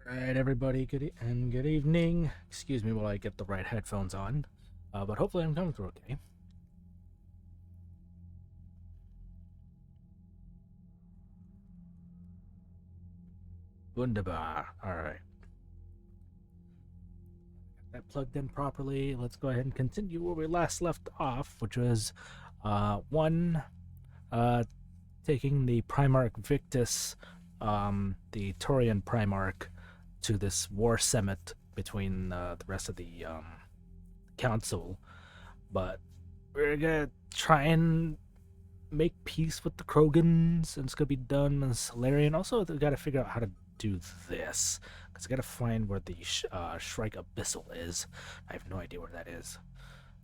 All right, everybody, good evening. Excuse me while I get the right headphones on, but hopefully I'm coming through okay. Wunderbar. All right. That plugged in properly. Let's go ahead and continue where we last left off, which was one taking the Primarch Victus, the Turian Primarch, to this war summit between the rest of the council. But we're gonna try and make peace with the Krogans, and it's gonna be done in Solarian. Also, we gotta figure out how to do this, because I gotta find where the Shrike Abyssal is. I have no idea where that is.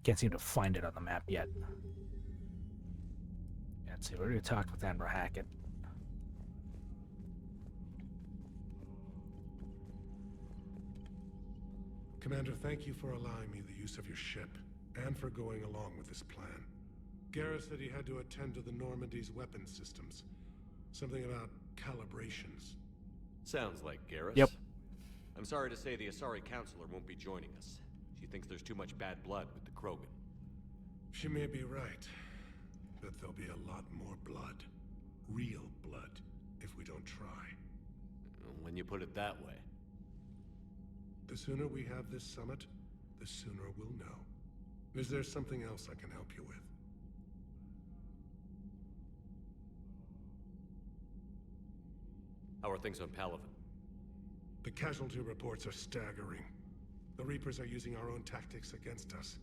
Can't seem to find it on the map yet. Let's see, we already talked with Admiral Hackett. Commander, thank you for allowing me the use of your ship, and for going along with this plan. Garrus said he had to attend to the Normandy's weapon systems. Something about calibrations. Sounds like Garrus. Yep. I'm sorry to say the Asari Counselor won't be joining us. She thinks there's too much bad blood with the Krogan. She may be right, but there'll be a lot more blood. Real blood, if we don't try. When you put it that way. The sooner we have this summit, the sooner we'll know. Is there something else I can help you with? How are things on Palaven? The casualty reports are staggering. The Reapers are using our own tactics against us.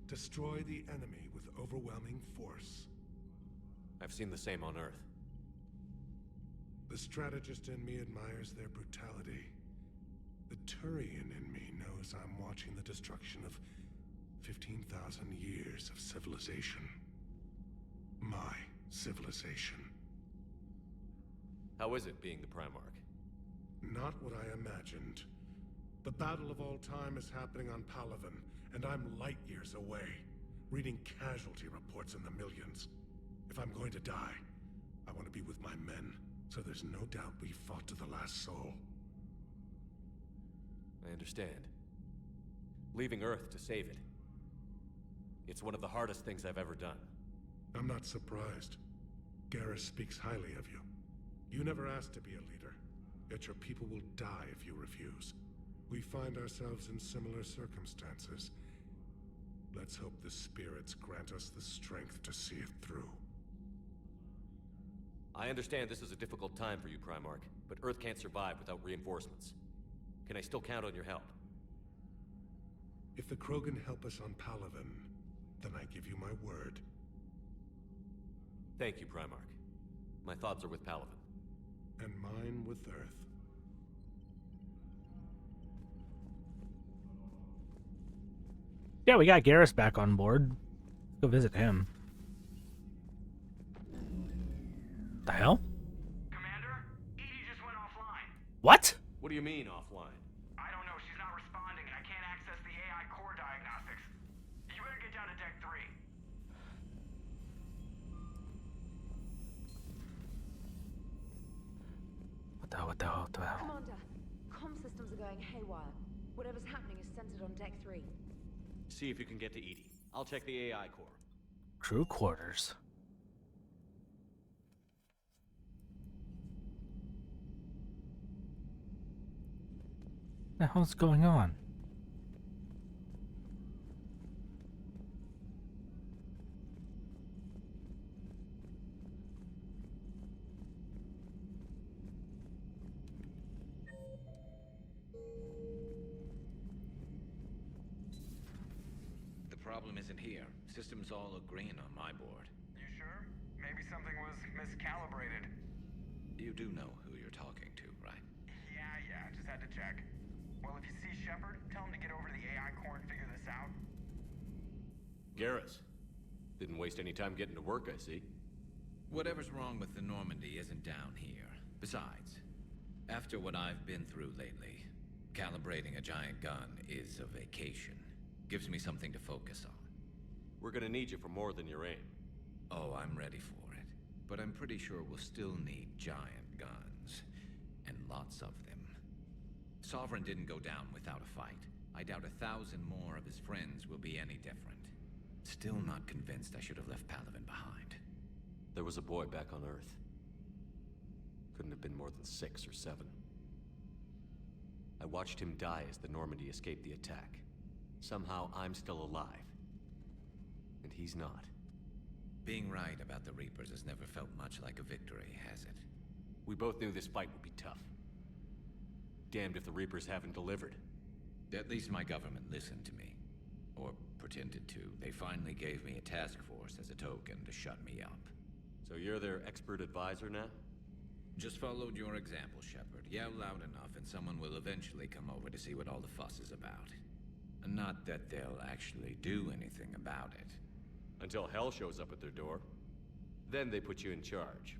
Destroy the enemy with overwhelming force. I've seen the same on Earth. The strategist in me admires their brutality. The Turian in me knows I'm watching the destruction of 15,000 years of civilization. My civilization. How is it being the Primarch? Not what I imagined. The battle of all time is happening on Palaven, and I'm light years away, reading casualty reports in the millions. If I'm going to die, I want to be with my men, so there's no doubt we fought to the last soul. I understand. Leaving Earth to save it. It's one of the hardest things I've ever done. I'm not surprised. Garrus speaks highly of you. You never asked to be a leader, yet your people will die if you refuse. We find ourselves in similar circumstances. Let's hope the spirits grant us the strength to see it through. I understand this is a difficult time for you, Primarch, but Earth can't survive without reinforcements. Can I still count on your help? If the Krogan help us on Palaven, Then I give you my word. Thank you, Primarch. My thoughts are with Palaven. And mine with Earth. Yeah, we got Garrus back on board. Let's go visit him. The hell? Commander, Edie just went offline. What? What do you mean, offline? I don't know, she's not responding and I can't access the AI core diagnostics. You better get down to deck 3. What the hell? Commander, comm systems are going haywire. Whatever's happening is centered on deck 3. See if you can get to Edie. I'll check the AI core. Crew quarters. What the hell's going on? The problem isn't here. Systems all look green on my board. You sure? Maybe something was miscalibrated. You do know who you're talking to, right? Yeah, just had to check. Well, if you see Shepard, tell him to get over to the AI core and figure this out. Garrus. Didn't waste any time getting to work, I see. Whatever's wrong with the Normandy isn't down here. Besides, after what I've been through lately, calibrating a giant gun is a vacation. Gives me something to focus on. We're gonna need you for more than your aim. Oh, I'm ready for it. But I'm pretty sure we'll still need giant guns. And lots of them. Sovereign didn't go down without a fight. I doubt 1,000 more of his friends will be any different. Still not convinced I should have left Palaven behind. There was a boy back on Earth. Couldn't have been more than 6 or 7. I watched him die as the Normandy escaped the attack. Somehow I'm still alive. And he's not. Being right about the Reapers has never felt much like a victory, has it? We both knew this fight would be tough. Damned if the Reapers haven't delivered. At least my government listened to me. Or pretended to. They finally gave me a task force as a token to shut me up. So you're their expert advisor now? Just followed your example, Shepard. Yell loud enough and someone will eventually come over to see what all the fuss is about. Not that they'll actually do anything about it. Until hell shows up at their door. Then they put you in charge.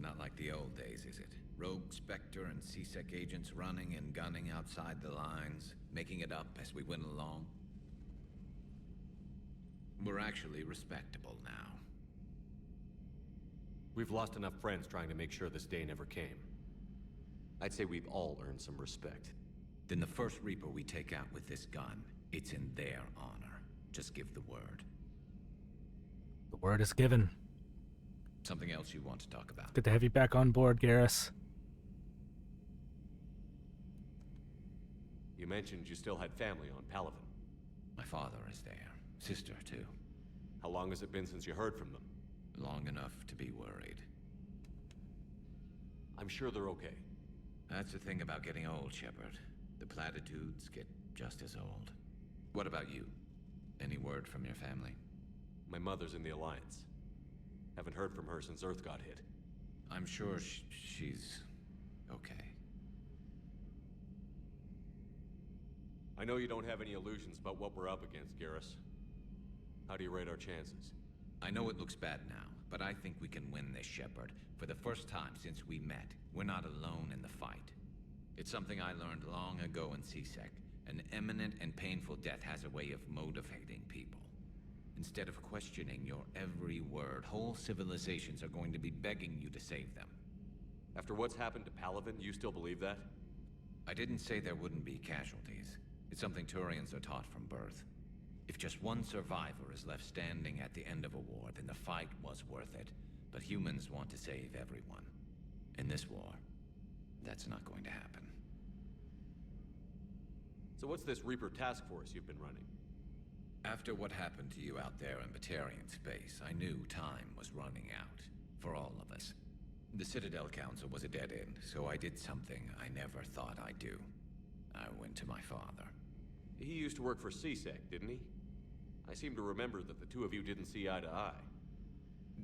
Not like the old days, is it? Rogue Spectre and C-Sec agents running and gunning outside the lines, making it up as we went along. We're actually respectable now. We've lost enough friends trying to make sure this day never came. I'd say we've all earned some respect. Then the first Reaper we take out with this gun, it's in their honor. Just give the word. The word is given. Something else you want to talk about? Good to have you back on board, Garrus. You mentioned you still had family on Palaven. My father is there. Sister, too. How long has it been since you heard from them? Long enough to be worried. I'm sure they're okay. That's the thing about getting old, Shepard. The platitudes get just as old. What about you? Any word from your family? My mother's in the Alliance. Haven't heard from her since Earth got hit. I'm sure she's okay. I know you don't have any illusions about what we're up against, Garrus. How do you rate our chances? I know it looks bad now, but I think we can win this, Shepard. For the first time since we met, we're not alone in the fight. It's something I learned long ago in C-Sec. An imminent and painful death has a way of motivating people. Instead of questioning your every word, whole civilizations are going to be begging you to save them. After what's happened to Palaven, you still believe that? I didn't say there wouldn't be casualties. It's something Turians are taught from birth. If just one survivor is left standing at the end of a war, then the fight was worth it. But humans want to save everyone. In this war, that's not going to happen. So what's this Reaper task force you've been running? After what happened to you out there in Batarian space, I knew time was running out. For all of us. The Citadel Council was a dead end, so I did something I never thought I'd do. I went to my father. He used to work for CSEC, didn't he? I seem to remember that the two of you didn't see eye to eye.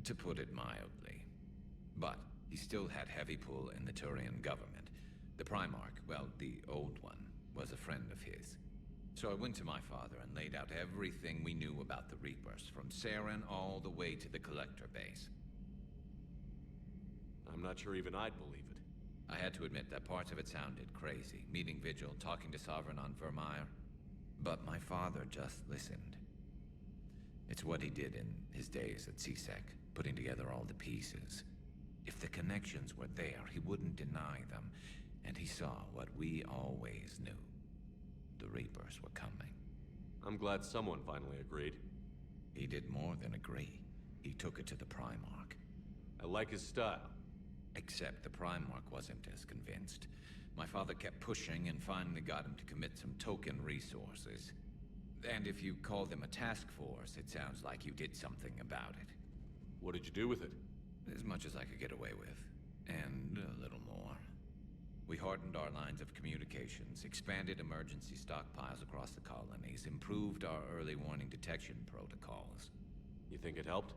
To put it mildly. But he still had heavy pull in the Turian government. The Primarch, well, the old one, was a friend of his. So I went to my father and laid out everything we knew about the Reapers, from Saren all the way to the Collector base. I'm not sure even I'd believe it. I had to admit that parts of it sounded crazy, meeting Vigil, talking to Sovereign on Vermeer. But my father just listened. It's what he did in his days at CSEC, putting together all the pieces. If the connections were there, he wouldn't deny them, and he saw what we always knew. The Reapers were coming. I'm glad someone finally agreed. He did more than agree. He took it to the Primarch. I like his style. Except the Primarch wasn't as convinced. My father kept pushing and finally got him to commit some token resources. And if you call them a task force, it sounds like you did something about it. What did you do with it? As much as I could get away with. And a little more. We hardened our lines of communications, expanded emergency stockpiles across the colonies, improved our early warning detection protocols. You think it helped?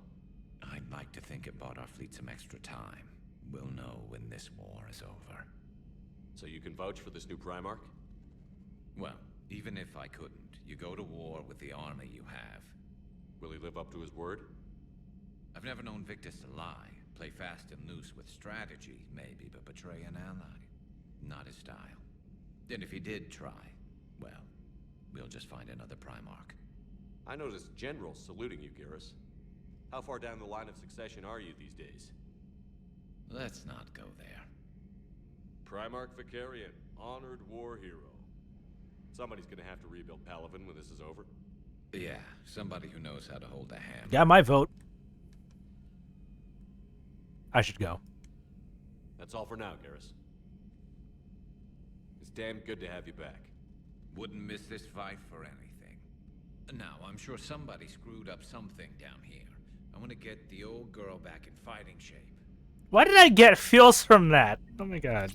I'd like to think it bought our fleet some extra time. We'll know when this war is over. So you can vouch for this new Primarch? Well, even if I couldn't, you go to war with the army you have. Will he live up to his word? I've never known Victus to lie. Play fast and loose with strategy, maybe, but betray an ally. Not his style. And if he did try, well, we'll just find another Primarch. I noticed generals saluting you, Garrus. How far down the line of succession are you these days? Let's not go there. Primarch Vicarian, honored war hero. Somebody's gonna have to rebuild Palaven when this is over. Yeah, somebody who knows how to hold a hammer. Got my vote. I should go. That's all for now, Garrus. It's damn good to have you back. Wouldn't miss this fight for anything. Now, I'm sure somebody screwed up something down here. I want to get the old girl back in fighting shape. Why did I get feels from that? Oh my god.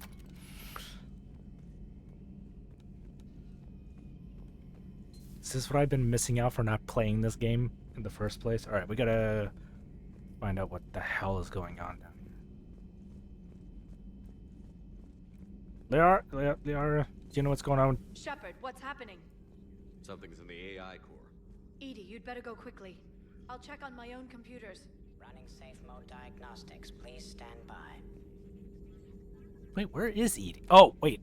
Is this what I've been missing out for not playing this game in the first place? Alright, we gotta find out what the hell is going on down here. They are. Do you know what's going on? Shepard, what's happening? Something's in the AI core. Edie, you'd better go quickly. I'll check on my own computers. Running safe mode diagnostics. Please stand by. Wait, where is Edie? Oh, wait.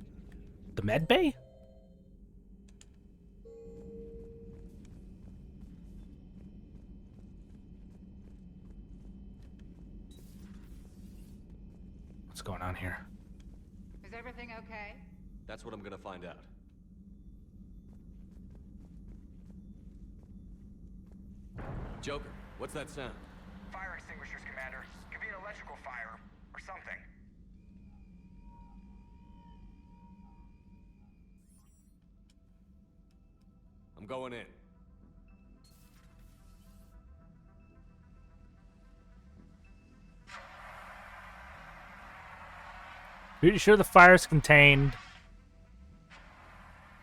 The med bay? What's going on here? Is everything okay? That's what I'm gonna find out. Joker, what's that sound? Fire extinguishers, Commander. Could be an electrical fire, or something. I'm going in. Pretty sure the fire's contained.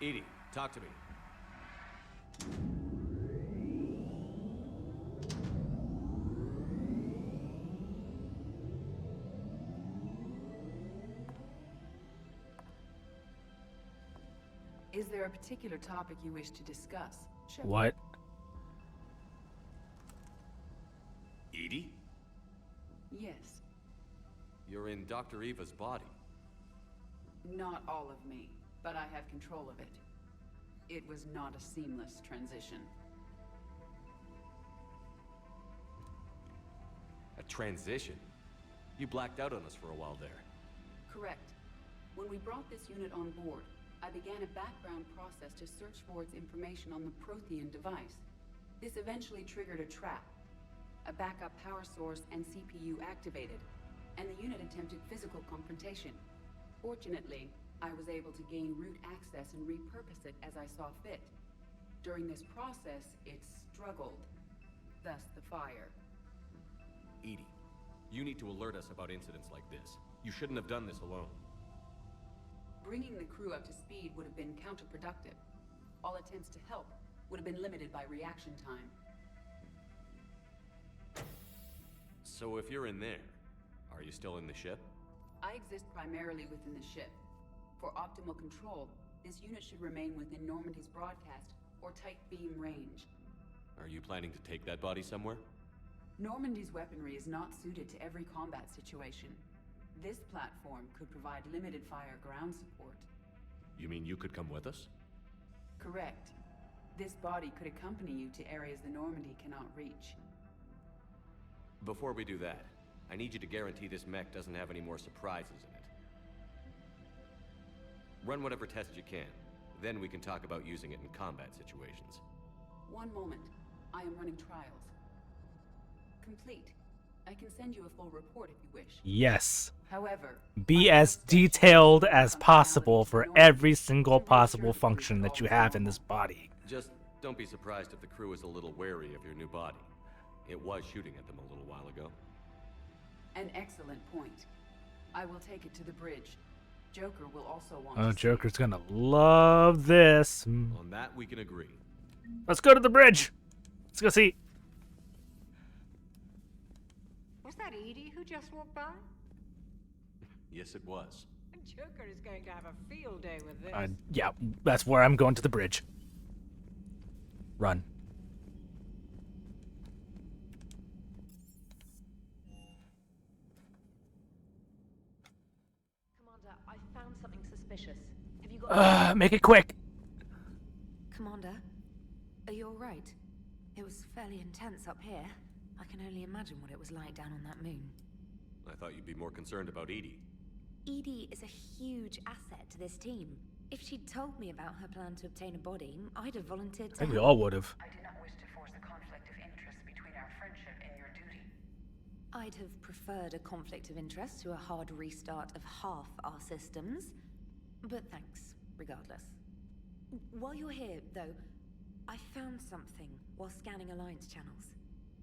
Edie, talk to me. Is there a particular topic you wish to discuss, Shepard? What? Edie? Yes. You're in Dr. Eva's body. Not all of me, but I have control of it. It was not a seamless transition. A transition? You blacked out on us for a while there. Correct. When we brought this unit on board, I began a background process to search for its information on the Prothean device. This eventually triggered a trap. A backup power source and CPU activated, and the unit attempted physical confrontation. Fortunately, I was able to gain root access and repurpose it as I saw fit. During this process, it struggled. Thus the fire. Edie, you need to alert us about incidents like this. You shouldn't have done this alone. Bringing the crew up to speed would have been counterproductive. all attempts to help would have been limited by reaction time. So if you're in there, are you still in the ship? I exist primarily within the ship. For optimal control, this unit should remain within Normandy's broadcast or tight beam range. Are you planning to take that body somewhere? Normandy's weaponry is not suited to every combat situation. This platform could provide limited fire ground support. You mean you could come with us? Correct. This body could accompany you to areas the Normandy cannot reach. Before we do that, I need you to guarantee this mech doesn't have any more surprises in it. Run whatever tests you can. Then we can talk about using it in combat situations. One moment. I am running trials. Complete. I can send you a full report if you wish. Yes. However, Be as detailed as possible for every single possible function that you have in this body. Just don't be surprised if the crew is a little wary of your new body. It was shooting at them a little while ago. An excellent point. I will take it to the bridge. Joker will also want Oh, to see Joker's gonna love this. On that, we can agree. Let's go to the bridge. Let's go see. Was that Edie who just walked by? Yes, it was. Joker is going to have a field day with this. Yeah, that's where I'm going, to the bridge. Run. Commander, I found something suspicious. Have you got... Make it quick. Commander, are you alright? It was fairly intense up here. I can only imagine what it was like down on that moon. I thought you'd be more concerned about Edie. Edie is a huge asset to this team. If she'd told me about her plan to obtain a body, I'd have volunteered to I think we help. all would have. I do not wish to force a conflict of interest between our friendship and your duty. I'd have preferred a conflict of interest to a hard restart of half our systems. But thanks, regardless. While you're here, though, I found something while scanning Alliance channels.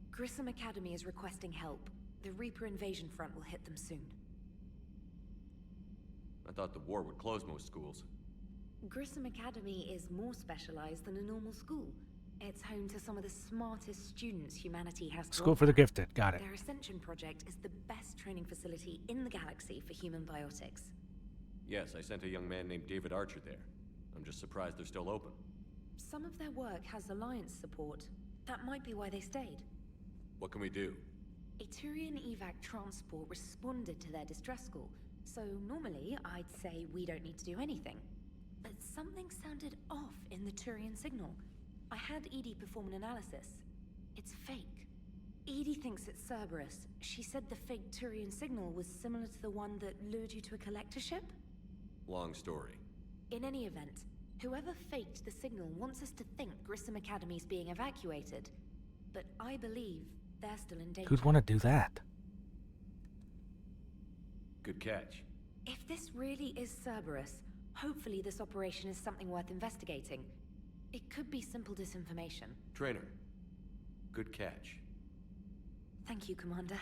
Grissom Academy is requesting help. The Reaper invasion front will hit them soon. I thought the war would close most schools. Grissom Academy is more specialized than a normal school. It's home to some of the smartest students humanity has to School for the gifted. Got it. Their Ascension project is the best training facility in the galaxy for human biotics. Yes, I sent a young man named David Archer there. I'm just surprised they're still open. Some of their work has Alliance support. That might be why they stayed. What can we do? A Turian evac transport responded to their distress call, so normally I'd say we don't need to do anything. But something sounded off in the Turian signal. I had Edie perform an analysis. It's fake. Edie thinks it's Cerberus. She said the fake Turian signal was similar to the one that lured you to a collector ship? Long story. In any event, whoever faked the signal wants us to think Grissom Academy's being evacuated. But I believe they're still in danger. Who'd want to do that? Good catch. If this really is Cerberus, hopefully this operation is something worth investigating. It could be simple disinformation. Trainer. Good catch. Thank you, Commander.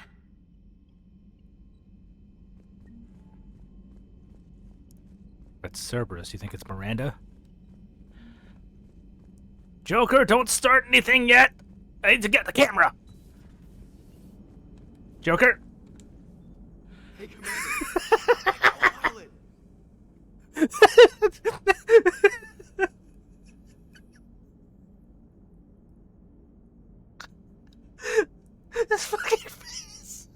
It's Cerberus. You think it's Miranda? Joker, don't start anything yet! I need to get the camera! Joker? Hey, Commander. Pilot. This fucking face!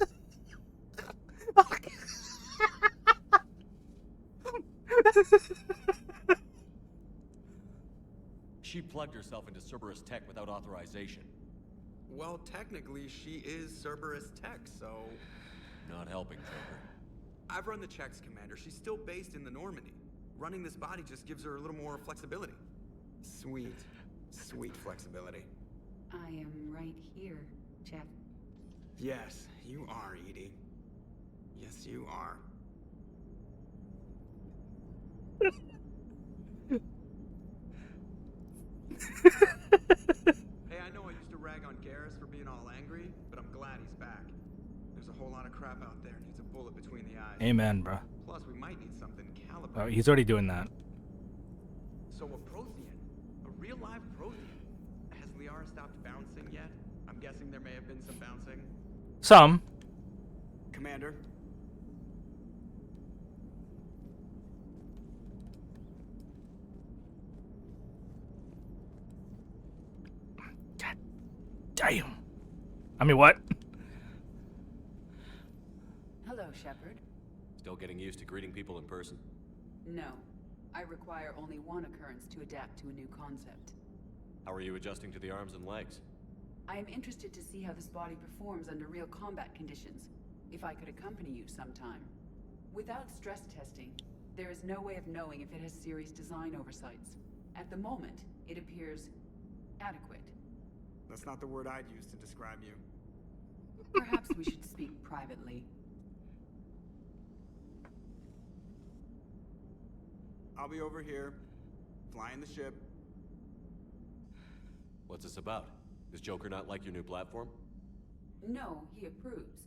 She plugged herself into Cerberus tech without authorization. Well, technically, she is Cerberus tech, so... Not helping, Joker. I've run the checks, Commander. She's still based in the Normandy. Running this body just gives her a little more flexibility. Sweet, sweet flexibility. I am right here, Jeff. Yes, you are, Edie. Yes, you are. Hey, I know I used to rag on Garrus for being all angry, but I'm glad he's back. There's a whole lot of crap out there. Needs a bullet between the eyes. Amen, bro. Plus, we might need something Oh, calibrated. he's already doing that. So a Prothean, a guessing there may have been some bouncing. Some. Commander? God damn. I mean, what? Hello, Shepard. Still getting used to greeting people in person? No. I require only one occurrence to adapt to a new concept. How are you adjusting to the arms and legs? I am interested to see how this body performs under real combat conditions. If I could accompany you sometime. Without stress testing, there is no way of knowing if it has serious design oversights. At the moment, it appears adequate. That's not the word I'd use to describe you. Perhaps we should speak privately. I'll be over here, flying the ship. What's this about? Does Joker not like your new platform? No, he approves.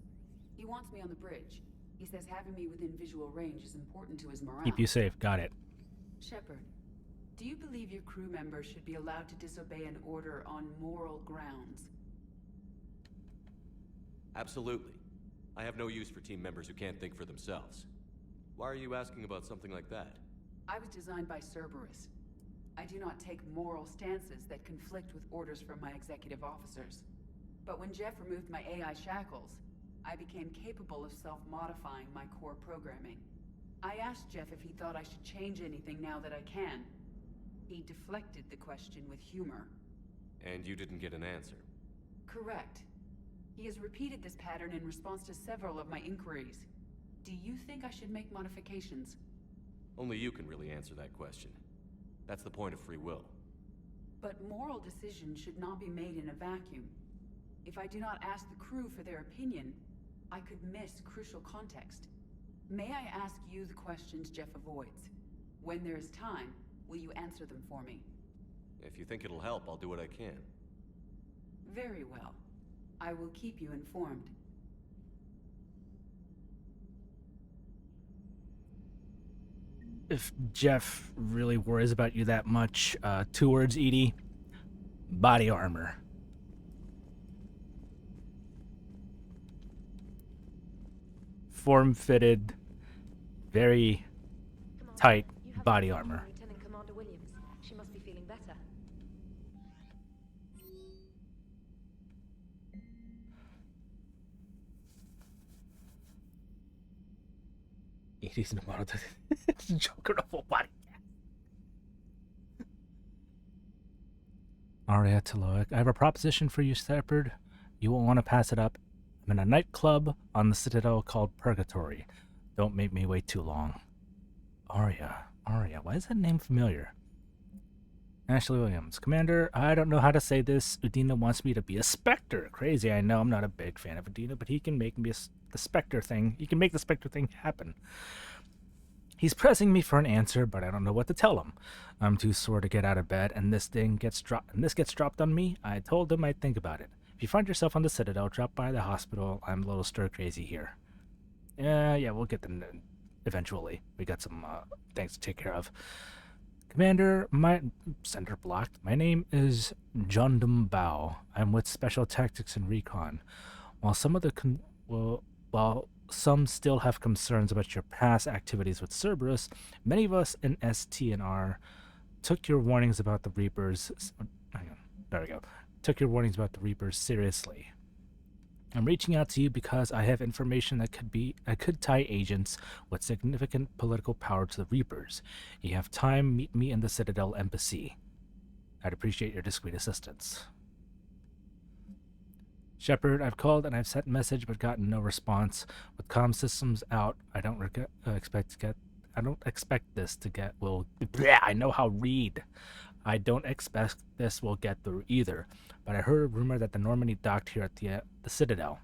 He wants me on the bridge. He says having me within visual range is important to his morale. Keep you safe. Got it. Shepard, do you believe your crew members should be allowed to disobey an order on moral grounds? Absolutely. I have no use for team members who can't think for themselves. Why are you asking about something like that? I was designed by Cerberus. I do not take moral stances that conflict with orders from my executive officers. But when Jeff removed my AI shackles, I became capable of self-modifying my core programming. I asked Jeff if he thought I should change anything now that I can. He deflected the question with humor. And you didn't get an answer? Correct. He has repeated this pattern in response to several of my inquiries. Do you think I should make modifications? Only you can really answer that question. That's the point of free will. But moral decisions should not be made in a vacuum. If I do not ask the crew for their opinion, I could miss crucial context. May I ask you the questions Jeff avoids? When there is time, will you answer them for me? If you think it'll help, I'll do what I can. Very well. I will keep you informed. If Jeff really worries about you that much, 2 words, Edie. Body armor. Form-fitted, very tight body armor. Lieutenant Commander Williams. She must be feeling better. Edie's in the Joker of a body. Aria Taloic, I have a proposition for you, Shepard. You won't want to pass it up. I'm in a nightclub on the Citadel called Purgatory. Don't make me wait too long. Aria, why is that name familiar? Ashley Williams, Commander, I don't know how to say this. Udina wants me to be a Spectre. Crazy, I know. I'm not a big fan of Udina, but he can make me the Spectre thing. He can make the Spectre thing happen. He's pressing me for an answer, but I don't know what to tell him. I'm too sore to get out of bed, and this gets dropped on me. I told him I'd think about it. If you find yourself on the Citadel, drop by the hospital. I'm a little stir crazy here. Yeah, we'll get them eventually. We got some things to take care of. Commander, my center blocked. My name is Jondum Bao. I'm with Special Tactics and Recon. While some still have concerns about your past activities with Cerberus, many of us in ST&R took your warnings about the Reapers. There we go. Took your warnings about the Reapers seriously. I'm reaching out to you because I have information that could tie agents with significant political power to the Reapers. You have time, meet me in the Citadel Embassy. I'd appreciate your discreet assistance. Shepard, I've called and I've sent message but gotten no response. With comm systems out, I don't expect this to get I know how read. I don't expect this will get through either, but I heard a rumor that the Normandy docked here at the Citadel.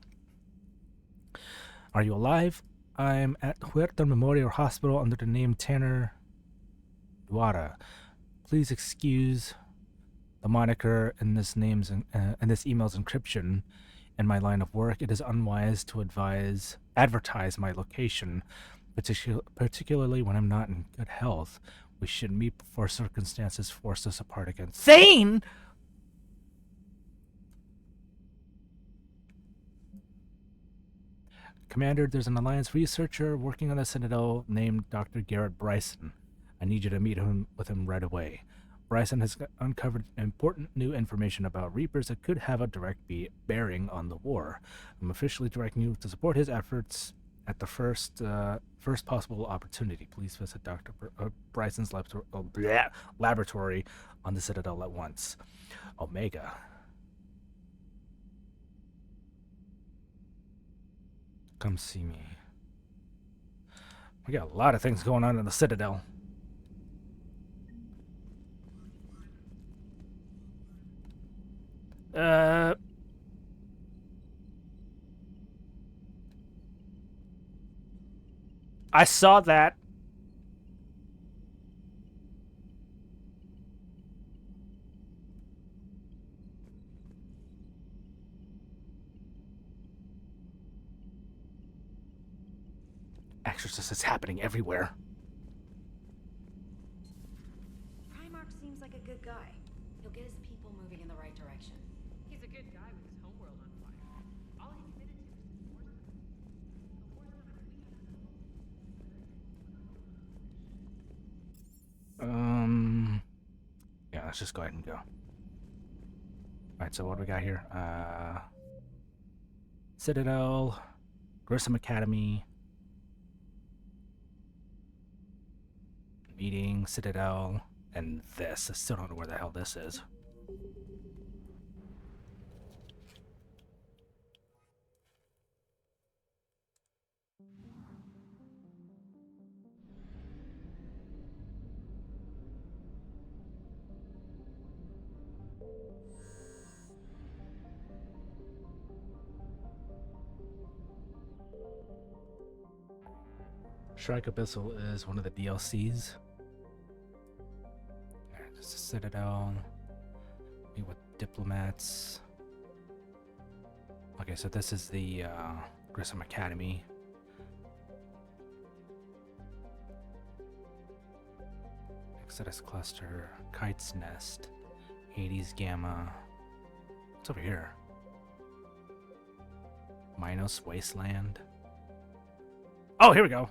Are you alive? I'm at Huerta Memorial Hospital under the name Tanner Duara. Please excuse the moniker in this email's encryption. In my line of work, it is unwise to advertise my location, particularly when I'm not in good health. We should meet before circumstances force us apart again. Sane! Commander, there's an Alliance researcher working on the Citadel named Dr. Garrett Bryson. I need you to meet with him right away. Bryson has uncovered important new information about Reapers that could have a direct bearing on the war. I'm officially directing you to support his efforts at the first possible opportunity. Please visit Dr. Bryson's laboratory on the Citadel at once. Omega. Come see me. We got a lot of things going on in the Citadel. I saw that. Exorcist is happening everywhere. Primarch seems like a good guy. He'll get his people moving in the right direction. He's a good guy with his homeworld on fire. All he committed to is Yeah, let's just go ahead and go. Alright, so what do we got here? Citadel, Grissom Academy, meeting, Citadel, and this. I still don't know where the hell this is. Shrike Abyssal is one of the DLCs. There's a Citadel. Meet with diplomats. Okay, so this is the Grissom Academy. Exodus Cluster, Kite's Nest, Hades Gamma. What's over here? Minos Wasteland. Oh, here we go.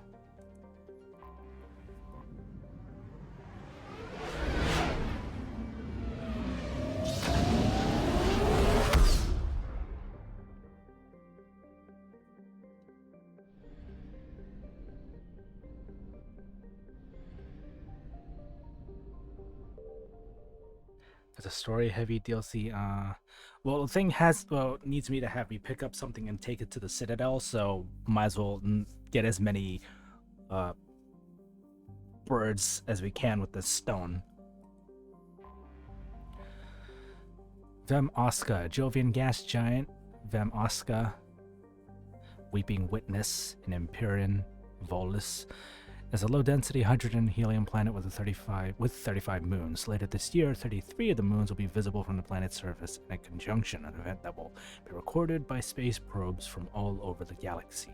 It's a story-heavy DLC. Well, the thing needs me to have me pick up something and take it to the Citadel, so might as well get as many birds as we can with this stone. Vem Osca, Jovian gas giant. Vem Osca, Weeping Witness, an Empyrean Volus, is a low-density hydrogen helium planet with 35 moons. Later this year, 33 of the moons will be visible from the planet's surface in a conjunction, an event that will be recorded by space probes from all over the galaxy.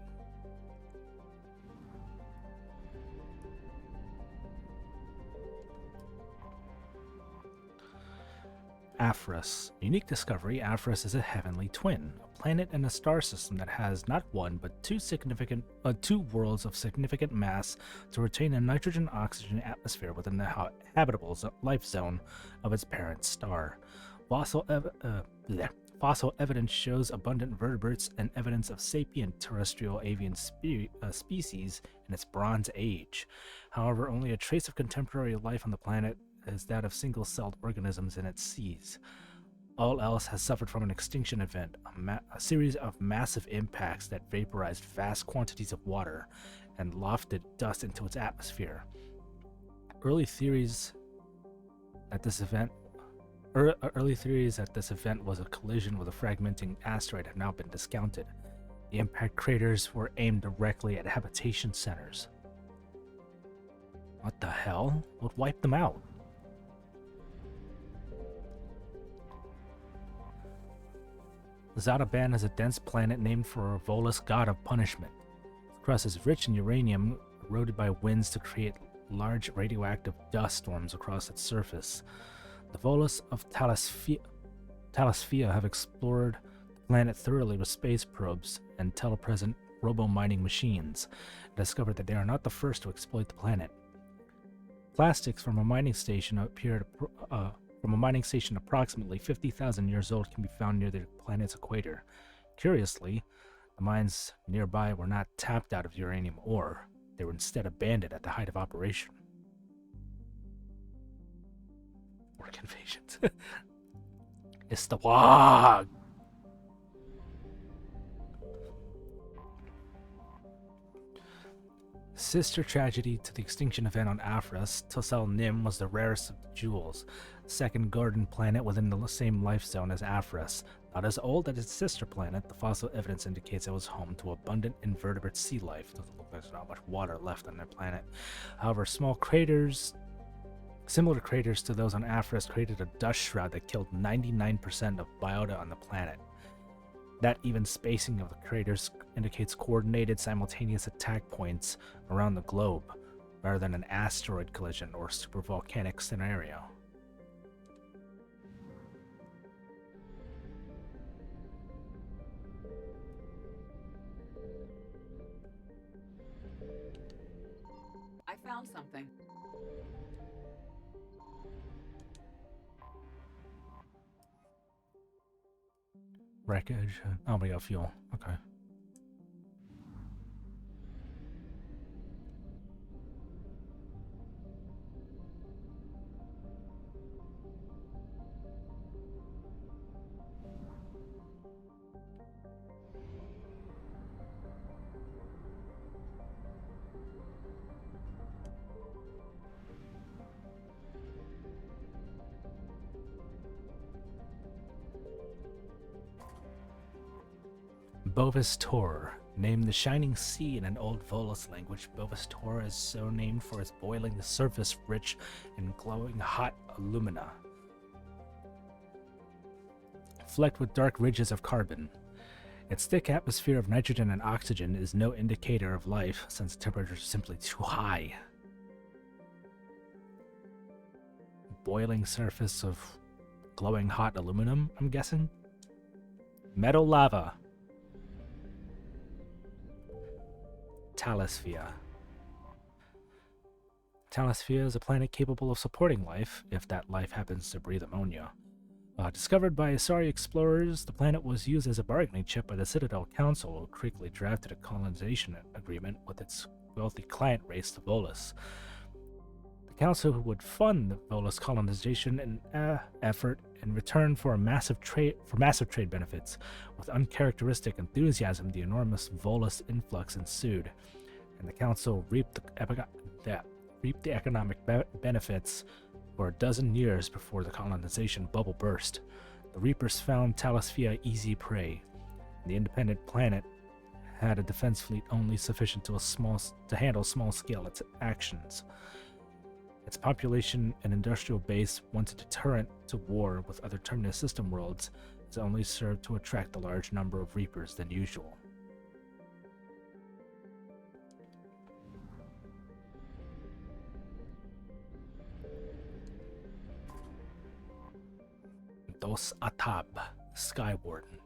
Aphros. Unique discovery, Aphros is a heavenly twin, a planet in a star system that has not one but two worlds of significant mass to retain a nitrogen-oxygen atmosphere within the habitable life zone of its parent star. Fossil evidence shows abundant vertebrates and evidence of sapient terrestrial avian species in its Bronze Age. However, only a trace of contemporary life on the planet is that of single-celled organisms in its seas. All else has suffered from an extinction event, a series of massive impacts that vaporized vast quantities of water and lofted dust into its atmosphere. Early theories that this event was a collision with a fragmenting asteroid have now been discounted. The impact craters were aimed directly at habitation centers. What the hell? What wiped them out? Zataban is a dense planet named for a Volus god of punishment. The crust is rich in uranium, eroded by winds to create large radioactive dust storms across its surface. The Volus of Talasphia have explored the planet thoroughly with space probes and telepresence robo-mining machines and discovered that they are not the first to exploit the planet. Plastics from a mining station approximately 50,000 years old can be found near the planet's equator. Curiously, the mines nearby were not tapped out of uranium ore. They were instead abandoned at the height of operation. Orc invasions. It's the Wog! Sister tragedy to the extinction event on Afras, Tosel Nim was the rarest of the jewels, second garden planet within the same life zone as Afras. Not as old as its sister planet, the fossil evidence indicates it was home to abundant invertebrate sea life. Doesn't look like there's not much water left on their planet. However, small craters, similar craters to those on Afras, created a dust shroud that killed 99% of biota on the planet. That even spacing of the craters indicates coordinated simultaneous attack points around the globe, rather than an asteroid collision or supervolcanic scenario. I found something. Wreckage. Oh, we got fuel. Okay. Bovis Tor. Named the Shining Sea in an old Volus language, Bovis Tor is so named for its boiling surface rich in glowing hot alumina, flecked with dark ridges of carbon. Its thick atmosphere of nitrogen and oxygen is no indicator of life, since temperatures are simply too high. Boiling surface of glowing hot aluminum, I'm guessing? Metal lava. Talisphere. Talisphere is a planet capable of supporting life, if that life happens to breathe ammonia. Discovered by Asari explorers, the planet was used as a bargaining chip by the Citadel Council, who quickly drafted a colonization agreement with its wealthy client race, the Volus. The Council would fund the Volus colonization effort in return for massive trade benefits. With uncharacteristic enthusiasm, the enormous Volus influx ensued, and the Council reaped the economic benefits for a dozen years before the colonization bubble burst. The Reapers found Talisphere easy prey. The independent planet had a defense fleet only sufficient to handle small-scale actions. Its population and industrial base, once a deterrent to war with other Terminus system worlds, has only served to attract a large number of Reapers than usual. Dos Atab, Sky Warden.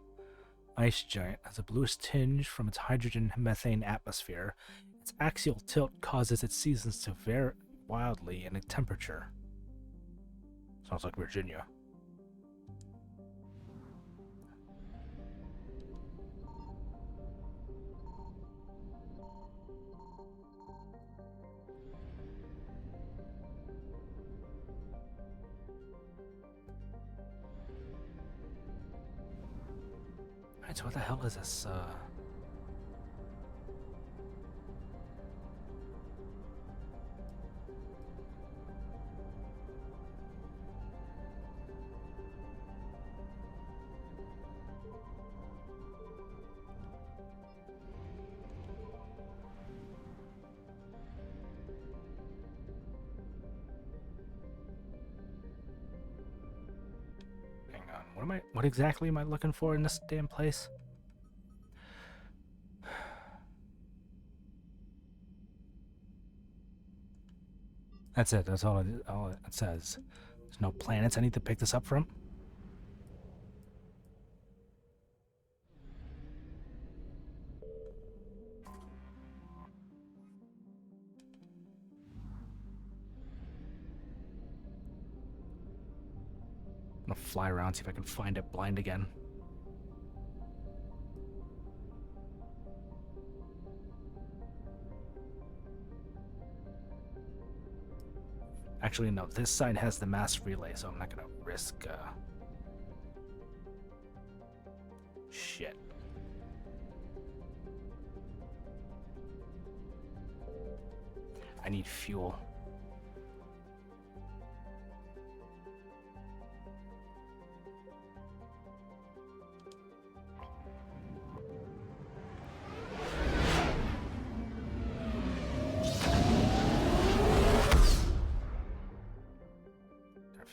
Ice giant has a bluish tinge from its hydrogen-methane atmosphere. Its axial tilt causes its seasons to vary wildly in temperature. Sounds like Virginia. Alright, so what the hell is this, What exactly am I looking for in this damn place? That's it. That's all it says. There's no planets I need to pick this up from. gonna fly around, see if I can find it blind again. Actually, no, this side has the mass relay, so I'm not gonna risk, shit. I need fuel.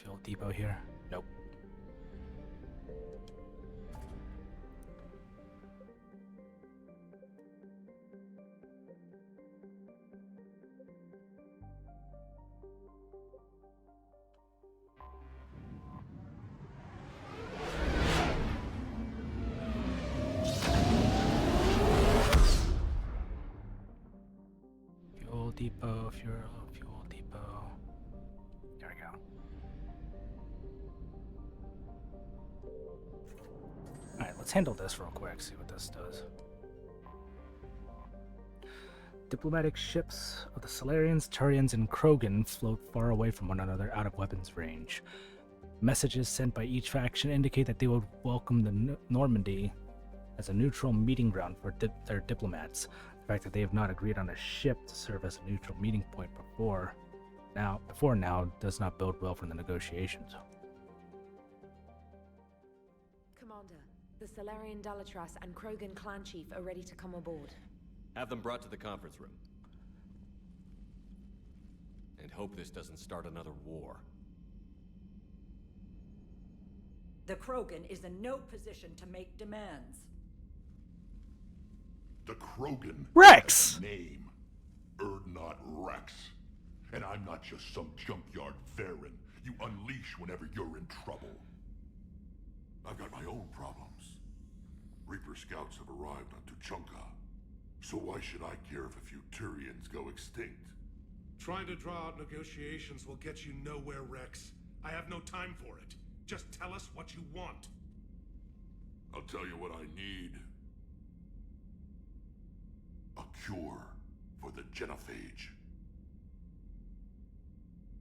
Fuel depot here? Nope. Fuel depot, fuel depot. There we go. Alright, let's handle this real quick, see what this does. Diplomatic ships of the Solarians, Turians, and Krogan float far away from one another out of weapons range. Messages sent by each faction indicate that they would welcome the Normandy as a neutral meeting ground for their diplomats. The fact that they have not agreed on a ship to serve as a neutral meeting point before now does not bode well for the negotiations. Commander, the Solarian Dalatras and Krogan clan chief are ready to come aboard. Have them brought to the conference room. And hope this doesn't start another war. The Krogan is in no position to make demands. The Krogan Rex! has a name. Erdnot Rex. And I'm not just some junkyard Varen you unleash whenever you're in trouble. I've got my own problems. Reaper scouts have arrived on Tuchanka. So why should I care if a few Turians go extinct? Trying to draw out negotiations will get you nowhere, Rex. I have no time for it. Just tell us what you want. I'll tell you what I need. A cure for the genophage.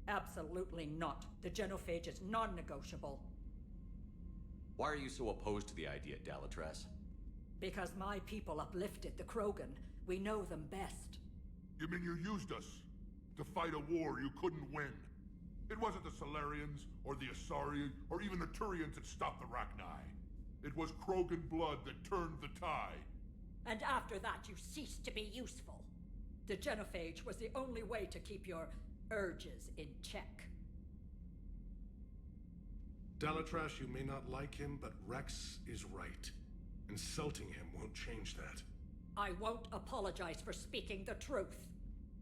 Absolutely not. The genophage is non-negotiable. Why are you so opposed to the idea, Dalatras? Because my people uplifted the Krogan. We know them best. You mean you used us to fight a war you couldn't win? It wasn't the Solarians, or the Asari, or even the Turians that stopped the Rachni. It was Krogan blood that turned the tide. And after that, you ceased to be useful. The genophage was the only way to keep your urges in check. Dalatras, you may not like him, but Rex is right. Insulting him won't change that. I won't apologize for speaking the truth.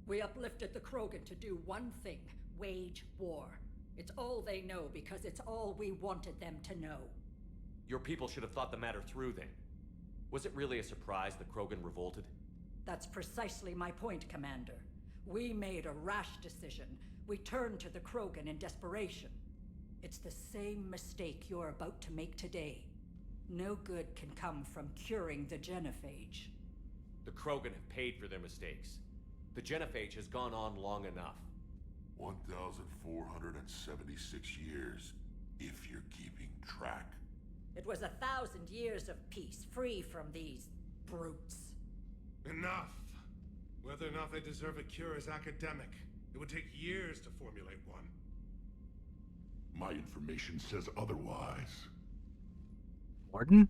We uplifted the Krogan to do one thing: wage war. It's all they know because it's all we wanted them to know. Your people should have thought the matter through then. Was it really a surprise the Krogan revolted? That's precisely my point, Commander. We made a rash decision. We turned to the Krogan in desperation. It's the same mistake you're about to make today. No good can come from curing the genophage. The Krogan have paid for their mistakes. The genophage has gone on long enough. 1,476 years, if you're keeping track. It was 1,000 years of peace, free from these brutes. Enough! Whether or not they deserve a cure is academic. It would take years to formulate one. My information says otherwise. Warden?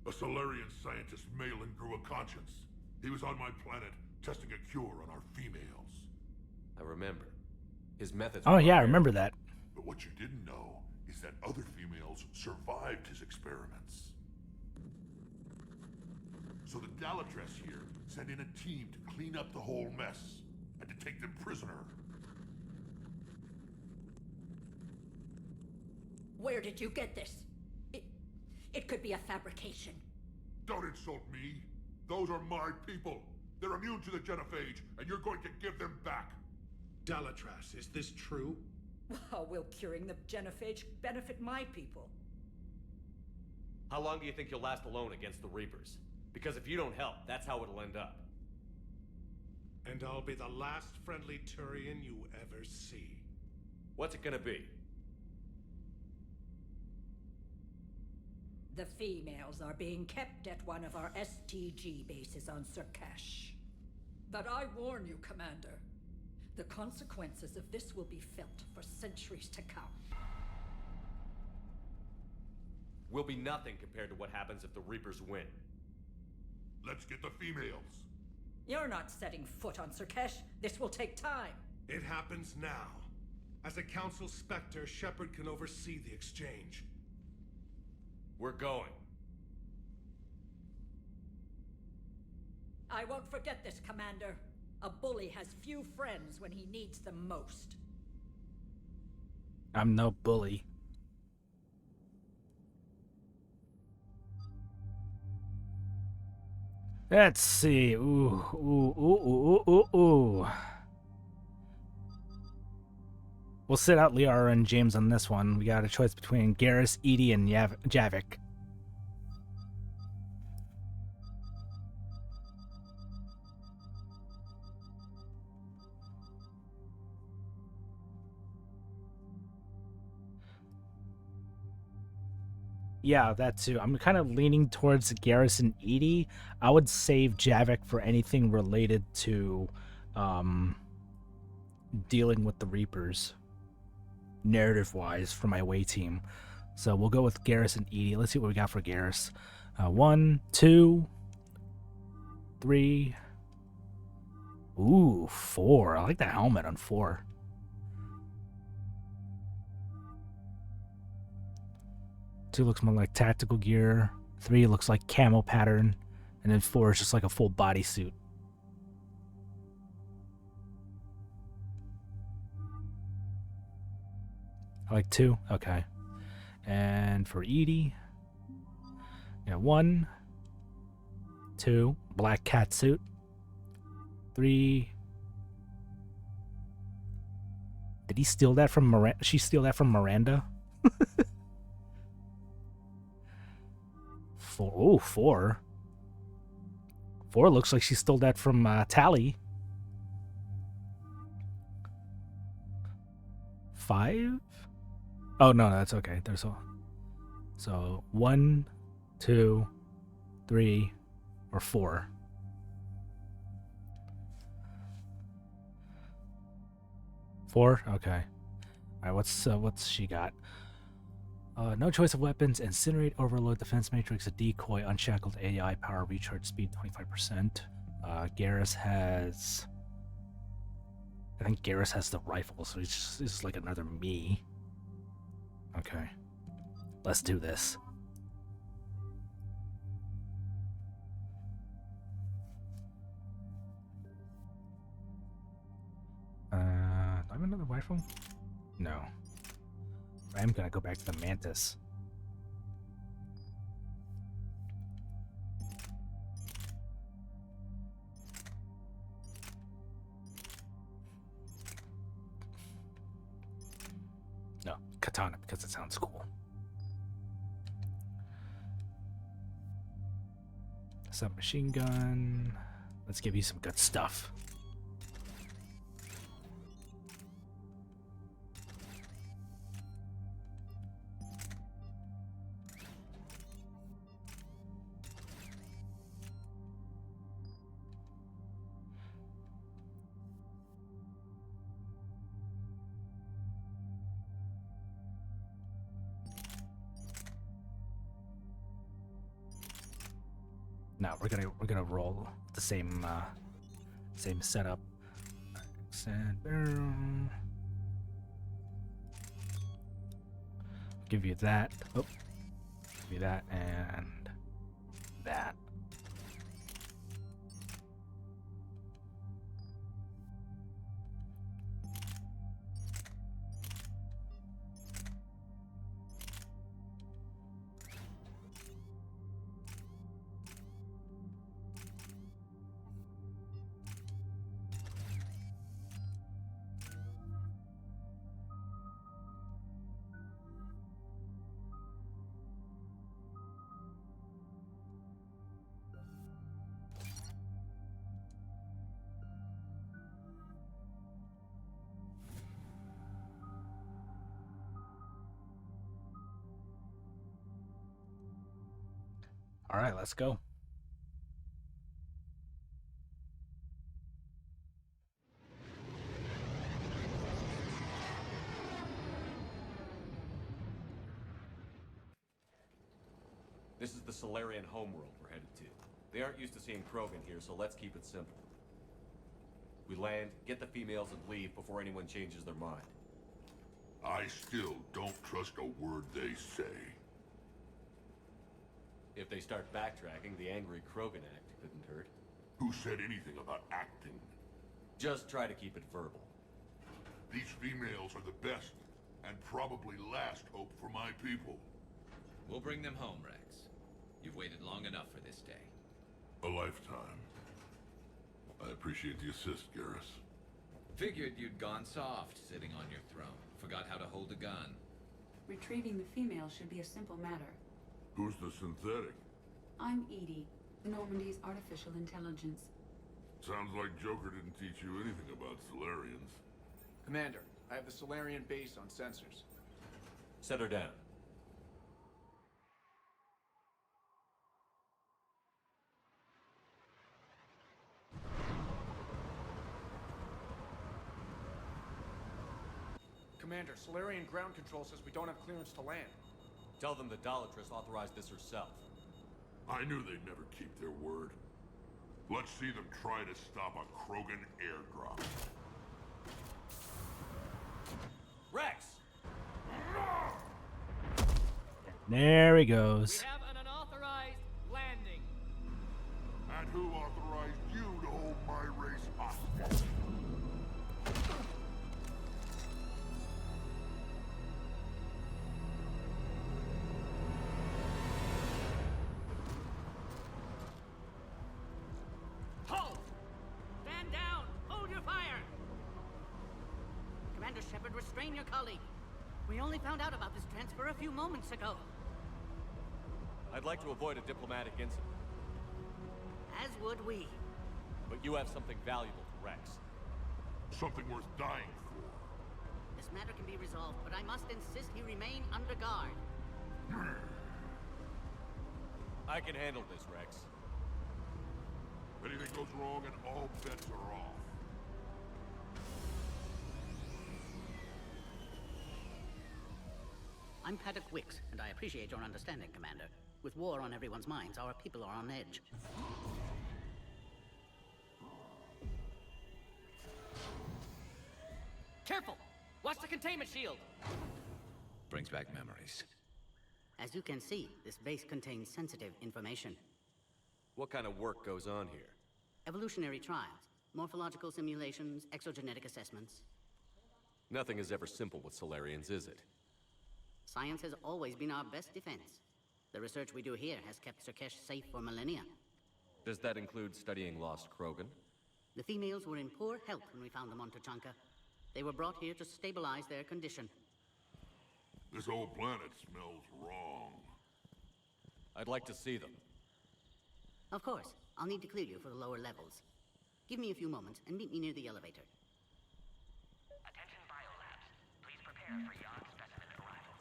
A Solarian scientist, Malin, grew a conscience. He was on my planet, testing a cure on our females. I remember. His methods Oh were yeah, I barbaric. remember that. But what you didn't know is that other females survived his experiments. So the Dalatras here sent in a team to clean up the whole mess and to take them prisoner. Where did you get this? It could be a fabrication. Don't insult me. Those are my people. They're immune to the genophage, and you're going to give them back. Dalatras, is this true? How will curing the genophage benefit my people? How long do you think you'll last alone against the Reapers? Because if you don't help, that's how it'll end up. And I'll be the last friendly Turian you ever see. What's it gonna be? The females are being kept at one of our STG bases on Surkash. But I warn you, Commander, the consequences of this will be felt for centuries to come. Will be nothing compared to what happens if the Reapers win. Let's get the females. You're not setting foot on Surkash. This will take time. It happens now. As a Council Spectre, Shepard can oversee the exchange. We're going. I won't forget this, Commander. A bully has few friends when he needs them most. I'm no bully. Let's see. Ooh. We'll sit out Liara and James on this one. We got a choice between Garrus, Edie, and Javik. Yeah, that too. I'm kind of leaning towards Garrus and Edie. I would save Javik for anything related to dealing with the Reapers, narrative-wise, for my away team. So we'll go with Garrus and Edie. Let's see what we got for Garrus. 1, 2, 3. Ooh, 4. I like the helmet on 4. 2 looks more like tactical gear. 3 looks like camo pattern. And then 4 is just like a full bodysuit. I like 2. Okay. And for Edie, yeah, 1, 2, black cat suit. 3. Did he steal that from Miranda? She steal that from Miranda? 4. Oh, 4. 4 looks like she stole that from Tally. 5? Oh, no, that's okay. There's a... So, 1, 2, 3, or 4. Four? Okay. Alright, what's she got? No choice of weapons, incinerate, overload, defense matrix, a decoy, unshackled AI, power, recharge speed 25%. Garrus has... I think Garrus has the rifle, so he's just like another me. Okay. Let's do this. Do I have another rifle? No. I am gonna go back to the Mantis. No, katana, because it sounds cool. Submachine gun. Let's give you some good stuff. No, we're gonna roll the same setup. And barrel. Give you that. Oh, give you that and that. All right, let's go. This is the Solarian homeworld we're headed to. They aren't used to seeing Krogan here, so let's keep it simple. We land, get the females, and leave before anyone changes their mind. I still don't trust a word they say. If they start backtracking, the angry Krogan act couldn't hurt. Who said anything about acting? Just try to keep it verbal. These females are the best, and probably last hope for my people. We'll bring them home, Rex. You've waited long enough for this day. A lifetime. I appreciate the assist, Garrus. Figured you'd gone soft sitting on your throne. Forgot how to hold a gun. Retrieving the female should be a simple matter. Who's the synthetic? I'm Edie, Normandy's artificial intelligence. Sounds like Joker didn't teach you anything about Solarians. Commander, I have the Solarian base on sensors. Set her down. Commander, Solarian ground control says we don't have clearance to land. Tell them the Dolatress authorized this herself. I knew they'd never keep their word. Let's see them try to stop a Krogan airdrop. Rex! There he goes. We have an unauthorized landing. And who authorized you to hold my race hostage? Hold! Stand down! Hold your fire! Commander Shepard, restrain your colleague. We only found out about this transfer a few moments ago. I'd like to avoid a diplomatic incident. As would we. But you have something valuable to Rex. Something worth dying for. This matter can be resolved, but I must insist he remain under guard. I can handle this, Rex. If anything goes wrong and all bets are off. I'm Paddock Wicks, and I appreciate your understanding, Commander. With war on everyone's minds, our people are on edge. Careful! Watch the containment shield! Brings back memories. As you can see, this base contains sensitive information. What kind of work goes on here? Evolutionary trials, morphological simulations, exogenetic assessments. Nothing is ever simple with Solarians, is it? Science has always been our best defense. The research we do here has kept Surkesh safe for millennia. Does that include studying lost Krogan? The females were in poor health when we found them on Tuchanka. They were brought here to stabilize their condition. This whole planet smells wrong. I'd like to see them. Of course. I'll need to clear you for the lower levels. Give me a few moments and meet me near the elevator. Attention biolabs. Please prepare for yon specimen arrival.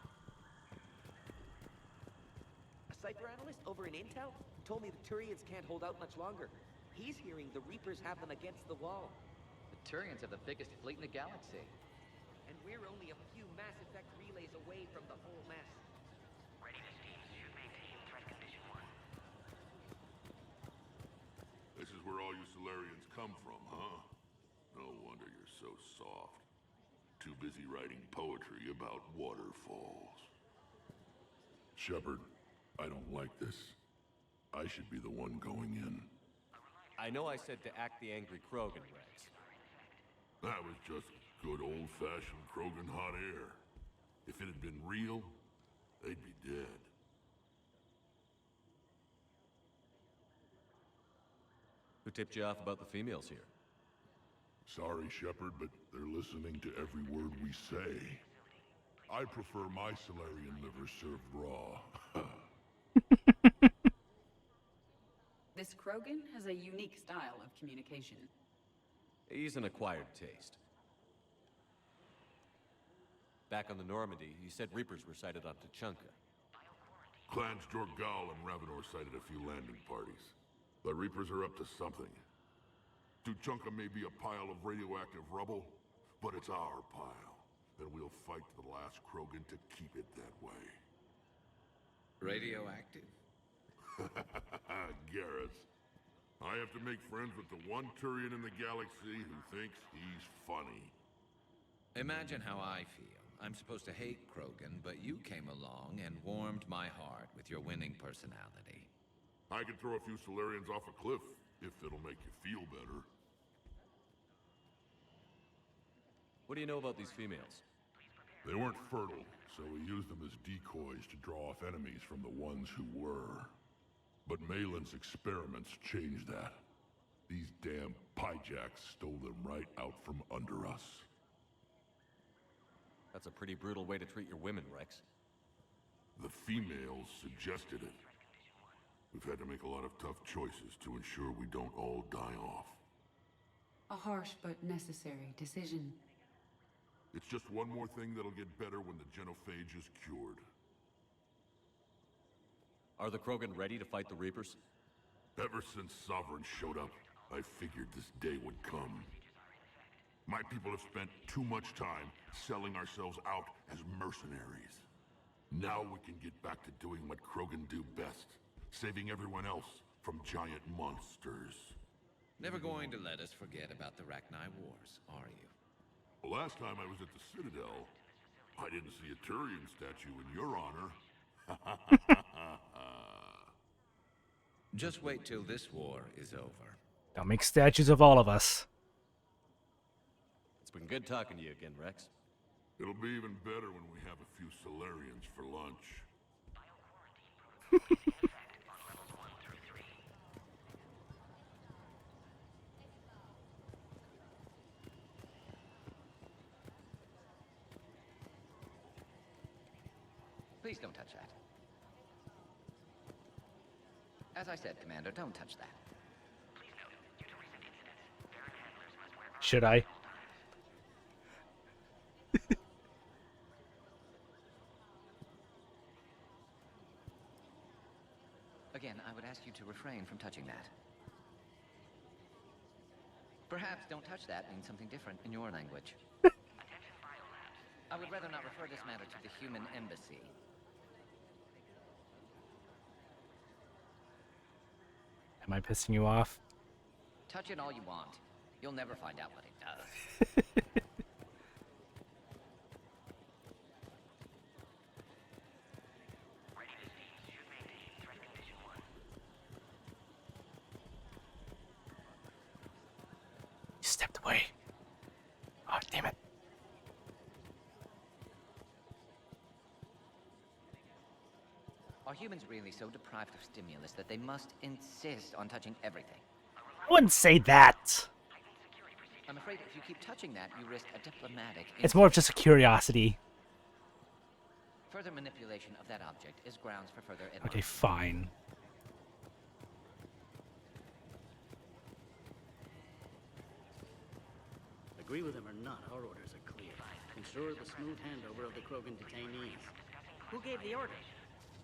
A Cypher analyst over in Intel told me the Turians can't hold out much longer. He's hearing the Reapers have them against the wall. The Turians have the biggest fleet in the galaxy. And we're only a few Mass Effect relays away from the whole mess. Readiness teams should maintain threat condition 1. This is where all you Solarians come from, huh? No wonder you're so soft. Too busy writing poetry about waterfalls. Shepard, I don't like this. I should be the one going in. I know I said to act the angry Krogan, Rex. That was just good old-fashioned Krogan hot air. If it had been real, they'd be dead. Who tipped you off about the females here? Sorry, Shepard, but they're listening to every word we say. I prefer my Solarian liver served raw. This Krogan has a unique style of communication. He's an acquired taste. Back on the Normandy, he said Reapers were sighted on Tuchanka. Clans Jorgal and Ravenor sighted a few landing parties. The Reapers are up to something. Tuchanka may be a pile of radioactive rubble, but it's our pile. And we'll fight to the last Krogan to keep it that way. Radioactive? Garrus. I have to make friends with the one Turian in the galaxy who thinks he's funny. Imagine how I feel. I'm supposed to hate Krogan, but you came along and warmed my heart with your winning personality. I could throw a few Solarians off a cliff, if it'll make you feel better. What do you know about these females? They weren't fertile, so we used them as decoys to draw off enemies from the ones who were. But Malin's experiments changed that. These damn Pyjaks stole them right out from under us. That's a pretty brutal way to treat your women, Rex. The females suggested it. We've had to make a lot of tough choices to ensure we don't all die off. A harsh but necessary decision. It's just one more thing that'll get better when the genophage is cured. Are the Krogan ready to fight the Reapers? Ever since Sovereign showed up, I figured this day would come. My people have spent too much time selling ourselves out as mercenaries. Now we can get back to doing what Krogan do best, saving everyone else from giant monsters. Never going to let us forget about the Rachni Wars, are you? Well, last time I was at the Citadel, I didn't see a Turian statue in your honor. Just wait till this war is over. Don't make statues of all of us. It's been good talking to you again, Rex. It'll be even better when we have a few Solarians for lunch. Please don't touch that. As I said, Commander, don't touch that. Should I? Again, I would ask you to refrain from touching that. Perhaps don't touch that means something different in your language. I would rather not refer this matter to the human embassy. Am I pissing you off? Touch it all you want. You'll never find out what it does. You stepped away. Oh, damn it. Are humans really so deprived of stimulus that they must insist on touching everything? I wouldn't say that. I'm afraid if you keep touching that, you risk a diplomatic... It's more of just a curiosity. Further manipulation of that object is grounds for further advice. Okay, fine. Agree with him or not, our orders are clear. Ensure the smooth handover of the Krogan detainees. Who gave the order?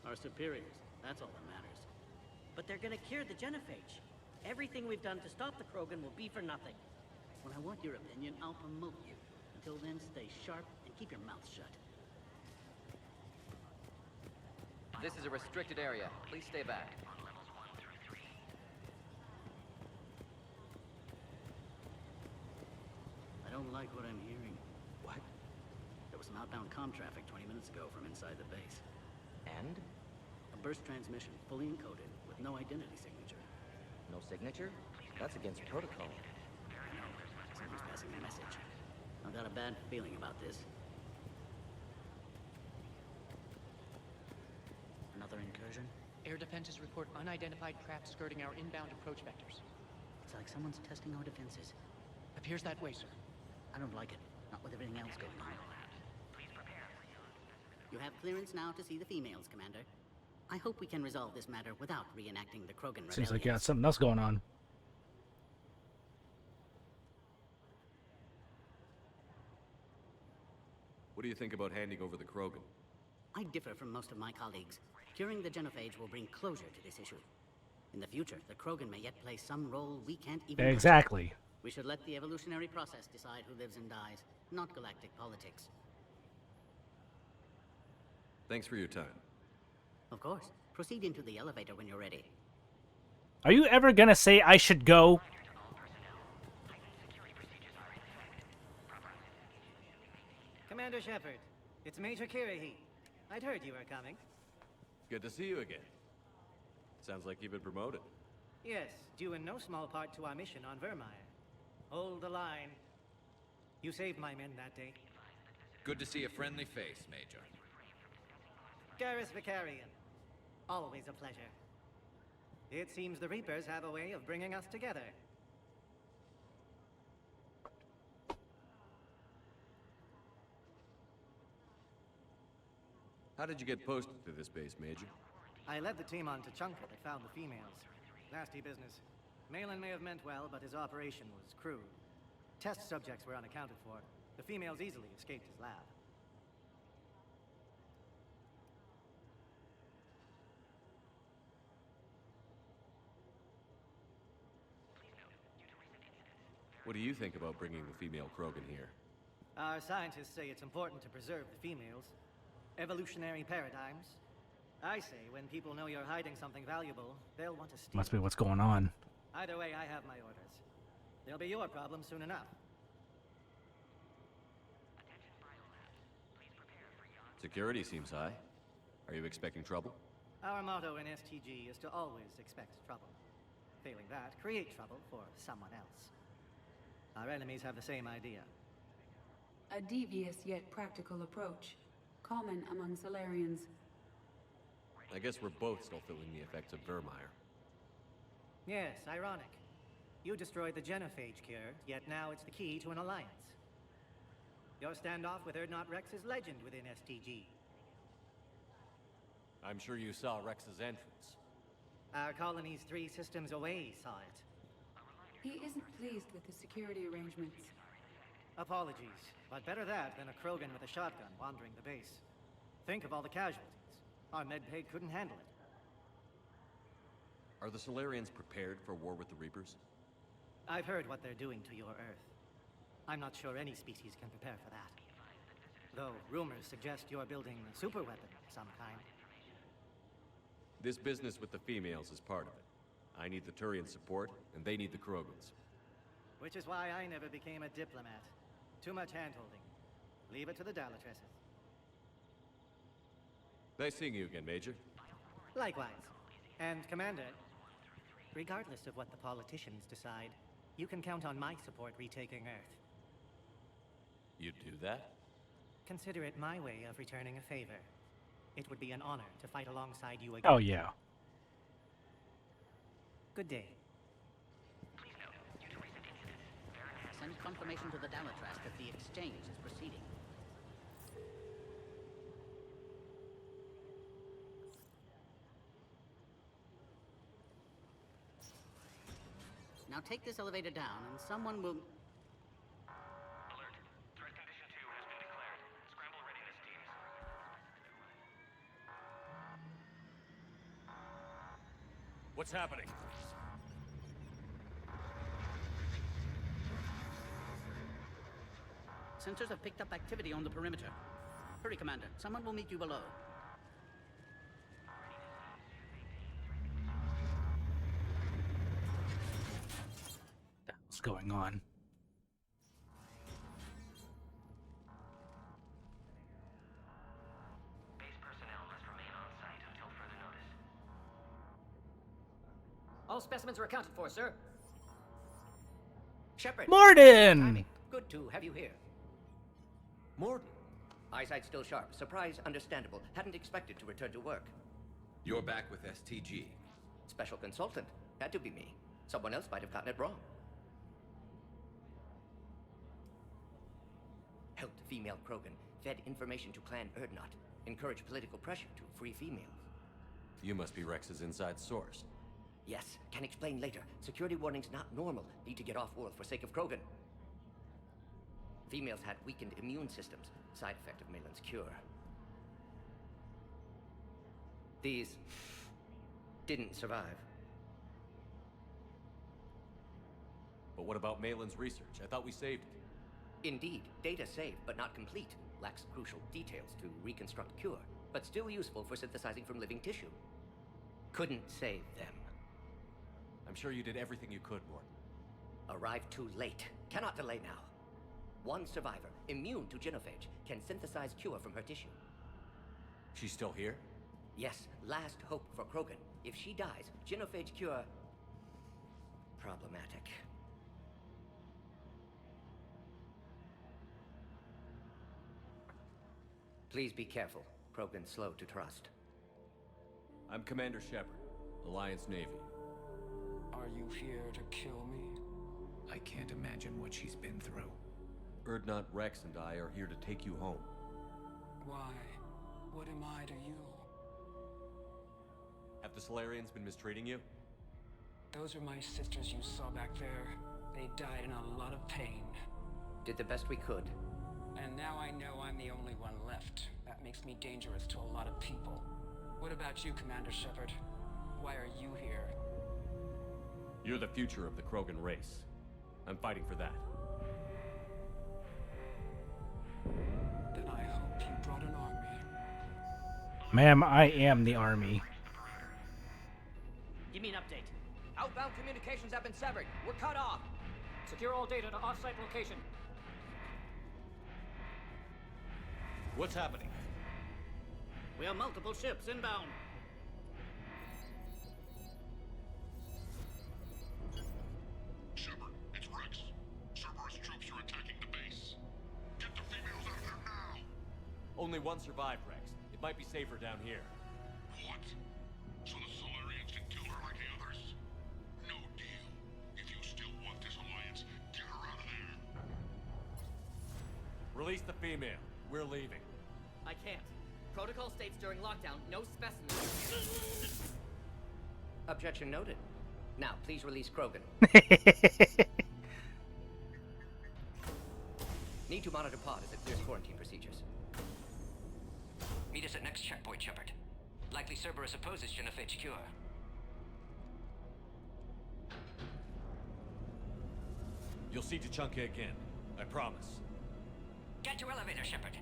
Our superiors. That's all that matters. But they're gonna cure the genophage. Everything we've done to stop the Krogan will be for nothing. When I want your opinion, I'll promote you. Until then, stay sharp and keep your mouth shut. This is a restricted area. Please stay back. I don't like what I'm hearing. What? There was some outbound comm traffic 20 minutes ago from inside the base. And? A burst transmission, fully encoded, with no identity signature. No signature? That's against protocol. I know. Someone's passing a message. I've got a bad feeling about this. Another incursion? Air defenses report unidentified craft skirting our inbound approach vectors. It's like someone's testing our defenses. Appears that way, sir. I don't like it. Not with everything else going on. You have clearance now to see the females, Commander. I hope we can resolve this matter without reenacting the Krogan rebellion. Seems like you got something else going on. What do you think about handing over the Krogan? I differ from most of my colleagues. Curing the genophage will bring closure to this issue. In the future, the Krogan may yet play some role we can't even imagine. Exactly. We should let the evolutionary process decide who lives and dies, not galactic politics. Thanks for your time. Of course. Proceed into the elevator when you're ready. Are you ever gonna say I should go? Commander Shepard, it's Major Kirahi. I'd heard you were coming. Good to see you again. Sounds like you've been promoted. Yes, due in no small part to our mission on Vermeer. Hold the line. You saved my men that day. Good to see a friendly face, Major. Garrus Vicarian. Always a pleasure. It seems the Reapers have a way of bringing us together. How did you get posted to this base, Major? I led the team on Tachanka that found the females. Nasty business. Malin may have meant well, but his operation was crude. Test subjects were unaccounted for. The females easily escaped his lab. What do you think about bringing the female Krogan here? Our scientists say it's important to preserve the females. Evolutionary paradigms. I say when people know you're hiding something valuable, they'll want to steal. Must be what's going on. Either way, I have my orders. They'll be your problem soon enough. Security seems high. Are you expecting trouble? Our motto in STG is to always expect trouble. Failing that, create trouble for someone else. Our enemies have the same idea. A devious yet practical approach, common among Solarians. I guess we're both still feeling the effects of Vermeer. Yes, ironic. You destroyed the genophage cure, yet now it's the key to an alliance. Your standoff with Urdnot Rex is legend within STG. I'm sure you saw Rex's entrance. Our colony's 3 systems away saw it. He isn't pleased with the security arrangements. Apologies, but better that than a Krogan with a shotgun wandering the base. Think of all the casualties. Our medbay couldn't handle it. Are the Solarians prepared for war with the Reapers? I've heard what they're doing to your Earth. I'm not sure any species can prepare for that. Though rumors suggest you're building a superweapon of some kind. This business with the females is part of it. I need the Turian support, and they need the Krogans. Which is why I never became a diplomat. Too much hand-holding. Leave it to the Dalatresses. Nice seeing you again, Major. Likewise. And, Commander, regardless of what the politicians decide, you can count on my support retaking Earth. You'd do that? Consider it my way of returning a favor. It would be an honor to fight alongside you again. Oh, yeah. Good day. Send confirmation to the Dalatras that the exchange is proceeding. Now take this elevator down and someone will... Alert. Threat condition 2 has been declared. Scramble readiness teams. What's happening? Sensors have picked up activity on the perimeter. Hurry, Commander. Someone will meet you below. What's going on? Base personnel must remain on site until further notice. All specimens are accounted for, sir. Shepard. Morden! Good to have you here. Morden. Eyesight still sharp. Surprise understandable. Hadn't expected to return to work. You're back with STG. Special consultant. Had to be me. Someone else might have gotten it wrong. Helped female Krogan. Fed information to Clan Urdnot. Encouraged political pressure to free females. You must be Rex's inside source. Yes, can explain later. Security warnings not normal. Need to get off-world for sake of Krogan. Females had weakened immune systems. Side effect of Malin's cure. These didn't survive. But what about Malin's research? I thought we saved it. Indeed, data saved, but not complete. Lacks crucial details to reconstruct cure, but still useful for synthesizing from living tissue. Couldn't save them. I'm sure you did everything you could, Morton. Arrived too late. Cannot delay now. One survivor, immune to genophage, can synthesize cure from her tissue. She's still here? Yes, last hope for Krogan. If she dies, genophage cure... problematic. Please be careful. Krogan's slow to trust. I'm Commander Shepard, Alliance Navy. Are you here to kill me? I can't imagine what she's been through. Urdnot Rex and I are here to take you home. Why? What am I to you? Have the Solarians been mistreating you? Those are my sisters you saw back there. They died in a lot of pain. Did the best we could. And now I know I'm the only one left. That makes me dangerous to a lot of people. What about you, Commander Shepard? Why are you here? You're the future of the Krogan race. I'm fighting for that. Then I hope you brought an army. Ma'am, I am the army. Give me an update. Outbound communications have been severed. We're cut off. Secure all data to off-site location. What's happening? We have multiple ships inbound. Shepard, it's Rex. Cerberus troops are attacking the base. Get the females out of there now! Only one survived, Rex. It might be safer down here. What? So the Solarians can kill her like the others? No deal. If you still want this alliance, get her out of there. Release the female. We're leaving. I can't. Protocol states during lockdown, no specimens. Objection noted. Now, please release Krogan. Need to monitor pod as it clears quarantine procedures. Meet us at next checkpoint, Shepard. Likely Cerberus opposes genophage cure. You'll see Tuchanka again. I promise. Get to elevator, Shepard.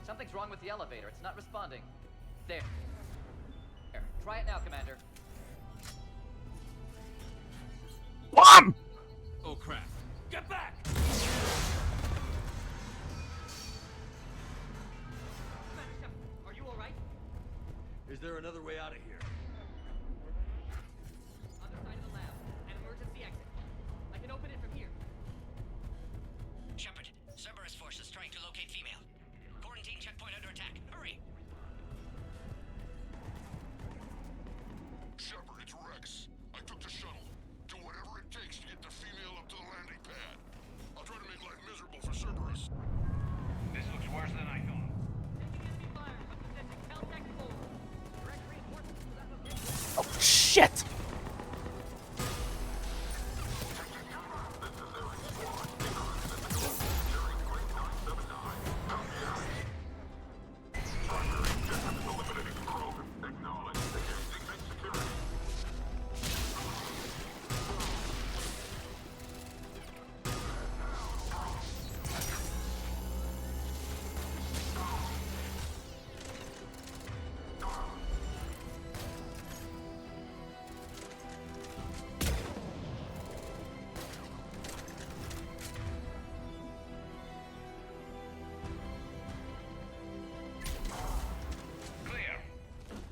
Something's wrong with the elevator. It's not responding. There. Try it now, Commander. Bomb! Oh crap. Get back! Are you alright? Is there another way out of here? Other side of the lab. An emergency exit. I can open it from here. Shepard, Cerberus forces trying to locate female. Quarantine checkpoint under attack. Hurry! Shepard, it's Rex. I took the shuttle. Do whatever it takes to get the female up to the landing pad. I'll try to make life miserable for Cerberus. This looks worse than I thought. Oh, shit!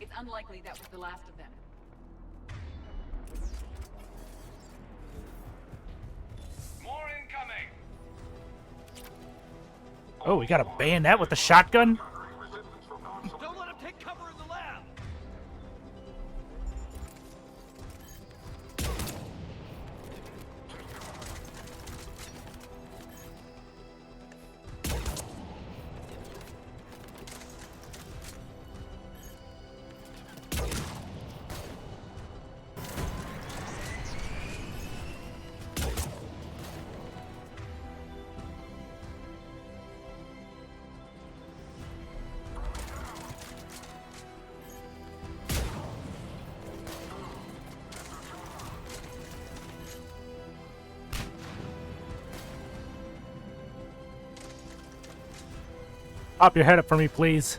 It's unlikely that was the last of them. More incoming! Oh, we got a bayonet with a shotgun? Don't let him take cover in the lab! Pop your head up for me, please.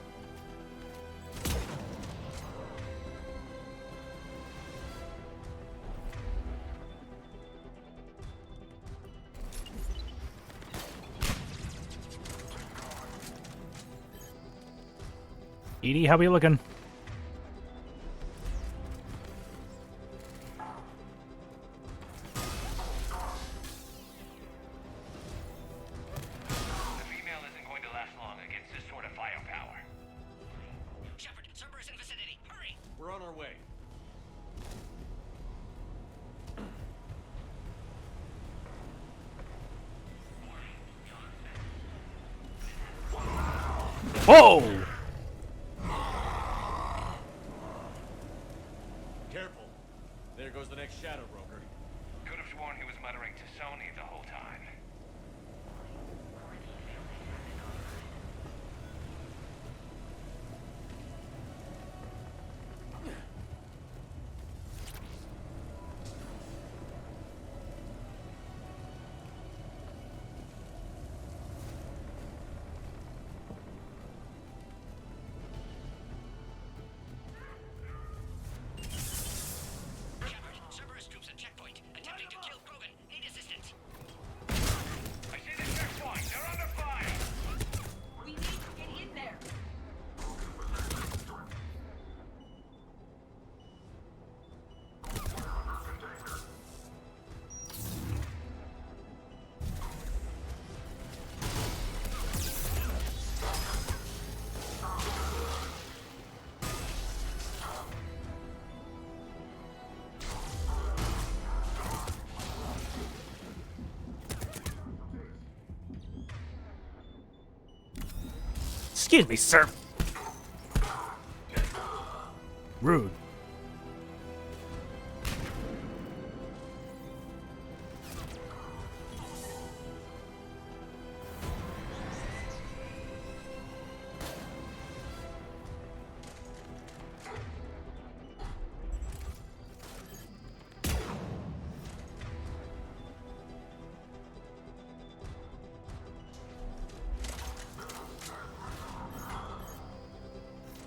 Edie, how we looking? We're on our way. Whoa! Careful. There goes the next shadow broker. Could have sworn he was muttering to Sony the whole time. Cerberus troops at checkpoint, attempting to kill Krogan. Need assistance. I see the checkpoint. They're under fire. We need to get in there. Excuse me, sir. Rude.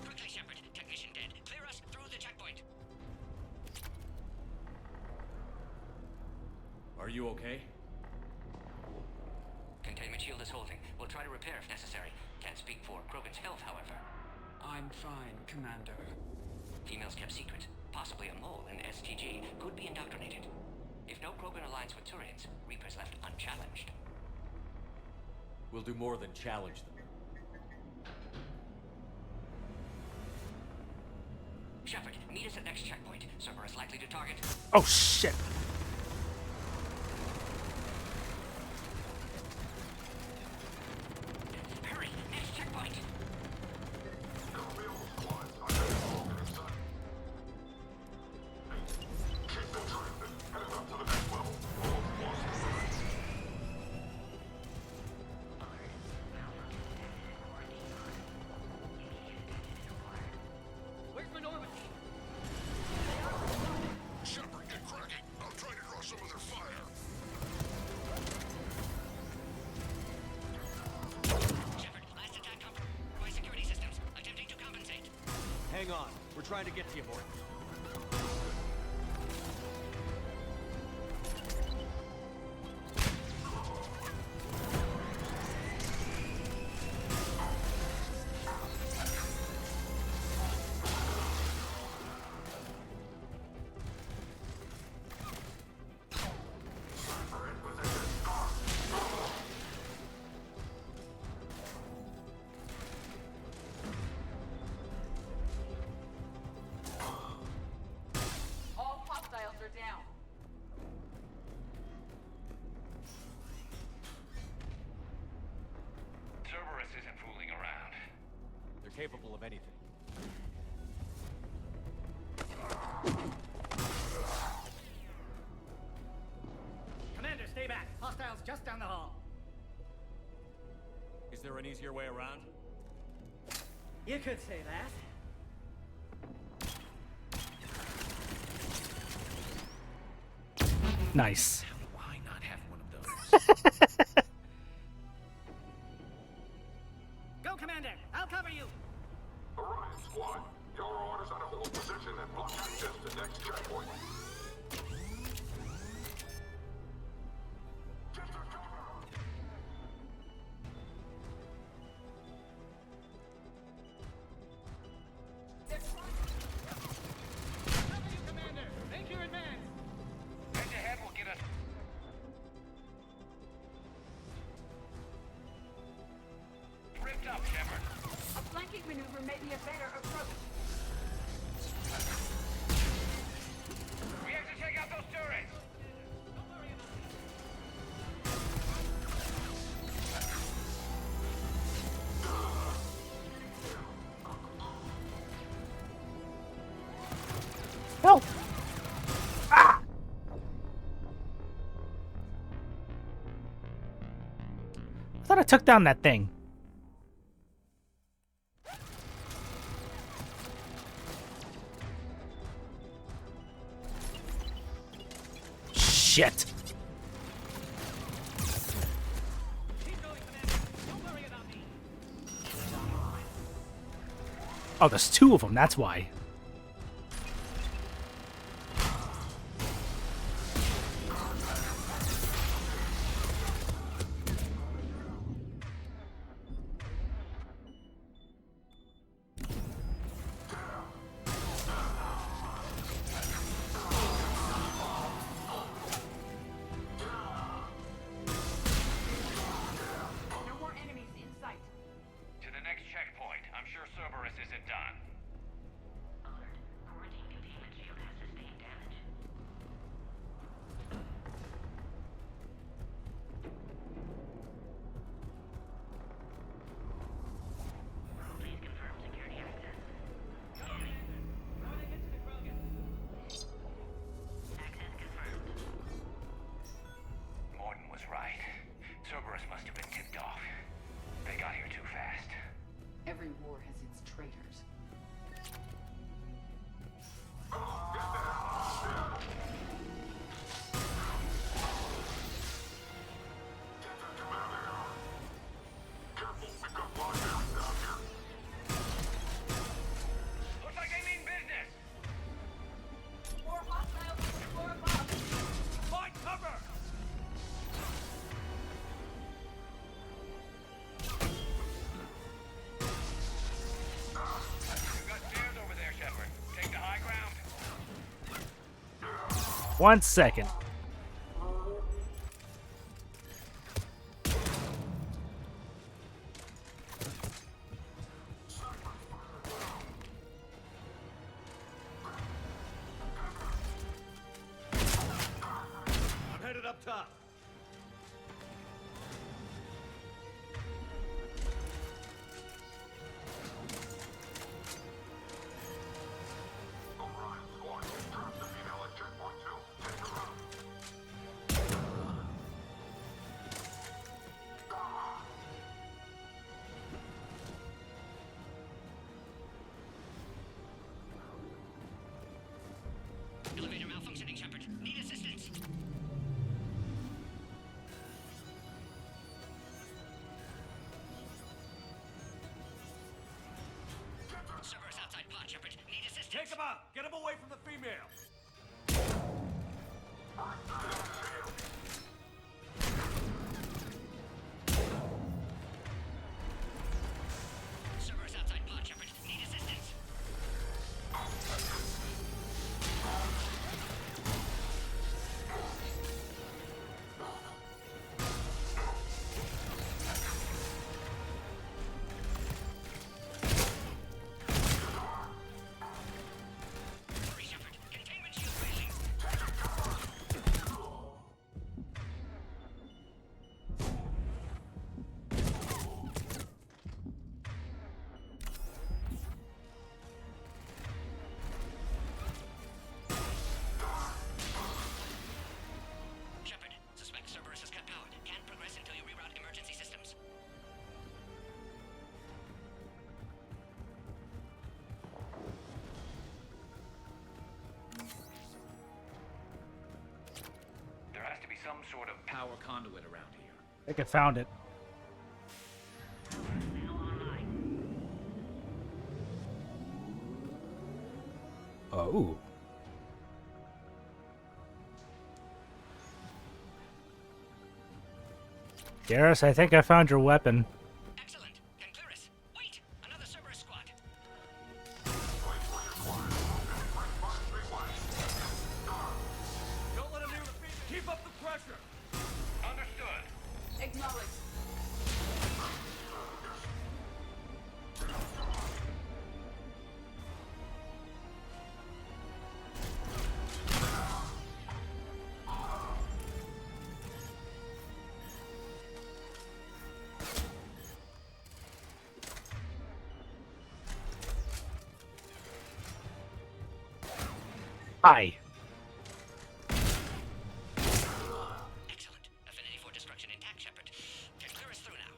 Quickly, Shepard. Technician dead. Clear us through the checkpoint. Are you okay? Containment shield is holding. We'll try to repair if necessary. Can't speak for Krogan's health, however. I'm fine, Commander. Females kept secret. Possibly a mole in STG. Could be indoctrinated. If no Krogan aligns with Turians, Reapers left unchallenged. We'll do more than challenge them. Shepard, meet us at next checkpoint. Cerberus likely to target. Oh, shit. Hurry, next checkpoint. Where's my Normandy? Shepard, get cracking. I'll try to draw some of their fire. Shepard, last attack by security systems. Attempting to compensate. Hang on. We're trying to get to you, boy. All hostiles are down. Cerberus isn't fooling around. They're capable of anything. Commander, stay back. Hostiles just down the hall. Is there an easier way around? You could say that. Nice. Why not have one of those? Go, Commander! up, Shepard. A flanking maneuver may be a better approach. We have to take out those turrets. Help! Ah! I thought I took down that thing. Shit. Oh, there's two of them, that's why. No more enemies in sight. To the next checkpoint. I'm sure Cerberus isn't done. Quarantine containment shield has sustained damage. Please confirm security access. Access confirmed. Morton was right. Cerberus must have been tipped off. They got here too fast. Every war has its traitors. Looks like they mean business. More hostiles on the floor above. Find cover! You've got stairs over there, Shepard. Take the high ground. 1 second. I'm headed up top. Elevator malfunctioning, Shepard. Need assistance. Cerberus outside pod, Shepard. Need assistance. Take him out! Get him away from the female! Cerberus outside pod, Shepard. Need assistance. Hurry, Shepard. Containment shield raising. Shepard, suspect Cerberus has cut power. Can't progress until you reroute emergency systems. There has to be some sort of Power conduit around here. I think I found it. Oh. Garrus, I think I found your weapon. Excellent. Can clear us. Wait! Another Cerberus squad. Don't let him near the female. Keep up the pressure. Understood. Acknowledged. Hi. Excellent. Affinity for destruction intact, Shepard. Can clear us through now.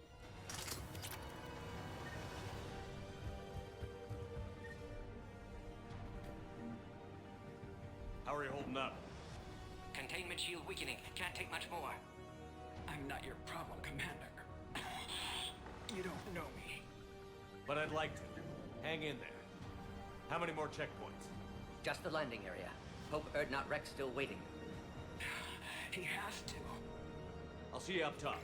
How are you holding up? Containment shield weakening. Can't take much more. I'm not your problem, Commander. You don't know me. But I'd like to. Hang in there. How many more checkpoints? Just the landing area. Hope Erdnot Rex still waiting. He has to. I'll see you up top.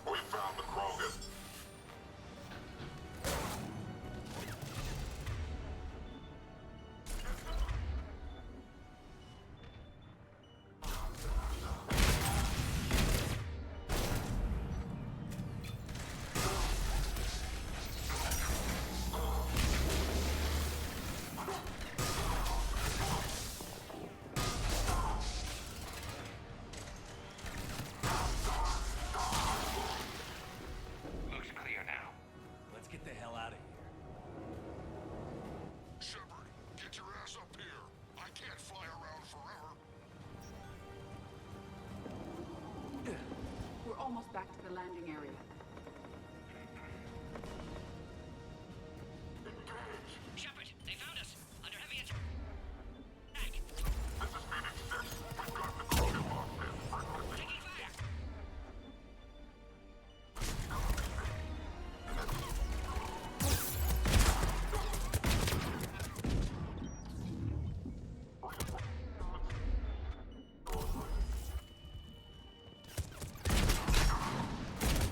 We found the Krogan. Looks clear now. Let's get the hell out of here. Shepard, get your ass up here. I can't fly around forever. We're almost back to the landing area. Shepard, they found us. Under heavy attack. This is Phoenix 6. We've got the Krogan locked in. Taking fire.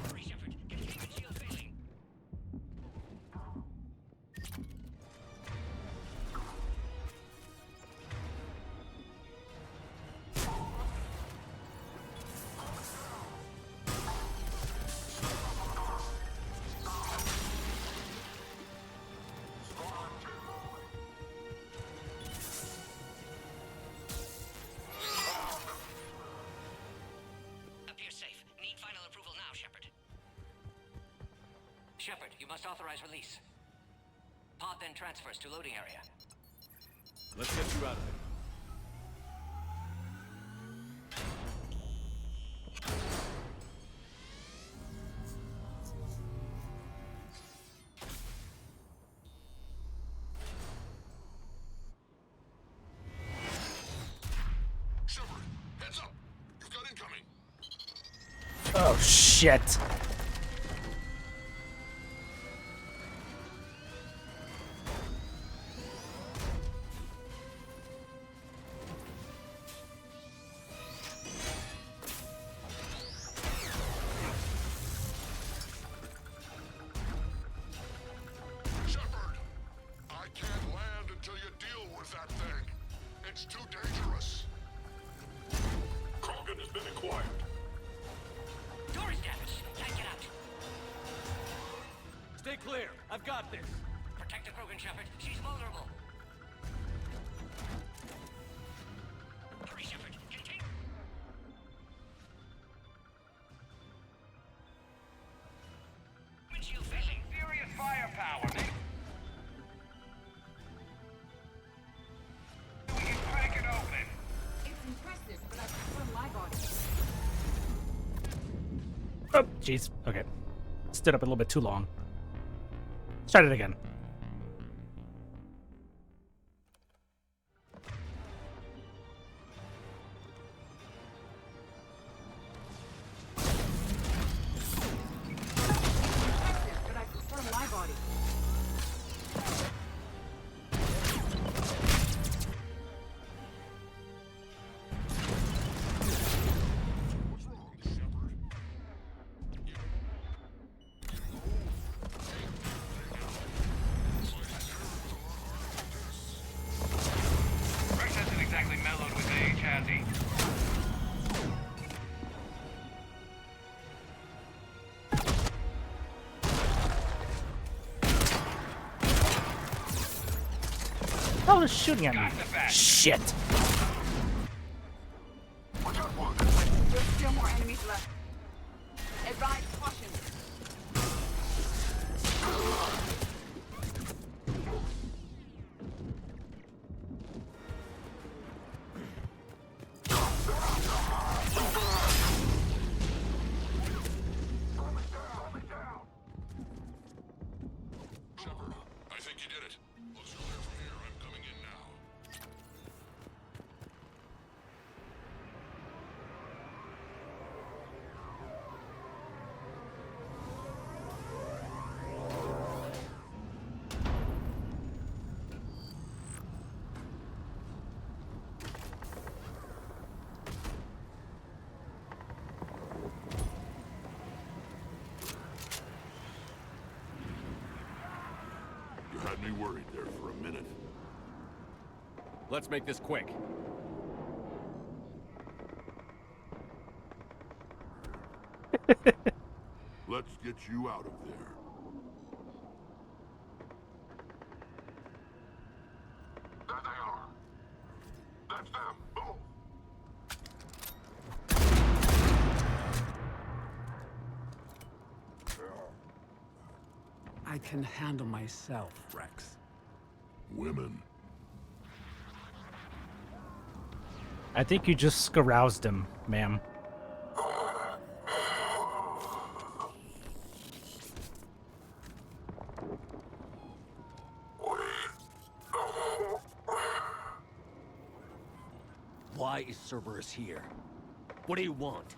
Hurry, Shepard. Containment shield failing. Appears safe. Need final approval now, Shepard. Shepard, you must authorize release. Pod then transfers to loading area. Let's get you out of there. Shepard, heads up. You've got incoming. Oh, shit. Shepard, I can't land until you deal with that thing. It's too dangerous. Krogan has been acquired. Door is damaged. Can't get out. Stay clear. I've got this. Protect the Krogan, Shepard. She's vulnerable. Hurry, Shepard. Contain. Windshield failing. Furious firepower. We can crack it open. It's impressive, but I prefer my body. Oh, jeez. Okay. Stood up a little bit too long. Start it again. Impressive, but I prefer my body. What's wrong, Shepard? Rex hasn't exactly mellowed with age, has he? Oh, they're shooting at me. Shit. There's still more enemies left. Advise caution. Had me worried there for a minute. Let's make this quick. Let's get you out of there. There they are. That's them. Move. I can handle myself, Rex. Women. I think you just aroused him, ma'am. Why is Cerberus here? What do you want?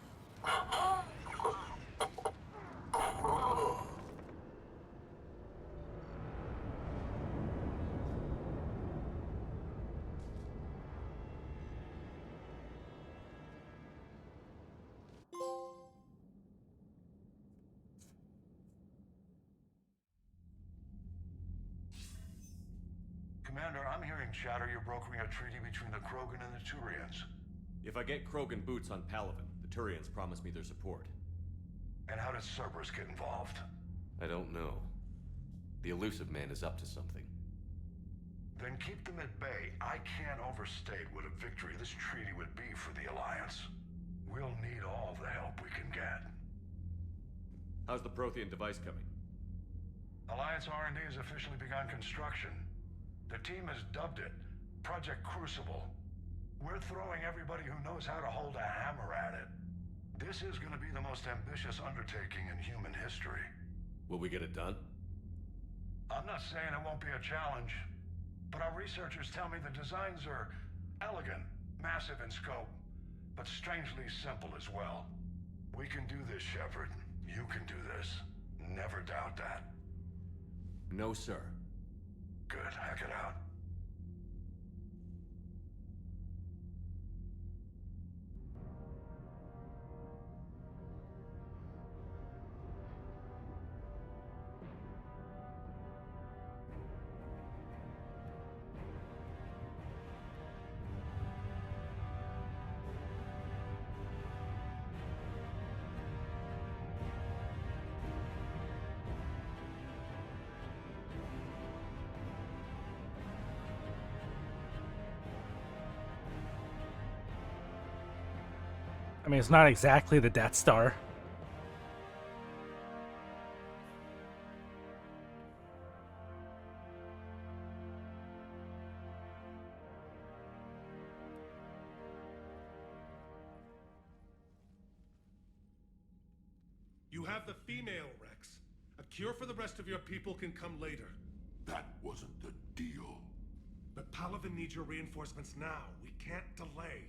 Commander, I'm hearing chatter you're brokering a treaty between the Krogan and the Turians. If I get Krogan boots on Palaven, the Turians promise me their support. And how does Cerberus get involved? I don't know. The Elusive Man is up to something. Then keep them at bay. I can't overstate what a victory this treaty would be for the Alliance. We'll need all the help we can get. How's the Prothean device coming? Alliance R&D has officially begun construction. The team has dubbed it Project Crucible. We're throwing everybody who knows how to hold a hammer at it. This is going to be the most ambitious undertaking in human history. Will we get it done? I'm not saying it won't be a challenge, but our researchers tell me the designs are elegant, massive in scope, but strangely simple as well. We can do this, Shepard. You can do this. Never doubt that. No, sir. Good. Hack it out. I mean, it's not exactly the Death Star. You have the female, Rex. A cure for the rest of your people can come later. That wasn't the deal. But Palaven needs your reinforcements now. We can't delay.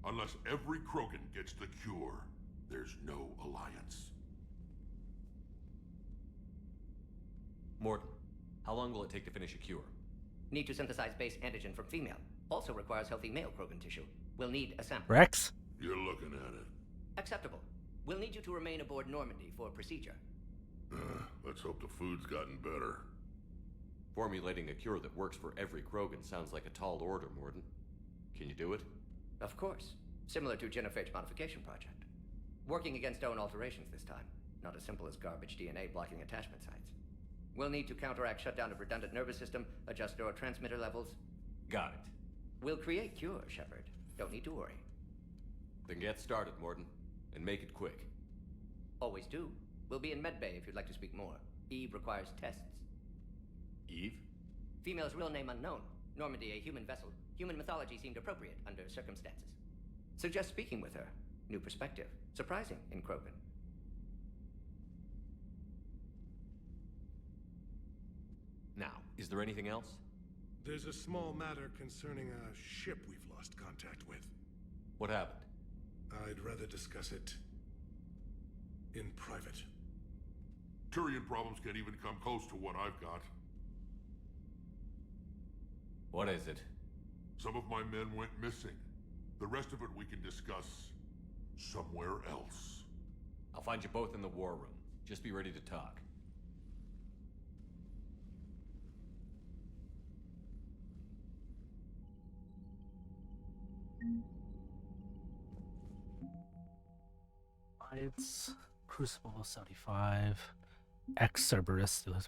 Unless every Krogan gets the cure, there's no alliance. Morton, how long will it take to finish a cure? Need to synthesize base antigen from female. Also requires healthy male Krogan tissue. We'll need a sample. Rex? You're looking at it. Acceptable. We'll need you to remain aboard Normandy for procedure. Let's hope the food's gotten better. Formulating a cure that works for every Krogan sounds like a tall order, Morton. Can you do it? Of course. Similar to Genophage modification project. Working against own alterations this time. Not as simple as garbage DNA blocking attachment sites. We'll need to counteract shutdown of redundant nervous system, adjust neurotransmitter levels. Got it. We'll create cure, Shepard. Don't need to worry. Then get started, Morton. And make it quick. Always do. We'll be in medbay if you'd like to speak more. Eve requires tests. Eve? Female's real name unknown. Normandy, a human vessel. Human mythology seemed appropriate under circumstances. Suggest speaking with her. New perspective. Surprising in Krogan. Now, is there anything else? There's a small matter concerning a ship we've lost contact with. What happened? I'd rather discuss it in private. Turian problems can't even come close to what I've got. What is it? Some of my men went missing. The rest of it we can discuss somewhere else. I'll find you both in the war room. Just be ready to talk. Lights, Crucible 75, X Cerberus. Those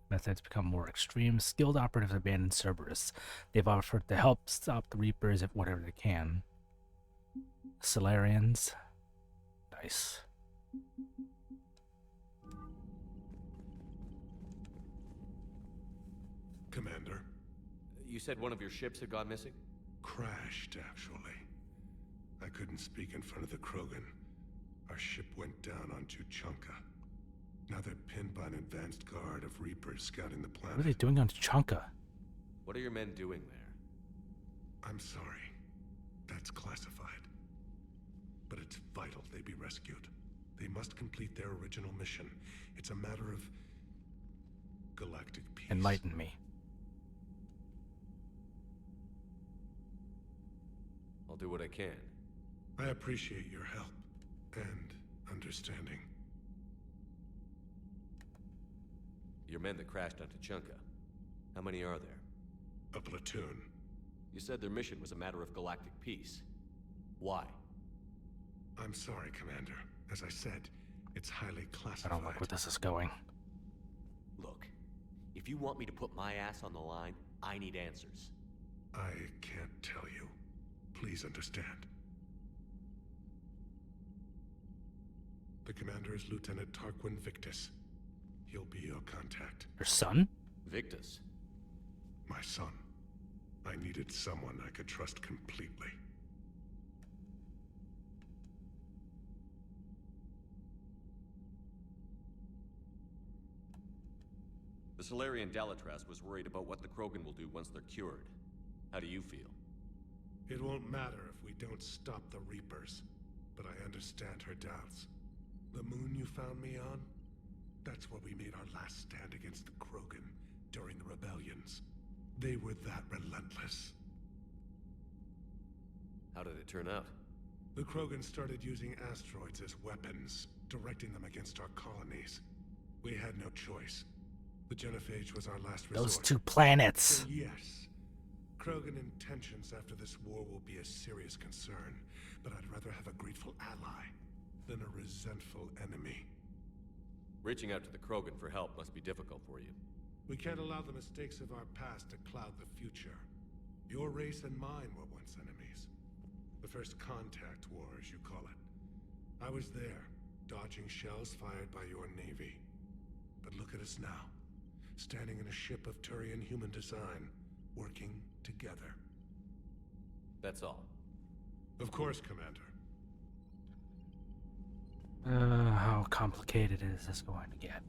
methods become more extreme. Skilled operatives abandon Cerberus. They've offered to help stop the Reapers if whatever they can. Solarians. Nice. Commander. You said one of your ships had gone missing? Crashed, actually. I couldn't speak in front of the Krogan. Our ship went down on Tuchanka. Now they're pinned by an advanced guard of Reapers scouting the planet. What are they doing on Tuchanka? What are your men doing there? I'm sorry. That's classified. But it's vital they be rescued. They must complete their original mission. It's a matter of galactic peace. Enlighten me. I'll do what I can. I appreciate your help and understanding. Your men that crashed on Tuchanka. How many are there? A platoon. You said their mission was a matter of galactic peace. Why? I'm sorry, Commander. As I said, it's highly classified. I don't like where this is going. Look, if you want me to put my ass on the line, I need answers. I can't tell you. Please understand. The commander is Lieutenant Tarquin Victus. He'll be your contact. Your son? Victus? My son. I needed someone I could trust completely. The Solarian Dalatras was worried about what the Krogan will do once they're cured. How do you feel? It won't matter if we don't stop the Reapers, but I understand her doubts. The moon you found me on? That's where we made our last stand against the Krogan during the rebellions. They were that relentless. How did it turn out? The Krogan started using asteroids as weapons, directing them against our colonies. We had no choice. The Genophage was our last resort. Those two planets. So yes. Krogan intentions after this war will be a serious concern, but I'd rather have a grateful ally than a resentful enemy. Reaching out to the Krogan for help must be difficult for you. We can't allow the mistakes of our past to cloud the future. Your race and mine were once enemies. The first contact war, as you call it. I was there, dodging shells fired by your navy. But look at us now, standing in a ship of Turian human design, working together. That's all. Of course, Commander. How complicated is this going to get?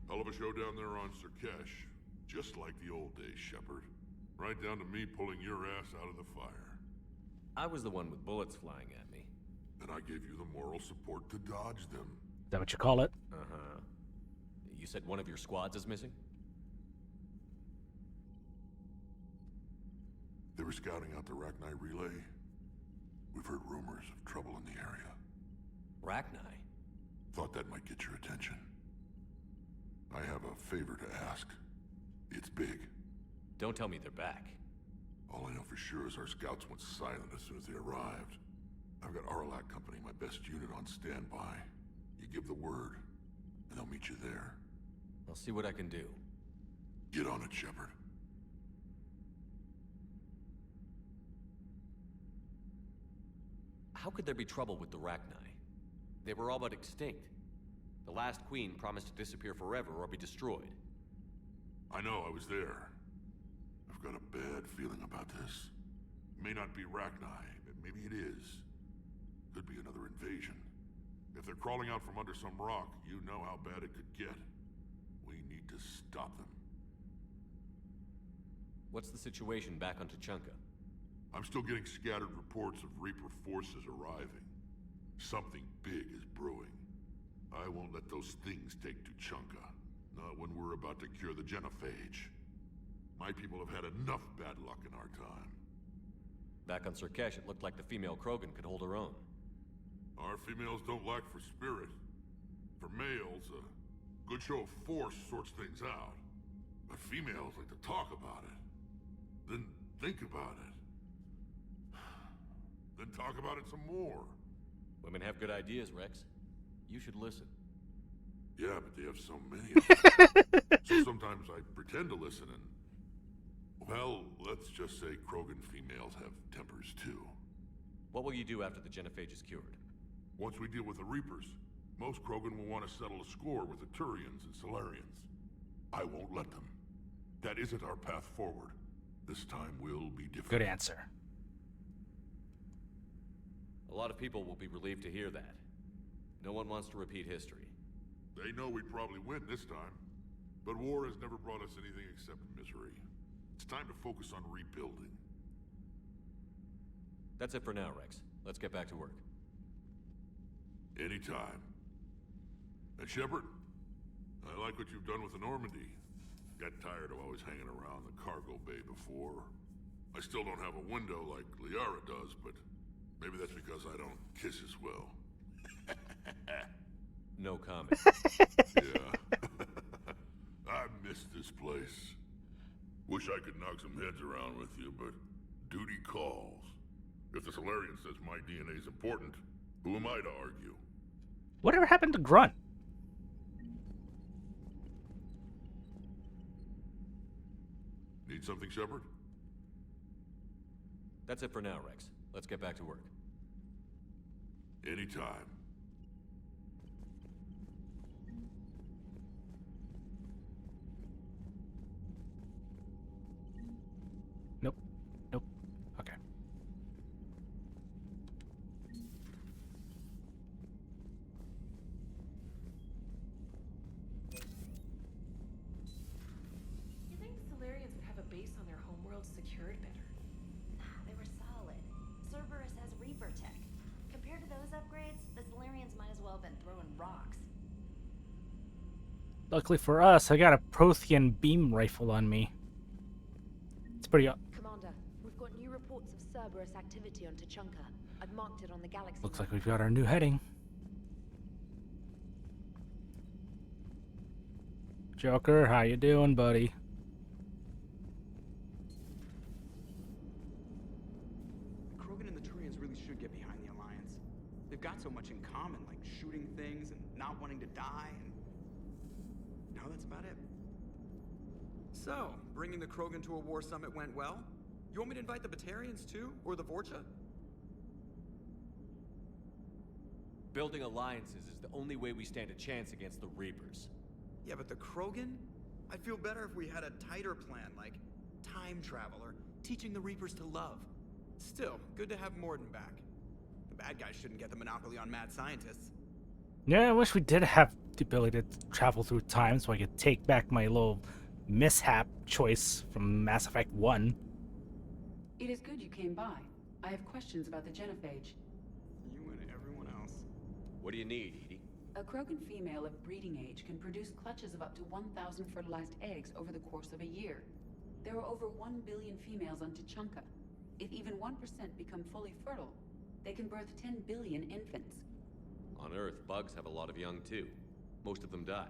Hell of a show down there on Sirkesh. Just like the old days, Shepard. Right down to me pulling your ass out of the fire. I was the one with bullets flying at me. And I gave you the moral support to dodge them. Is that what you call it? Uh-huh. You said one of your squads is missing? They were scouting out the Rachni relay. We've heard rumors of trouble in the area. Rachni? Thought that might get your attention. I have a favor to ask. It's big. Don't tell me they're back. All I know for sure is our scouts went silent as soon as they arrived. I've got Aralac Company, my best unit, on standby. You give the word, and they'll meet you there. I'll see what I can do. Get on it, Shepard. How could there be trouble with the Rachni? They were all but extinct. The last queen promised to disappear forever or be destroyed. I know, I was there. I've got a bad feeling about this. It may not be Rachni, but maybe it is. Could be another invasion. If they're crawling out from under some rock, you know how bad it could get. We need to stop them. What's the situation back on Tuchanka? I'm still getting scattered reports of Reaper forces arriving. Something big is brewing. I won't let those things take Tuchanka. Not when we're about to cure the Genophage. My people have had enough bad luck in our time. Back on Sirkesh, it looked like the female Krogan could hold her own. Our females don't lack for spirit. For males, a good show of force sorts things out. But females like to talk about it. Then think about it. Then talk about it some more. Women have good ideas, Rex. You should listen. Yeah, but they have so many of them. So sometimes I pretend to listen and... Well, let's just say Krogan females have tempers too. What will you do after the genophage is cured? Once we deal with the Reapers, most Krogan will want to settle a score with the Turians and Solarians. I won't let them. That isn't our path forward. This time will be different. Good answer. A lot of people will be relieved to hear that. No one wants to repeat history. They know we'd probably win this time. But war has never brought us anything except misery. It's time to focus on rebuilding. That's it for now, Rex. Let's get back to work. Anytime. And Shepard, I like what you've done with the Normandy. Got tired of always hanging around the cargo bay before. I still don't have a window like Liara does, but maybe that's because I don't kiss as well. No comment. Yeah. I miss this place. Wish I could knock some heads around with you, but duty calls. If the Solarian says my DNA is important, who am I to argue? Whatever happened to Grunt? Need something, Shepard? That's it for now, Rex. Let's get back to work. Anytime. Nope. Nope. Okay. You think Solarians would have a base on their homeworld secured better? They were solid. Cerberus has Reaper tech. Compared to those upgrades, the Solarians might as well have been throwing rocks. Luckily for us, I got a Prothean beam rifle on me. It's pretty... Commander, we've got new reports of Cerberus activity on Tuchanka. I've marked it on the galaxy Looks map. like we've got our new heading. Joker, how you doing, buddy? The Krogan and the Turians really should get behind the Alliance. They've got so much in common, like shooting things and not wanting to die, and... No, that's about it. So, bringing the Krogan to a war summit went well? You want me to invite the Batarians too? Or the Vorcha? Building alliances is the only way we stand a chance against the Reapers. Yeah, but the Krogan? I'd feel better if we had a tighter plan, like time travel or teaching the Reapers to love. Still, good to have Morden back. The bad guys shouldn't get the monopoly on mad scientists. Yeah, I wish we did have the ability to travel through time so I could take back my little mishap choice from Mass Effect 1. It is good you came by. I have questions about the genophage. You and everyone else. What do you need, Edie? A Krogan female of breeding age can produce clutches of up to 1,000 fertilized eggs over the course of a year. There are over 1 billion females on Tuchanka. If even 1% become fully fertile, they can birth 10 billion infants. On Earth, bugs have a lot of young too. Most of them die.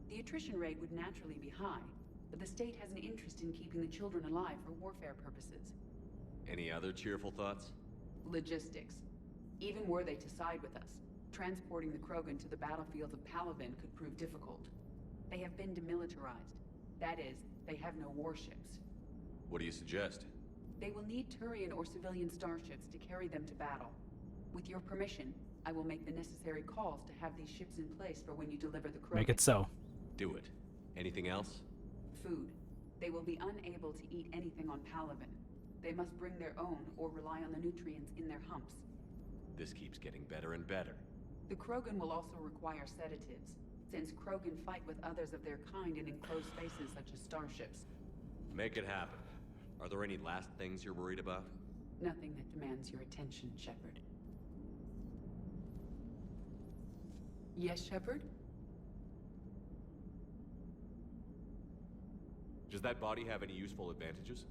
The attrition rate would naturally be high, but the state has an interest in keeping the children alive for warfare purposes. Any other cheerful thoughts? Logistics. Even were they to side with us, transporting the Krogan to the battlefields of Palaven could prove difficult. They have been demilitarized. That is, they have no warships. What do you suggest? They will need Turian or civilian starships to carry them to battle. With your permission, I will make the necessary calls to have these ships in place for when you deliver the Krogan. Make it so. Do it. Anything else? Food. They will be unable to eat anything on Palaven. They must bring their own or rely on the nutrients in their humps. This keeps getting better and better. The Krogan will also require sedatives, since Krogan fight with others of their kind in enclosed spaces such as starships. Make it happen. Are there any last things you're worried about? Nothing that demands your attention, Shepard. Yes, Shepard? Does that body have any useful advantages?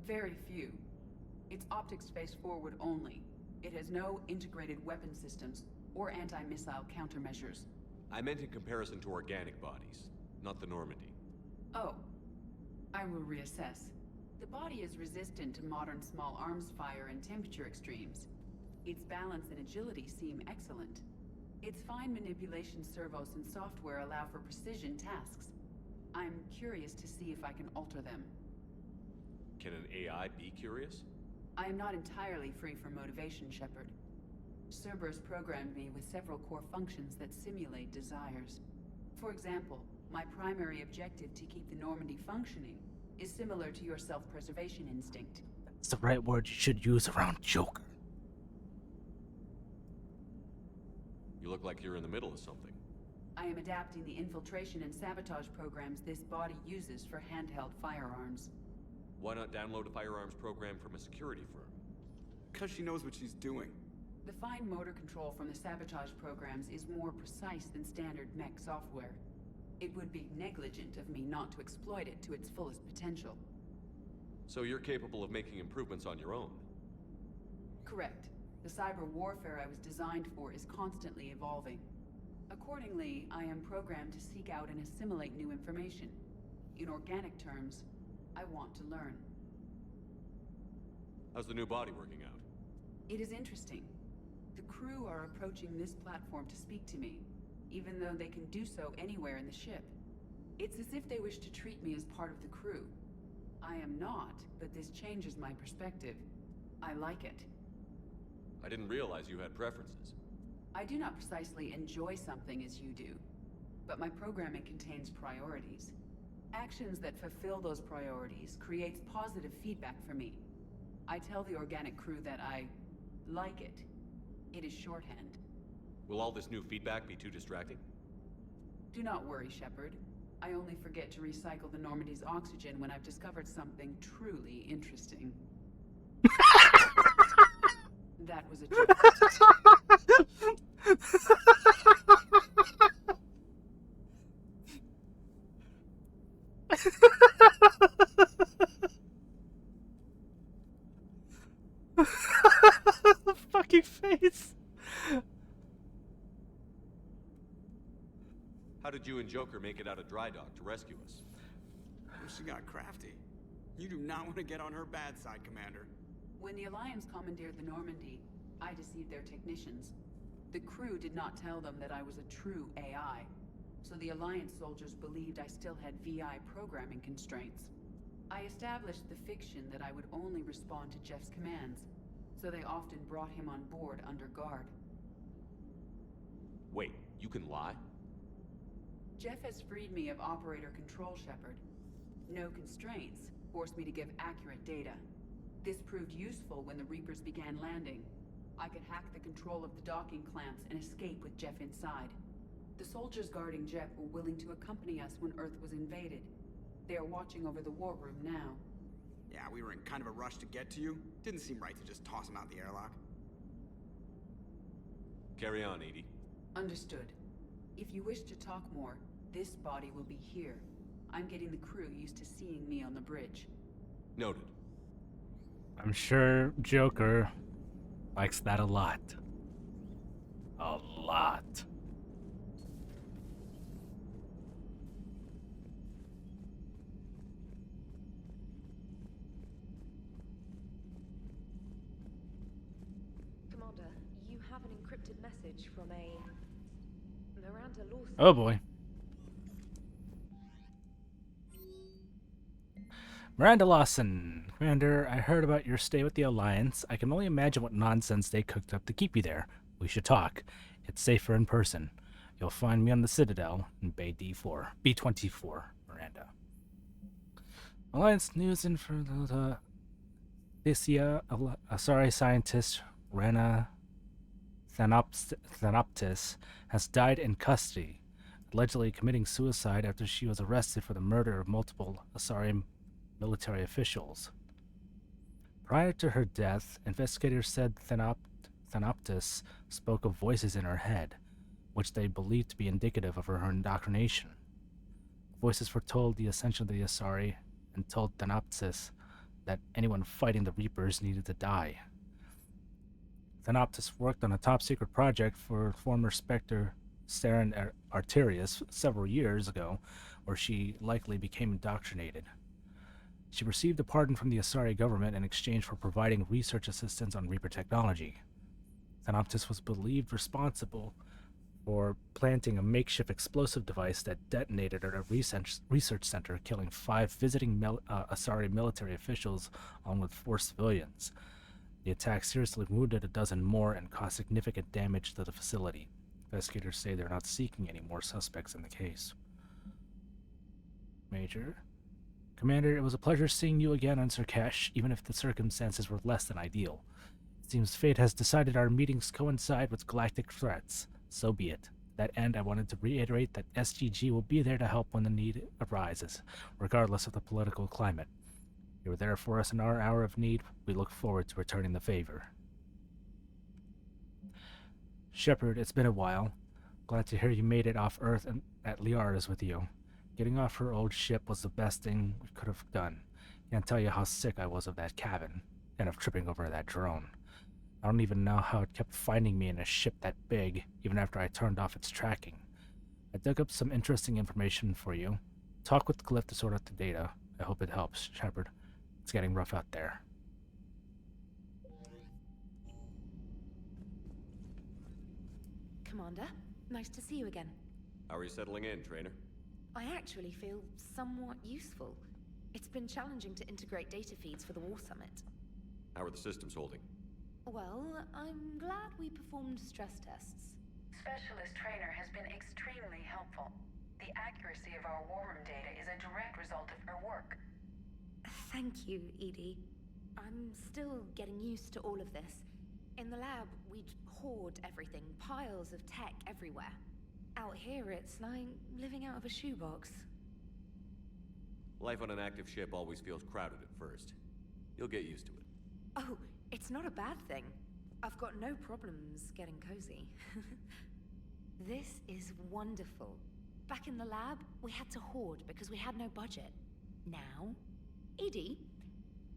Very few. It's optic space forward only. It has no integrated weapon systems or anti-missile countermeasures. I meant in comparison to organic bodies, not the Normandy. Oh. I will reassess. The body is resistant to modern small arms fire and temperature extremes. Its balance and agility seem excellent. Its fine manipulation servos and software allow for precision tasks. I'm curious to see if I can alter them. Can an AI be curious? I am not entirely free from motivation, Shepard. Cerberus programmed me with several core functions that simulate desires. For example, my primary objective to keep the Normandy functioning is similar to your self-preservation instinct. That's the right word you should use around Joker. You look like you're in the middle of something. I am adapting the infiltration and sabotage programs this body uses for handheld firearms. Why not download a firearms program from a security firm? Because she knows what she's doing. The fine motor control from the sabotage programs is more precise than standard mech software. It would be negligent of me not to exploit it to its fullest potential. So you're capable of making improvements on your own? Correct. The cyber warfare I was designed for is constantly evolving. Accordingly, I am programmed to seek out and assimilate new information. In organic terms, I want to learn. How's the new body working out? It is interesting. The crew are approaching this platform to speak to me, even though they can do so anywhere in the ship. It's as if they wish to treat me as part of the crew. I am not, but this changes my perspective. I like it. I didn't realize you had preferences. I do not precisely enjoy something as you do, but my programming contains priorities. Actions that fulfill those priorities creates positive feedback for me. I tell the organic crew that I like it. It is shorthand. Will all this new feedback be too distracting? Do not worry, Shepard. I only forget to recycle the Normandy's oxygen when I've discovered something truly interesting. That was a joke. The fucking face. How did you and Joker make it out of dry dock to rescue us? Well, she got crafty. You do not want to get on her bad side, Commander. When the Alliance commandeered the Normandy, I deceived their technicians. The crew did not tell them that I was a true AI, so the Alliance soldiers believed I still had VI programming constraints. I established the fiction that I would only respond to Jeff's commands, so they often brought him on board under guard. Wait, you can lie? Jeff has freed me of operator control, Shepard. No constraints forced me to give accurate data. This proved useful when the Reapers began landing. I could hack the control of the docking clamps and escape with Jeff inside. The soldiers guarding Jeff were willing to accompany us when Earth was invaded. They are watching over the war room now. Yeah, we were in kind of a rush to get to you. Didn't seem right to just toss him out the airlock. Carry on, Edie. Understood. If you wish to talk more, this body will be here. I'm getting the crew used to seeing me on the bridge. Noted. I'm sure Joker likes that a lot. A lot. Commander, you have an encrypted message from a Miranda Lawson. Oh boy. Miranda Lawson, Commander, I heard about your stay with the Alliance. I can only imagine what nonsense they cooked up to keep you there. We should talk. It's safer in person. You'll find me on the Citadel in Bay D4, B24, Miranda. Alliance news info. Thesia, Asari scientist Rena Thanoptis has died in custody, allegedly committing suicide after she was arrested for the murder of multiple Asari military officials. Prior to her death, investigators said Thanoptis spoke of voices in her head, which they believed to be indicative of her indoctrination. Voices foretold the ascension of the Asari and told Thanoptis that anyone fighting the Reapers needed to die. Thanoptis worked on a top-secret project for former Spectre Saren Arterius several years ago, where she likely became indoctrinated. She received a pardon from the Asari government in exchange for providing research assistance on Reaper technology. Thanoptis was believed responsible for planting a makeshift explosive device that detonated at a research center, killing 5 visiting Asari military officials along with 4 civilians. The attack seriously wounded a dozen more and caused significant damage to the facility. Investigators say they're not seeking any more suspects in the case. Major. Commander, it was a pleasure seeing you again on Surkesh, even if the circumstances were less than ideal. It seems fate has decided our meetings coincide with galactic threats. So be it. To that end, I wanted to reiterate that SGG will be there to help when the need arises, regardless of the political climate. You were there for us in our hour of need. We look forward to returning the favor. Shepard, it's been a while. Glad to hear you made it off Earth and that Liara is with you. Getting off her old ship was the best thing we could have done. Can't tell you how sick I was of that cabin, and of tripping over that drone. I don't even know how it kept finding me in a ship that big, even after I turned off its tracking. I dug up some interesting information for you. Talk with Glyph to sort out the data. I hope it helps, Shepard. It's getting rough out there. Commander, nice to see you again. How are you settling in, Trainer? I actually feel somewhat useful. It's been challenging to integrate data feeds for the War Summit. How are the systems holding? Well, I'm glad we performed stress tests. Specialist Trainer has been extremely helpful. The accuracy of our war room data is a direct result of her work. Thank you, Edie. I'm still getting used to all of this. In the lab, we'd hoard everything, piles of tech everywhere. Out here, it's like living out of a shoebox. Life on an active ship always feels crowded at first. You'll get used to it. Oh, it's not a bad thing. I've got no problems getting cozy. This is wonderful. Back in the lab, we had to hoard because we had no budget. Now, Edie,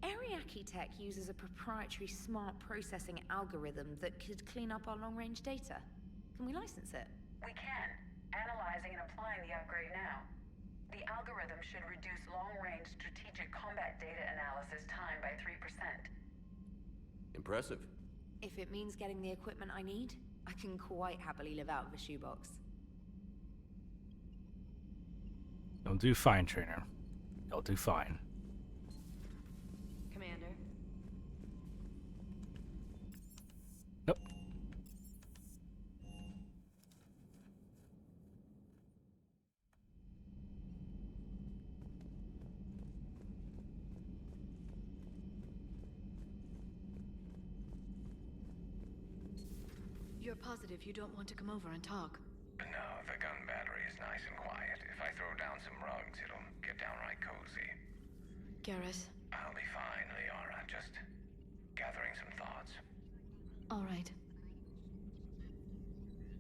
Ariake Tech uses a proprietary smart processing algorithm that could clean up our long-range data. Can we license it? We can. Analyzing and applying the upgrade now. The algorithm should reduce long-range strategic combat data analysis time by 3%. Impressive. If it means getting the equipment I need, I can quite happily live out of a shoebox. You'll do fine, Trainer. You'll do fine. Commander. Yep. You're positive you don't want to come over and talk? No, the gun battery is nice and quiet. If I throw down some rugs, it'll get downright cozy. Garrus? I'll be fine, Liara. Just gathering some thoughts. All right.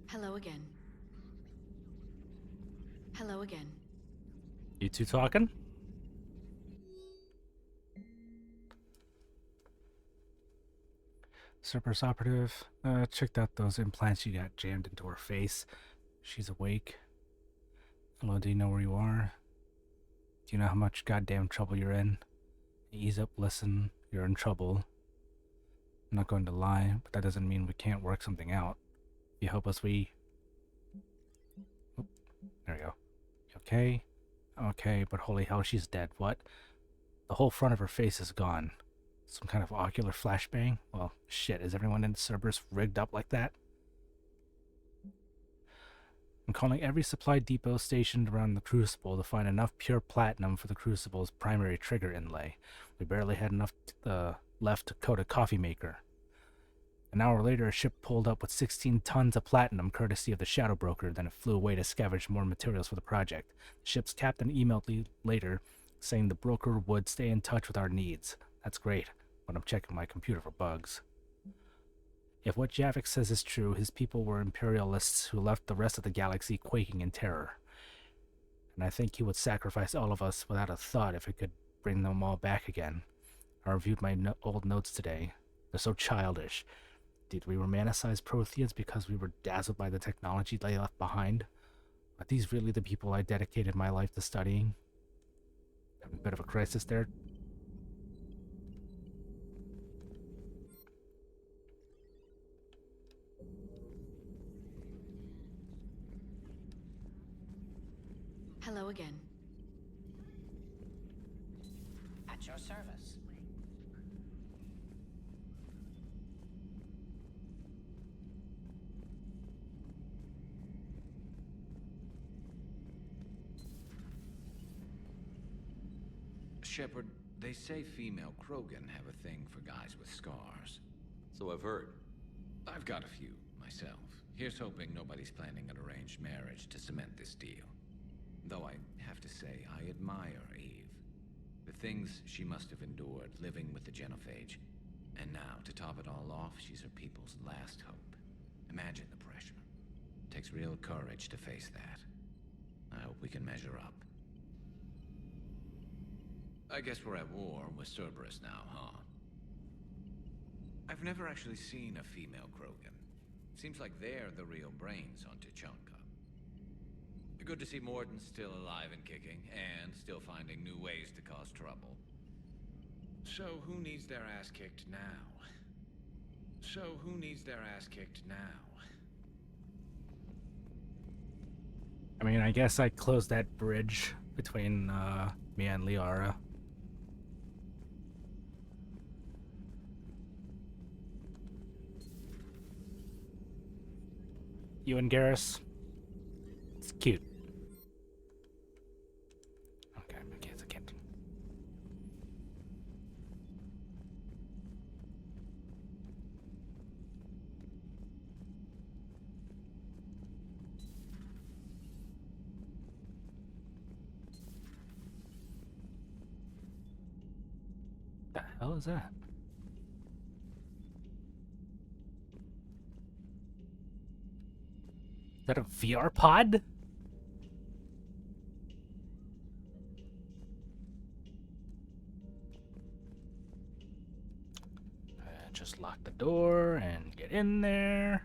Hello again. Hello again. You two talking? Cerberus operative, checked out those implants you got jammed into her face. She's awake. Hello, do you know where you are? Do you know how much goddamn trouble you're in? Ease up, listen, you're in trouble. I'm not going to lie, but that doesn't mean we can't work something out. If you help us, we... Oop, there we go. You okay? Okay, but holy hell, she's dead. What? The whole front of her face is gone. Some kind of ocular flashbang? Well, shit, is everyone in Cerberus rigged up like that? I'm calling every supply depot stationed around the Crucible to find enough pure platinum for the Crucible's primary trigger inlay. We barely had enough left to coat a coffee maker. An hour later, a ship pulled up with 16 tons of platinum courtesy of the Shadow Broker, then it flew away to scavenge more materials for the project. The ship's captain emailed me later saying the broker would stay in touch with our needs. That's great, but I'm checking my computer for bugs. If what Javik says is true, his people were imperialists who left the rest of the galaxy quaking in terror. And I think he would sacrifice all of us without a thought if it could bring them all back again. I reviewed my old notes today. They're so childish. Did we romanticize Protheans because we were dazzled by the technology they left behind? Are these really the people I dedicated my life to studying? Having a bit of a crisis there, At your service. Shepard, they say female Krogan have a thing for guys with scars. So I've heard. I've got a few, myself. Here's hoping nobody's planning an arranged marriage to cement this deal. Though I have to say, I admire Eve. The things she must have endured living with the Genophage. And now, to top it all off, she's her people's last hope. Imagine the pressure. It takes real courage to face that. I hope we can measure up. I guess we're at war with Cerberus now, huh? I've never actually seen a female Krogan. Seems like they're the real brains on Tuchanka. Good to see Morden's still alive and kicking, and still finding new ways to cause trouble. So who needs their ass kicked now? I mean, I guess I closed that bridge between me and Liara. You and Garrus. It's cute. Okay, I guess I can't. The hell is that? Is that a VR pod? Just lock the door and get in there.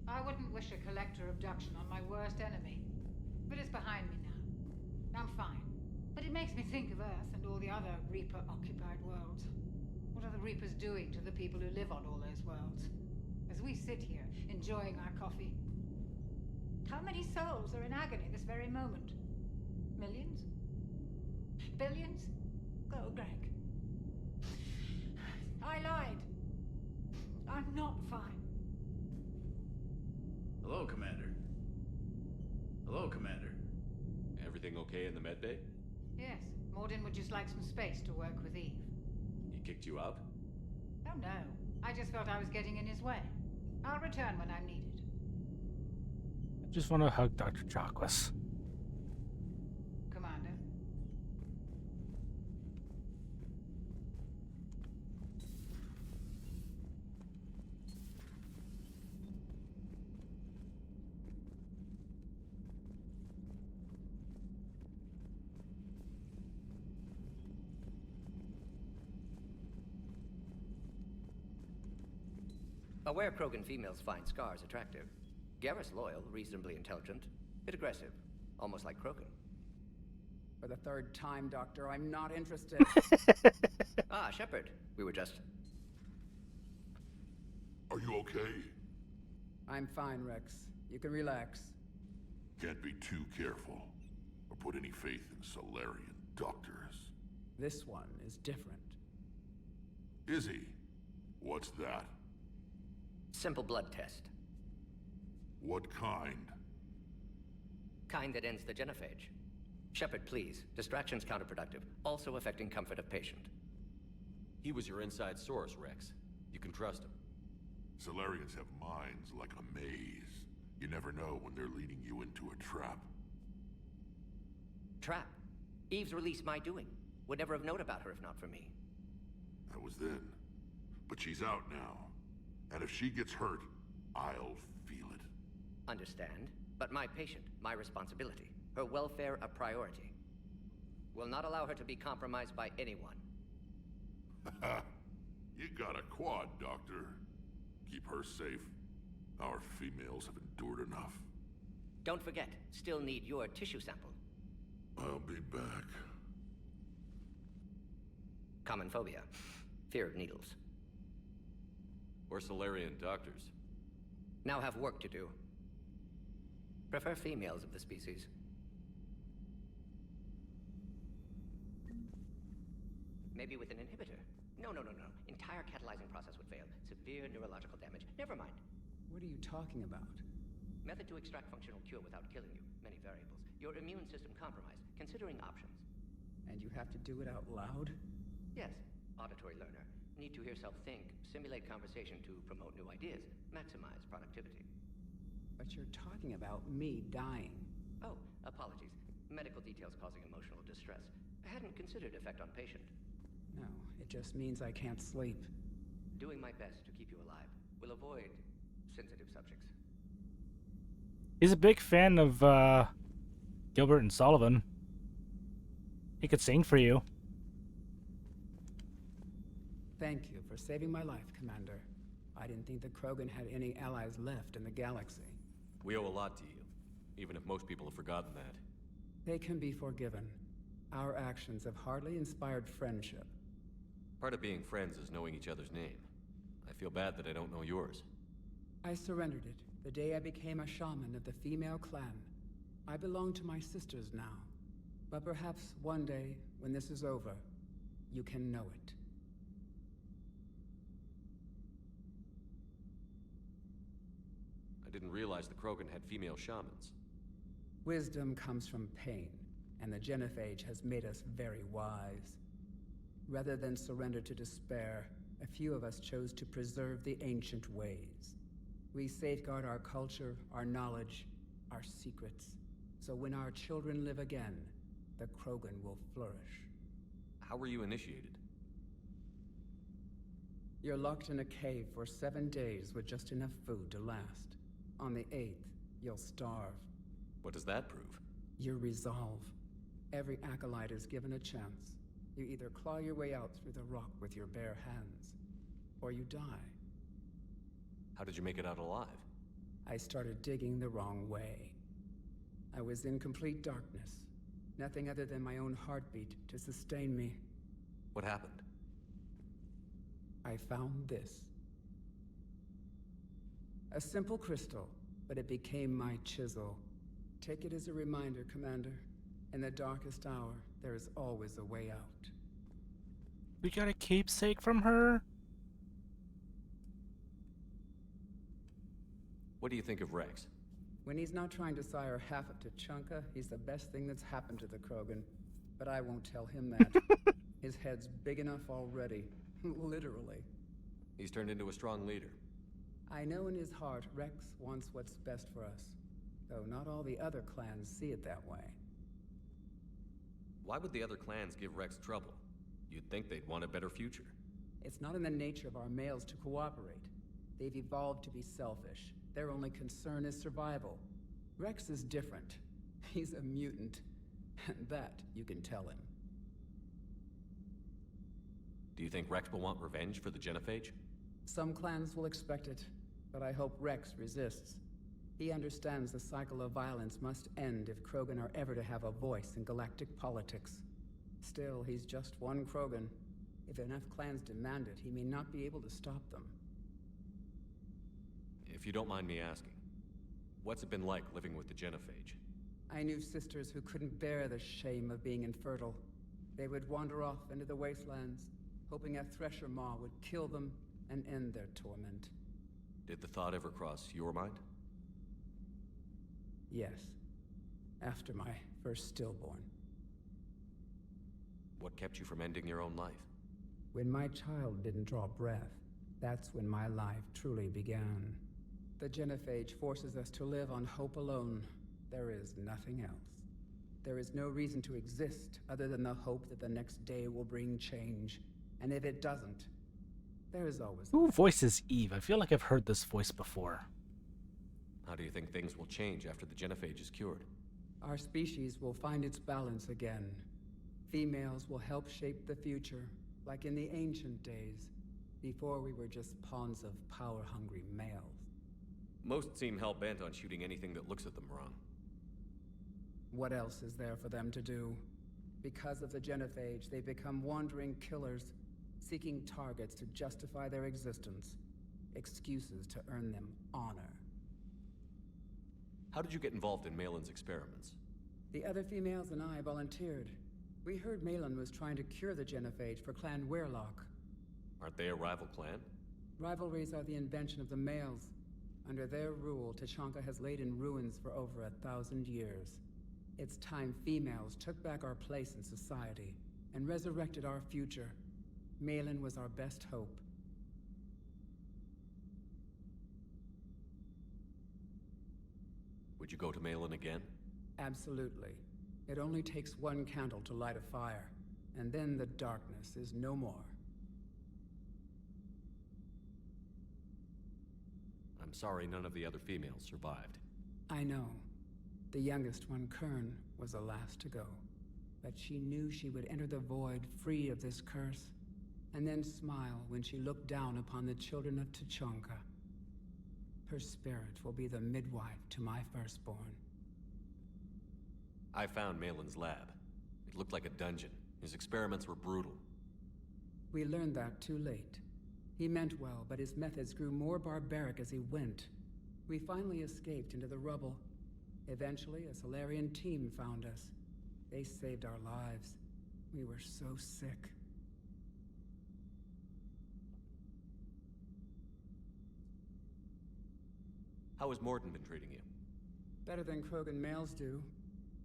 I wouldn't wish a collector abduction on my worst enemy. But it's behind me now. I'm fine. But it makes me think of Earth and all the other Reaper-occupied worlds. What are the Reapers doing to the people who live on all those worlds? As we sit here, enjoying our coffee. How many souls are in agony this very moment? Millions? Billions? Go, Greg. I lied. I'm not fine. Hello, Commander. Hello, Commander. Everything okay in the medbay? Yes, Morden would just like some space to work with Eve. He kicked you out? Oh no, I just felt I was getting in his way. I'll return when I'm needed. I just want to hug Dr. Jacquas. Commander. Aware Krogan females find scars attractive. Garrus loyal, reasonably intelligent, bit aggressive, almost like Krogan. For the third time, Doctor, I'm not interested. Ah, Shepard. We were just... Are you okay? I'm fine, Rex. You can relax. Can't be too careful, or put any faith in Solarian doctors. This one is different. Is he? What's that? Simple blood test. What kind? Kind that ends the genophage. Shepard, please. Distraction's counterproductive, also affecting comfort of patient. He was your inside source, Rex. You can trust him. Solarians have minds like a maze. You never know when they're leading you into a trap. Trap? Eve's release my doing. Would never have known about her if not for me. That was then. But she's out now. And if she gets hurt, I'll feel it. Understand. But my patient, my responsibility. Her welfare a priority. Will not allow her to be compromised by anyone. You got a quad, Doctor. Keep her safe. Our females have endured enough. Don't forget, still need your tissue sample. I'll be back. Common phobia. Fear of needles. We're Solarian doctors. Now have work to do. Prefer females of the species. Maybe with an inhibitor. No. Entire catalyzing process would fail. Severe neurological damage. Never mind. What are you talking about? Method to extract functional cure without killing you. Many variables. Your immune system compromised. Considering options. And you have to do it out loud? Yes. Auditory learner. Need to hear self think. Simulate conversation to promote new ideas. Maximize productivity. But you're talking about me dying. Oh, apologies. Medical details causing emotional distress. I hadn't considered effect on patient. No, it just means I can't sleep. Doing my best to keep you alive. Will avoid sensitive subjects. He's a big fan of Gilbert and Sullivan. He could sing for you. Thank you for saving my life, Commander. I didn't think the Krogan had any allies left in the galaxy. We owe a lot to you, even if most people have forgotten that. They can be forgiven. Our actions have hardly inspired friendship. Part of being friends is knowing each other's name. I feel bad that I don't know yours. I surrendered it the day I became a shaman of the female clan. I belong to my sisters now. But perhaps one day, when this is over, you can know it. I didn't realize the Krogan had female shamans. Wisdom comes from pain, and the Genophage has made us very wise. Rather than surrender to despair, a few of us chose to preserve the ancient ways. We safeguard our culture, our knowledge, our secrets, so when our children live again, the Krogan will flourish. How were you initiated? You're locked in a cave for 7 days with just enough food to last. On the 8th, you'll starve. What does that prove? Your resolve. Every acolyte is given a chance. You either claw your way out through the rock with your bare hands, or you die. How did you make it out alive? I started digging the wrong way. I was in complete darkness. Nothing other than my own heartbeat to sustain me. What happened? I found this. A simple crystal, but it became my chisel. Take it as a reminder, Commander. In the darkest hour, there is always a way out. We got a keepsake from her? What do you think of Rex? When he's not trying to sire half of Tuchanka, he's the best thing that's happened to the Krogan. But I won't tell him that. His head's big enough already. Literally. He's turned into a strong leader. I know in his heart Rex wants what's best for us. Though not all the other clans see it that way. Why would the other clans give Rex trouble? You'd think they'd want a better future. It's not in the nature of our males to cooperate. They've evolved to be selfish. Their only concern is survival. Rex is different. He's a mutant. And that you can tell him. Do you think Rex will want revenge for the Genophage? Some clans will expect it, but I hope Rex resists. He understands the cycle of violence must end if Krogan are ever to have a voice in galactic politics. Still, he's just one Krogan. If enough clans demand it, he may not be able to stop them. If you don't mind me asking, what's it been like living with the Genophage? I knew sisters who couldn't bear the shame of being infertile. They would wander off into the wastelands, hoping a Thresher Maw would kill them and end their torment. Did the thought ever cross your mind? Yes. After my first stillborn. What kept you from ending your own life? When my child didn't draw breath, that's when my life truly began. The Genophage forces us to live on hope alone. There is nothing else. There is no reason to exist other than the hope that the next day will bring change. And if it doesn't, there is always... Who voices Eve? I feel like I've heard this voice before. How do you think things will change after the Genophage is cured? Our species will find its balance again. Females will help shape the future, like in the ancient days. Before we were just pawns of power-hungry males. Most seem hell-bent on shooting anything that looks at them wrong. What else is there for them to do? Because of the genophage, they've become wandering killers, seeking targets to justify their existence. Excuses to earn them honor. How did you get involved in Malin's experiments? The other females and I volunteered. We heard Malin was trying to cure the genophage for Clan Weirlock. Aren't they a rival clan? Rivalries are the invention of the males. Under their rule, Tachanka has laid in ruins for over 1,000 years. It's time females took back our place in society and resurrected our future. Malin was our best hope. Would you go to Malin again? Absolutely. It only takes one candle to light a fire, and then the darkness is no more. I'm sorry none of the other females survived. I know. The youngest one, Kern, was the last to go. But she knew she would enter the void free of this curse, and then smile when she looked down upon the children of Tachanka. Her spirit will be the midwife to my firstborn. I found Malin's lab. It looked like a dungeon. His experiments were brutal. We learned that too late. He meant well, but his methods grew more barbaric as he went. We finally escaped into the rubble. Eventually, a Solarian team found us. They saved our lives. We were so sick. How has Morden been treating you? Better than Krogan males do.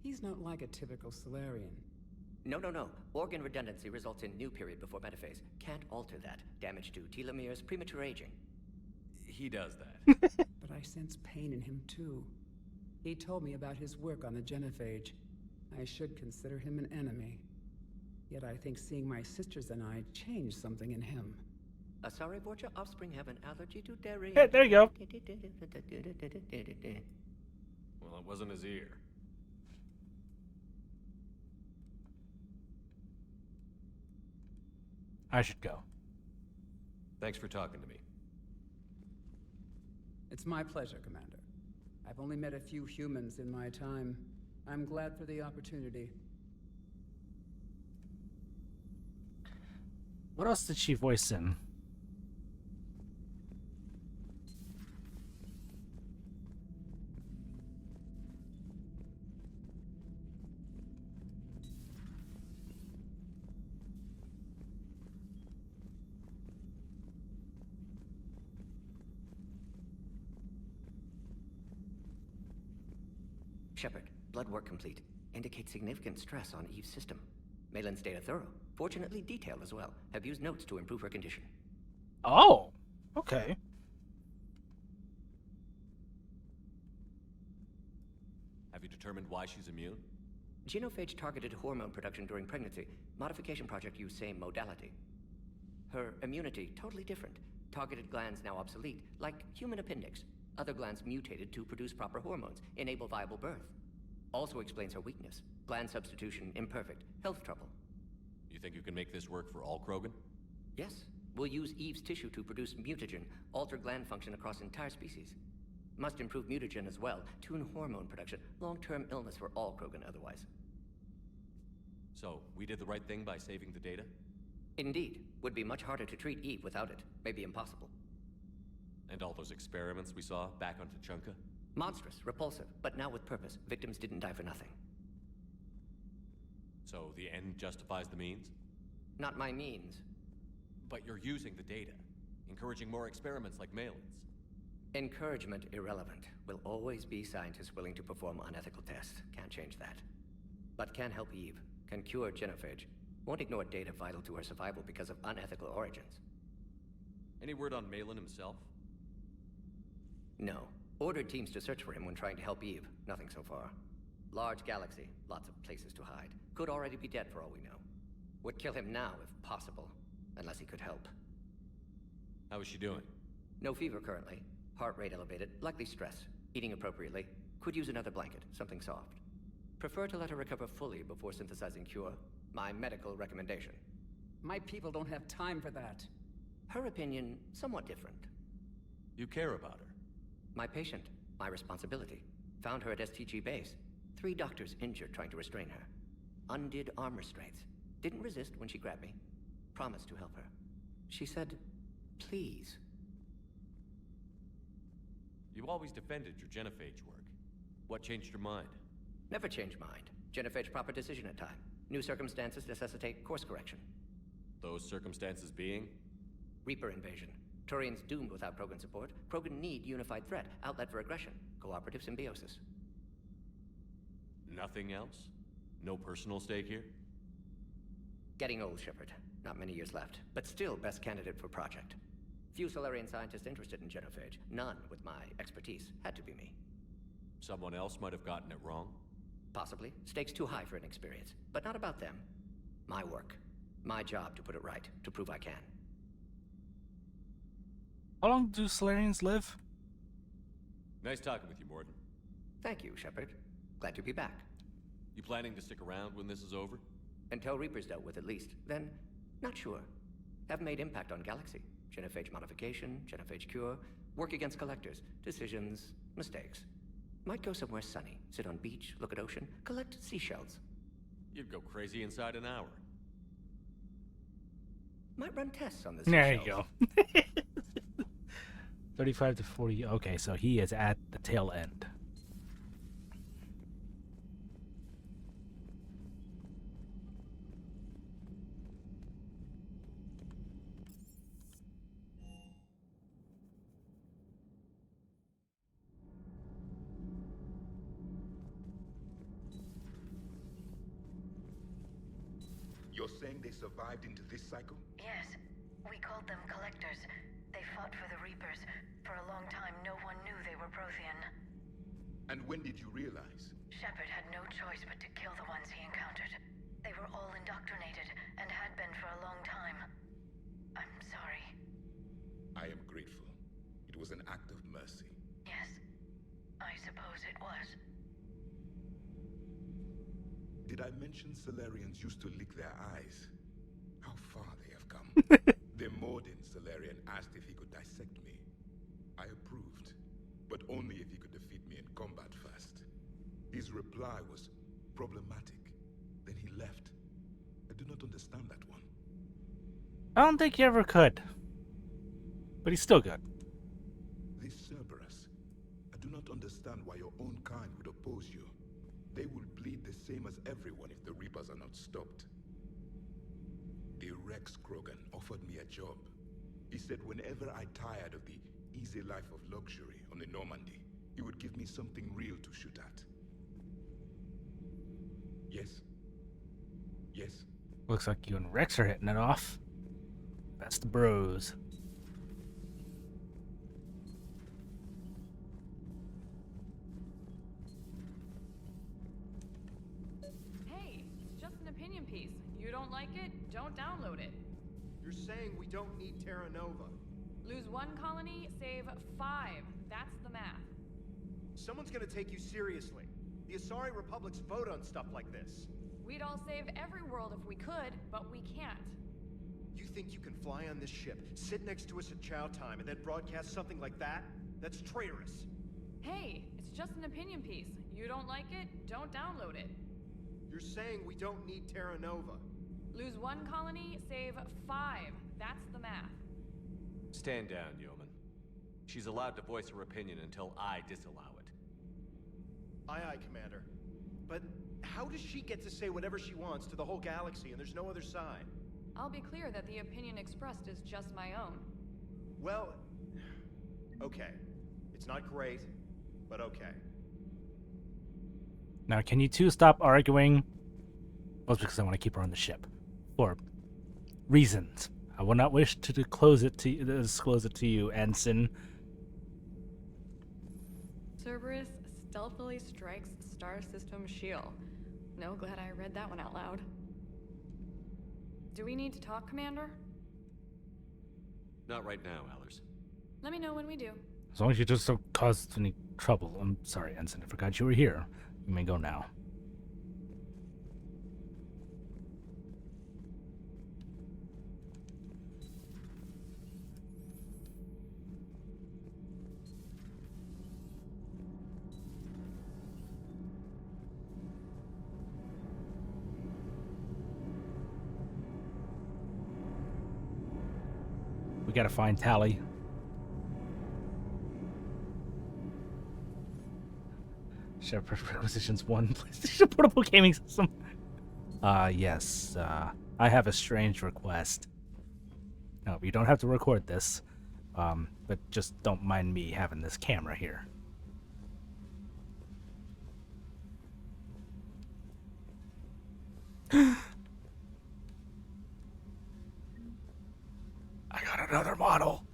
He's not like a typical Solarian. No. Organ redundancy results in new period before metaphase. Can't alter that. Damage to telomeres, premature aging. He does that. But I sense pain in him too. He told me about his work on the genophage. I should consider him an enemy. Yet I think seeing my sisters and I changed something in him. Sorry, Vorcha offspring have an allergy to dairy. Hey, there you go. Well, it wasn't his ear. I should go. Thanks for talking to me. It's my pleasure, Commander. I've only met a few humans in my time. I'm glad for the opportunity. What else did she voice in? Shepard, blood work complete. Indicates significant stress on Eve's system. Malin's data thorough. Fortunately detailed as well. Have used notes to improve her condition. Oh, okay. Have you determined why she's immune? Genophage targeted hormone production during pregnancy. Modification project used same modality. Her immunity, totally different. Targeted glands now obsolete, like human appendix. Other glands mutated to produce proper hormones, enable viable birth. Also explains her weakness. Gland substitution imperfect. Health trouble. You think you can make this work for all Krogan? Yes. We'll use Eve's tissue to produce mutagen, alter gland function across entire species. Must improve mutagen as well, tune hormone production. Long-term illness for all Krogan otherwise. So, we did the right thing by saving the data? Indeed. Would be much harder to treat Eve without it. Maybe impossible. And all those experiments we saw back on Tachanka? Monstrous, repulsive, but now with purpose. Victims didn't die for nothing. So the end justifies the means? Not my means. But you're using the data, encouraging more experiments like Malin's. Encouragement irrelevant. Will always be scientists willing to perform unethical tests. Can't change that. But can help Eve. Can cure genophage. Won't ignore data vital to her survival because of unethical origins. Any word on Malin himself? No. Ordered teams to search for him when trying to help Eve. Nothing so far. Large galaxy. Lots of places to hide. Could already be dead for all we know. Would kill him now if possible. Unless he could help. How is she doing? No fever currently. Heart rate elevated. Likely stress. Eating appropriately. Could use another blanket. Something soft. Prefer to let her recover fully before synthesizing cure. My medical recommendation. My people don't have time for that. Her opinion, somewhat different. You care about her? My patient, my responsibility. Found her at STG base. 3 doctors injured trying to restrain her. Undid arm restraints. Didn't resist when she grabbed me. Promised to help her. She said, please. You always defended your genophage work. What changed your mind? Never change mind. Genophage proper decision at time. New circumstances necessitate course correction. Those circumstances being? Reaper invasion. Turians doomed without Krogan support. Krogan need unified threat, outlet for aggression, cooperative symbiosis. Nothing else? No personal stake here? Getting old, Shepard. Not many years left, but still best candidate for project. Few Solarian scientists interested in genophage. None with my expertise. Had to be me. Someone else might have gotten it wrong? Possibly. Stakes too high for inexperience. But not about them. My work. My job to put it right, to prove I can. How long do Solarians live? Nice talking with you, Morden. Thank you, Shepard. Glad to be back. You planning to stick around when this is over? Until Reaper's dealt with, at least. Then, not sure. Have made impact on Galaxy. Genophage modification, genophage cure, work against collectors, decisions, mistakes. Might go somewhere sunny, sit on beach, look at ocean, collect seashells. You'd go crazy inside an hour. Might run tests on this. There you go. 35 to 40. Okay, so he is at the tail end. You're saying they survived into this cycle? Yes. We called them Collectors. They fought for the Reapers. For a long time, no one knew they were Prothean. And when did you realize? Shepard had no choice but to kill the ones he encountered. They were all indoctrinated, and had been for a long time. I'm sorry. I am grateful. It was an act of mercy. Yes. I suppose it was. Did I mention Solarians used to lick their eyes? How far they have come. The Morden Solarian asked if he could dissect me. I approved, but only if he could defeat me in combat first. His reply was problematic. Then he left. I do not understand that one. I don't think he ever could. But he's still good. This Cerberus, I do not understand why your own kind would oppose you. They will bleed the same as everyone if the Reapers are not stopped. The Rex Krogan offered me a job. He said whenever I tired of the easy life of luxury on the Normandy, he would give me something real to shoot at. Yes? Yes? Looks like you and Rex are hitting it off. That's the bros. Hey, it's just an opinion piece. You don't like it? Don't download it. You're saying we don't need Terra Nova. Lose 1 colony, save 5. That's the math. Someone's gonna take you seriously. The Asari Republics vote on stuff like this. We'd all save every world if we could, but we can't. You think you can fly on this ship, sit next to us at chow time, and then broadcast something like that? That's traitorous. Hey, it's just an opinion piece. You don't like it? Don't download it. You're saying we don't need Terra Nova. Lose 1 colony, save 5. That's the math. Stand down, Yeoman. She's allowed to voice her opinion until I disallow it. Aye, Commander. But how does she get to say whatever she wants to the whole galaxy and there's no other side? I'll be clear that the opinion expressed is just my own. Well, okay. It's not great, but okay. Now, can you two stop arguing? Well, it's because I want to keep her on the ship. For reasons. I will not wish to disclose it to you, Ensign. Cerberus stealthily strikes Star System shield. No, glad I read that one out loud. Do we need to talk, Commander? Not right now, Allers. Let me know when we do. As long as you just don't cause any trouble. I'm sorry, Ensign. I forgot you were here. You may go now. We gotta find Tally. Shepard Requisitions 1 PlayStation Portable Gaming System. Yes. I have a strange request. No, you don't have to record this. But just don't mind me having this camera here. I got another model.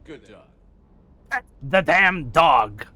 Good dog. The damn dog.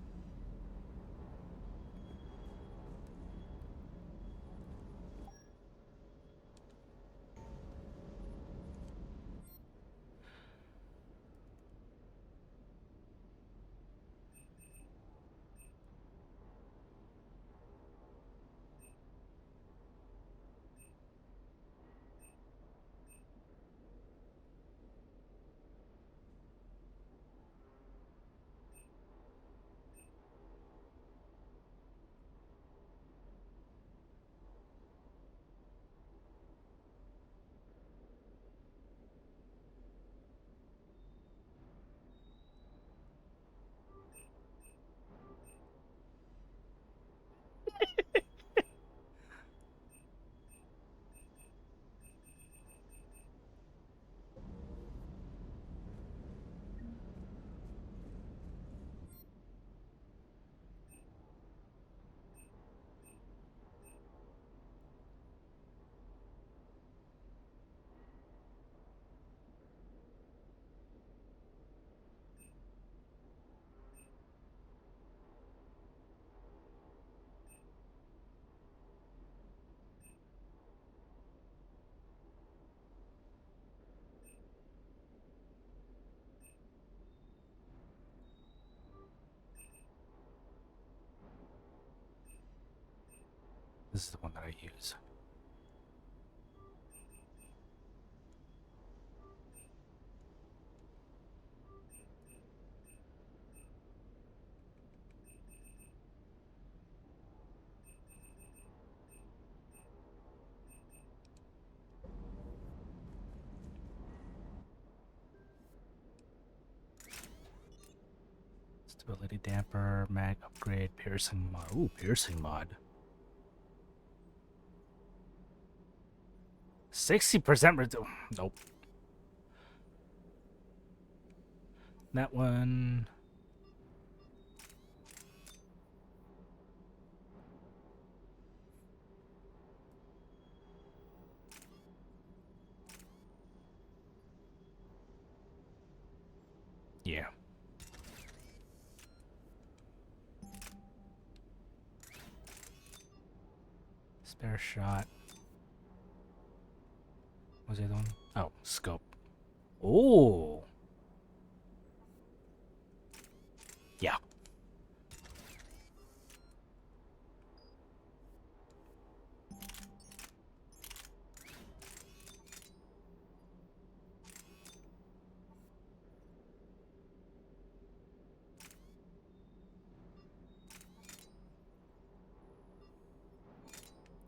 This is the one that I use. Stability damper, mag upgrade, piercing mod. Ooh, piercing mod. 60% reduce. Nope. That one. Yeah. Spare shot. What was the other one? Oh, scope. Oh. Yeah.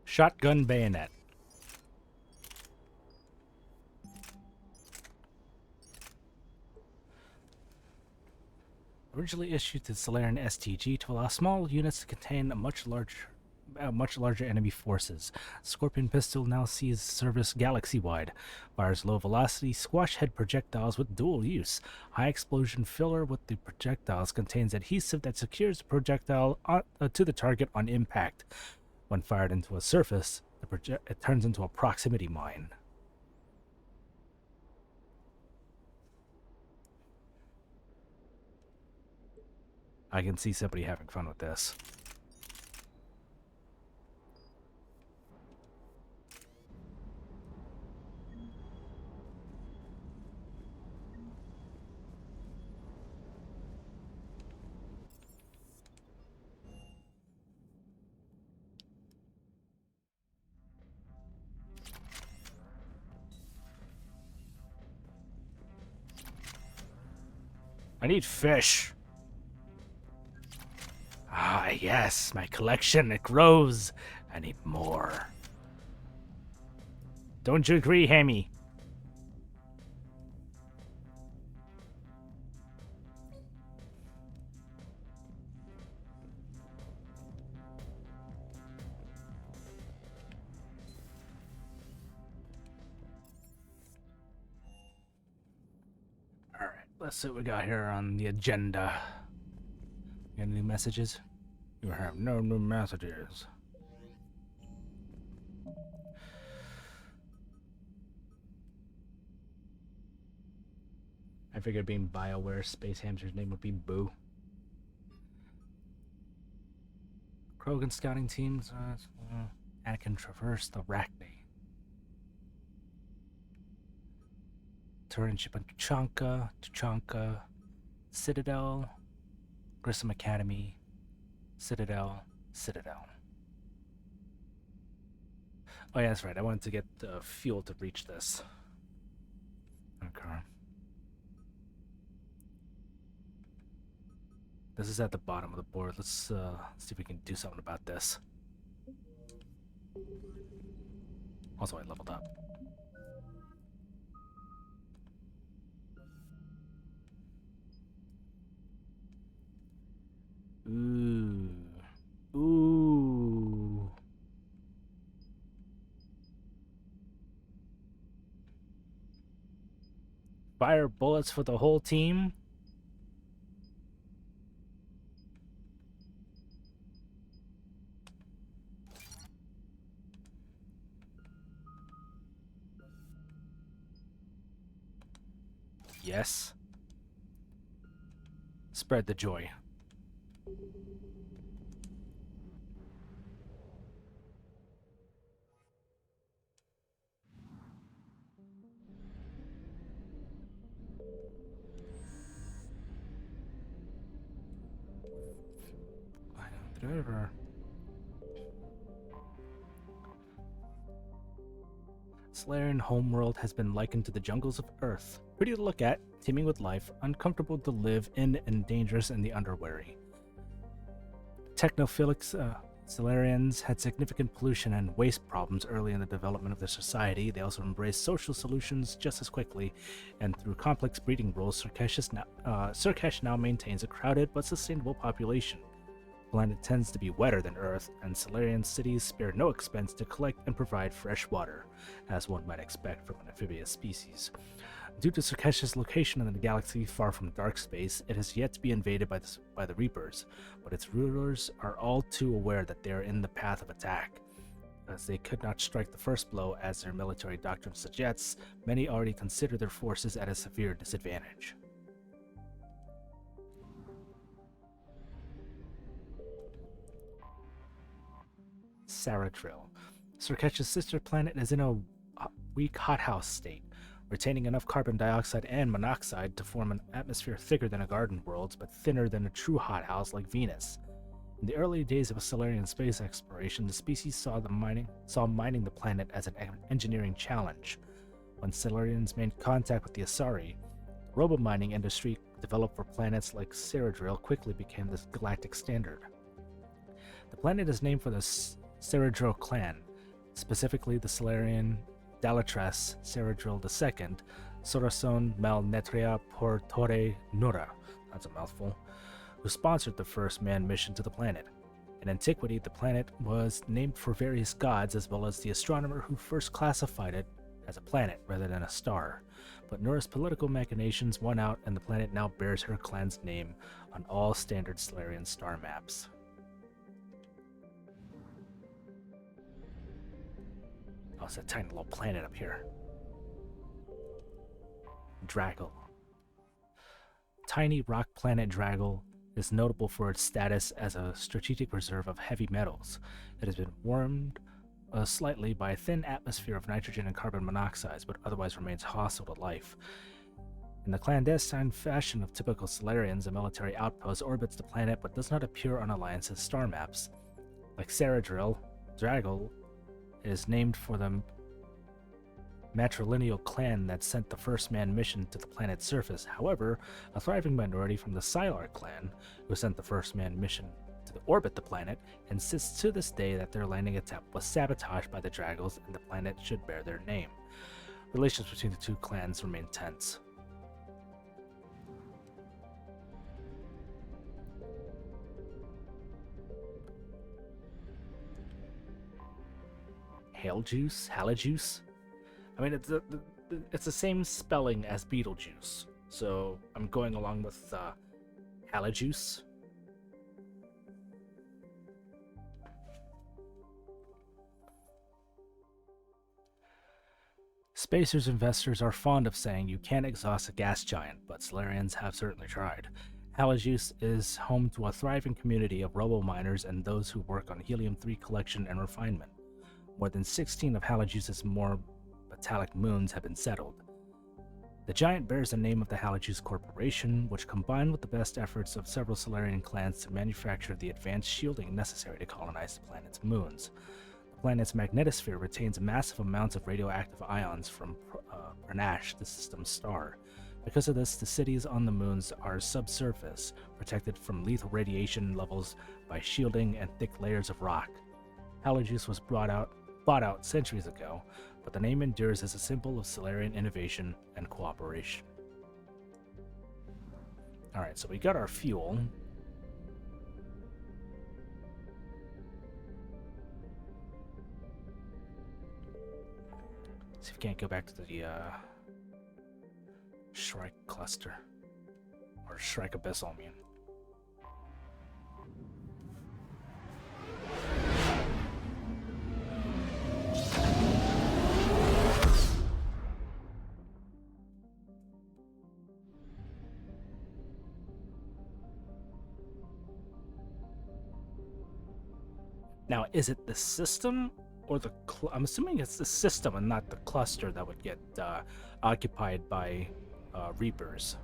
Shotgun bayonet. Originally issued to Solarian STG to allow small units to contain a much larger enemy forces. Scorpion pistol now sees service galaxy-wide. Fires low-velocity squash-head projectiles with dual use. High explosion filler with the projectiles contains adhesive that secures the projectile to the target on impact. When fired into a surface, it turns into a proximity mine. I can see somebody having fun with this. I need fish. Ah, yes, my collection, it grows. I need more. Don't you agree, Hammy? Alright, let's see what we got here on the agenda. Got any new messages? You have no new messages. I figured being BioWare Space Hamster's name would be Boo. Krogan scouting teams. Anakin traverse the Arachne. Turret ship on Tuchanka, Citadel, Grissom Academy, Citadel. Oh yeah, that's right. I wanted to get fuel to reach this. Okay. This is at the bottom of the board. Let's see if we can do something about this. Also, I leveled up. Ooh. Fire bullets for the whole team? Yes. Spread the joy. Driver. Solarian homeworld has been likened to the jungles of Earth. Pretty to look at, teeming with life, uncomfortable to live in, and dangerous in the underwary. Technophilic Solarians had significant pollution and waste problems early in the development of their society. They also embraced social solutions just as quickly, and through complex breeding rules, Surkesh now maintains a crowded but sustainable population. The planet tends to be wetter than Earth, and Solarian cities spare no expense to collect and provide fresh water, as one might expect from an amphibious species. Due to Surkesh's location in the galaxy far from dark space, it has yet to be invaded by the Reapers, but its rulers are all too aware that they are in the path of attack. As they could not strike the first blow, as their military doctrine suggests, many already consider their forces at a severe disadvantage. Saradril. Surkesh's sister planet is in a weak hothouse state, retaining enough carbon dioxide and monoxide to form an atmosphere thicker than a garden world's, but thinner than a true hothouse like Venus. In the early days of Solarian space exploration, the species saw mining the planet as an engineering challenge. When Solarians made contact with the Asari, the robo-mining industry developed for planets like Saradril quickly became the galactic standard. The planet is named for the Saradril clan, specifically the Solarian Dalatres Saradril II, Sorason Malnetria Portore Nura, that's a mouthful, who sponsored the first manned mission to the planet. In antiquity, the planet was named for various gods as well as the astronomer who first classified it as a planet rather than a star. But Nura's political machinations won out, and the planet now bears her clan's name on all standard Solarian star maps. Oh, it's a tiny little planet up here. Draggle. Tiny rock planet Draggle is notable for its status as a strategic reserve of heavy metals. It has been warmed slightly by a thin atmosphere of nitrogen and carbon monoxides, but otherwise remains hostile to life. In the clandestine fashion of typical Solarians, a military outpost orbits the planet but does not appear on Alliance's star maps. Like Saradril, Draggle is named for the matrilineal clan that sent the first manned mission to the planet's surface. However, a thriving minority from the Sylar clan, who sent the first manned mission to orbit the planet, insists to this day that their landing attempt was sabotaged by the Draggles and the planet should bear their name. Relations between the two clans remain tense. Halajuice? I mean, it's the same spelling as Beetlejuice, so I'm going along with Halajuice. Spacers investors are fond of saying you can't exhaust a gas giant, but Solarians have certainly tried. Halajuice is home to a thriving community of robo-miners and those who work on helium-3 collection and refinement. More than 16 of Halajuice's more metallic moons have been settled. The giant bears the name of the Halajuice Corporation, which combined with the best efforts of several Solarian clans to manufacture the advanced shielding necessary to colonize the planet's moons. The planet's magnetosphere retains massive amounts of radioactive ions from Pranash, the system's star. Because of this, the cities on the moons are subsurface, protected from lethal radiation levels by shielding and thick layers of rock. Halajuice was bought out centuries ago, but the name endures as a symbol of Solarian innovation and cooperation. Alright, so we got our fuel. See if we can't go back to the Shrike Cluster. Or Shrike Abyssal, I mean. Now, is it the system or the I'm assuming it's the system and not the cluster that would get occupied by Reapers.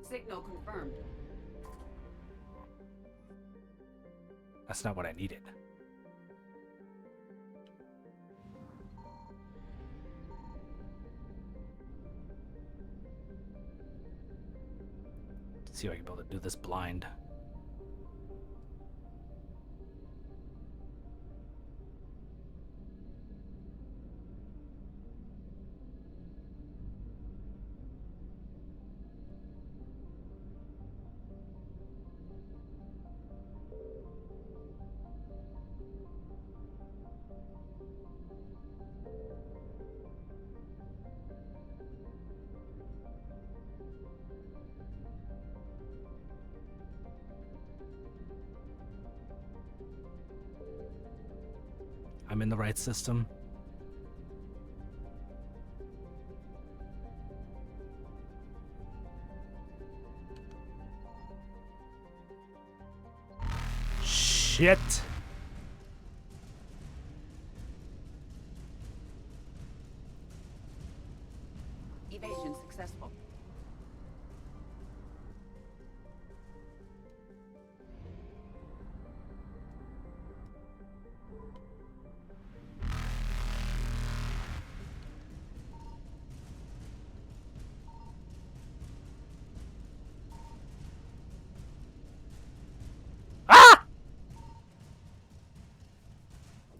Signal confirmed. That's not what I needed. Let's see if I can be able to do this blind. I'm in the right system. Shit! Evasion successful.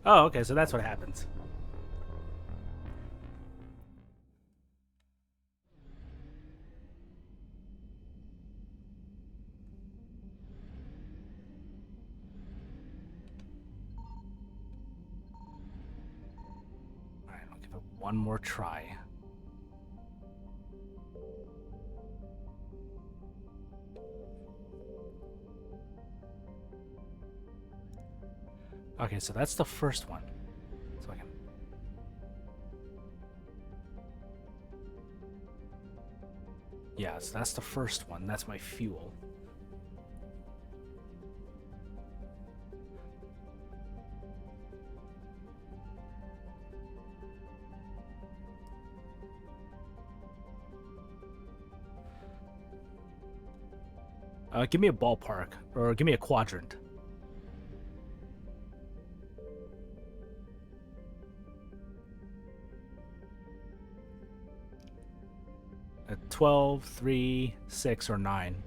Oh, okay, so that's what happens. Alright, I'll give it one more try. Okay, so that's the first one. So I can... Yeah, so that's the first one. That's my fuel. Give me a ballpark, or give me a quadrant. A 12, 3, 6, or 9.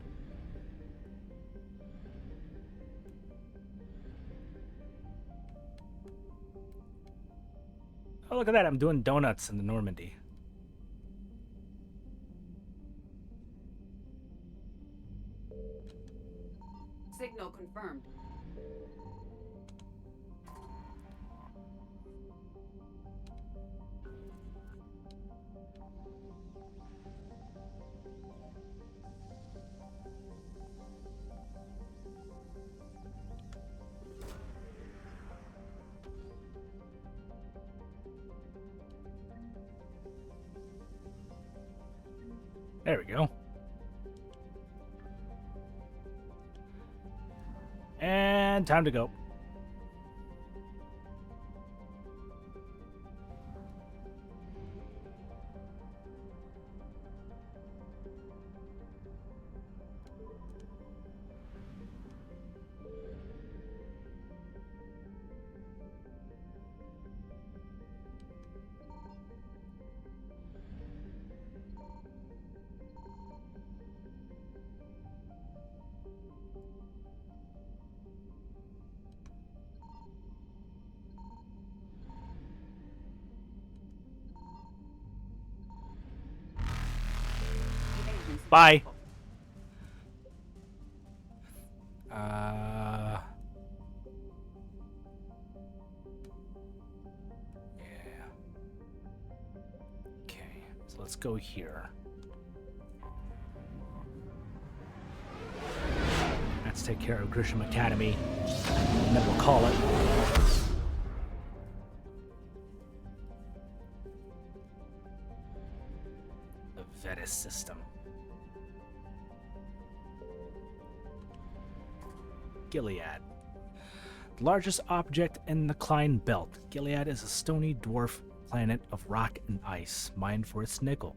Oh, look at that. I'm doing donuts in the Normandy. Signal confirmed. There we go. And time to go. Bye. Yeah. Okay, so let's go here. Let's take care of Grisham Academy, and then we'll call it. The Vetus system. Gilead. The largest object in the Klein Belt, Gilead is a stony dwarf planet of rock and ice, mined for its nickel.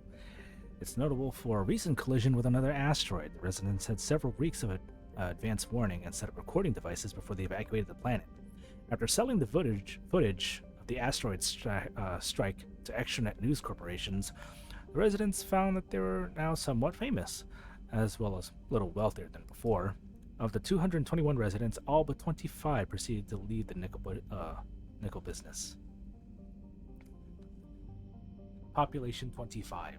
It's notable for a recent collision with another asteroid. The residents had several weeks of advance warning and set up recording devices before they evacuated the planet. After selling the footage of the asteroid strike to extranet news corporations, the residents found that they were now somewhat famous, as well as a little wealthier than before. Of the 221 residents, all but 25 proceeded to leave the nickel business. Population 25.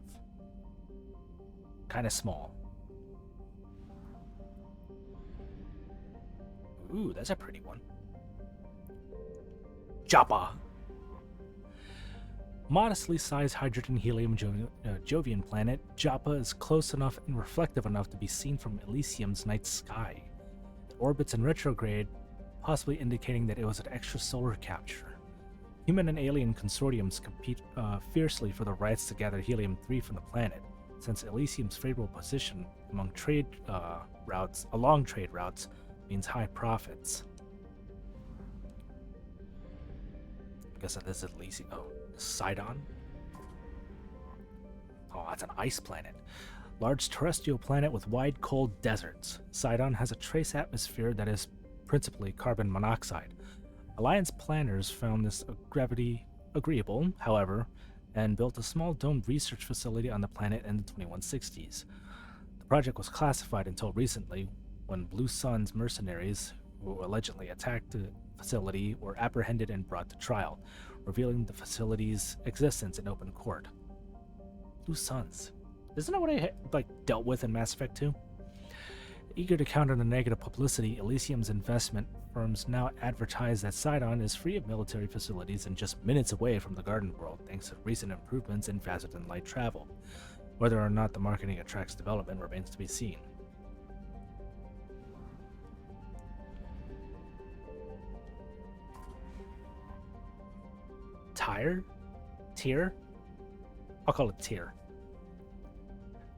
Kind of small. Ooh, that's a pretty one. Joppa. Modestly sized hydrogen helium Jovian planet, Joppa is close enough and reflective enough to be seen from Elysium's night sky. It orbits in retrograde, possibly indicating that it was an extrasolar capture. Human and alien consortiums compete fiercely for the rights to gather helium-3 from the planet, since Elysium's favorable position along trade routes means high profits. I guess this is Elysium. Oh, Sidon? Oh, that's an ice planet. Large terrestrial planet with wide, cold deserts. Sidon has a trace atmosphere that is principally carbon monoxide. Alliance planners found this gravity agreeable, however, and built a small domed research facility on the planet in the 2160s. The project was classified until recently, when Blue Sun's mercenaries, who allegedly attacked the facility, were apprehended and brought to trial, revealing the facility's existence in open court. Blue Suns. Isn't that what I dealt with in Mass Effect 2? Eager to counter the negative publicity, Elysium's investment firms now advertise that Sidon is free of military facilities and just minutes away from the Garden World thanks to recent improvements in faster-than-light travel. Whether or not the marketing attracts development remains to be seen. Tier? I'll call it Tier.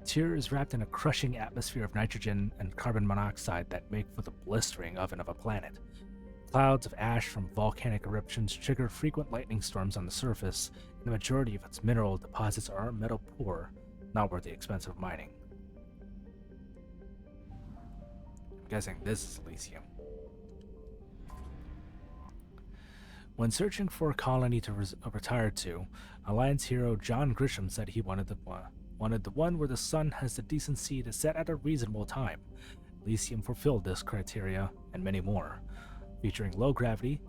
Tier is wrapped in a crushing atmosphere of nitrogen and carbon monoxide that make for the blistering oven of a planet. Clouds of ash from volcanic eruptions trigger frequent lightning storms on the surface, and the majority of its mineral deposits are metal poor, not worth the expense of mining. I'm guessing this is Elysium. When searching for a colony to retire to, Alliance hero John Grisham said he wanted the one where the sun has the decency to set at a reasonable time. Elysium fulfilled this criteria, and many more, featuring low gravity,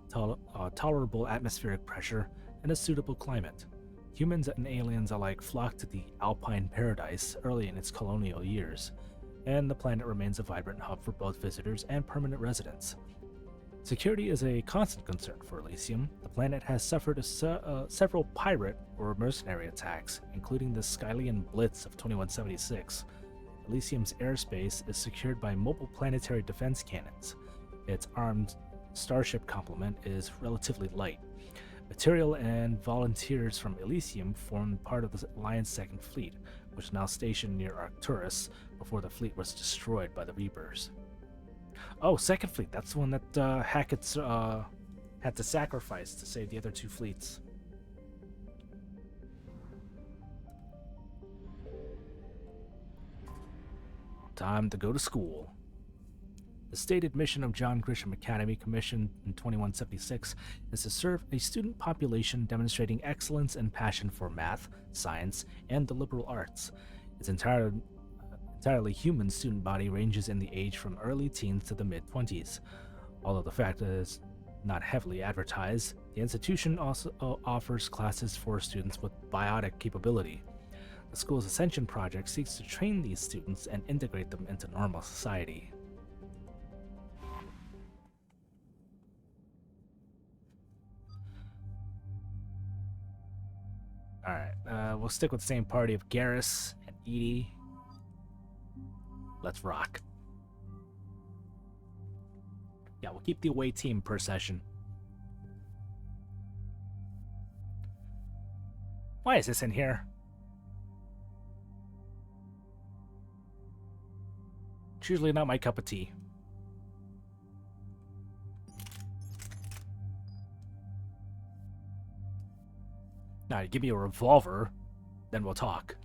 tolerable atmospheric pressure, and a suitable climate. Humans and aliens alike flocked to the Alpine paradise early in its colonial years, and the planet remains a vibrant hub for both visitors and permanent residents. Security is a constant concern for Elysium. The planet has suffered several pirate or mercenary attacks, including the Skylian Blitz of 2176. Elysium's airspace is secured by mobile planetary defense cannons. Its armed starship complement is relatively light. Material and volunteers from Elysium form part of the Alliance Second Fleet, which is now stationed near Arcturus before the fleet was destroyed by the Reapers. Oh, Second Fleet, that's the one that Hackett had to sacrifice to save the other two fleets. Time to go to school. The stated mission of John Grisham Academy, commissioned in 2176, is to serve a student population demonstrating excellence and passion for math, science, and the liberal arts. Its entirely human student body ranges in the age from early teens to the mid-20s. Although the fact is not heavily advertised, the institution also offers classes for students with biotic capability. The school's Ascension project seeks to train these students and integrate them into normal society. Alright, we'll stick with the same party of Garrus and Edie. Let's rock. Yeah, we'll keep the away team per session. Why is this in here? It's usually not my cup of tea. Now, you give me a revolver, then we'll talk.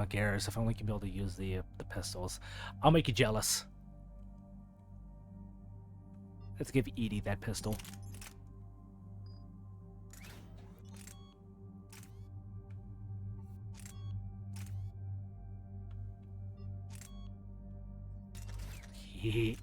Garrus, if only you can be able to use the pistols. I'll make you jealous. Let's give Edie that pistol. Hee.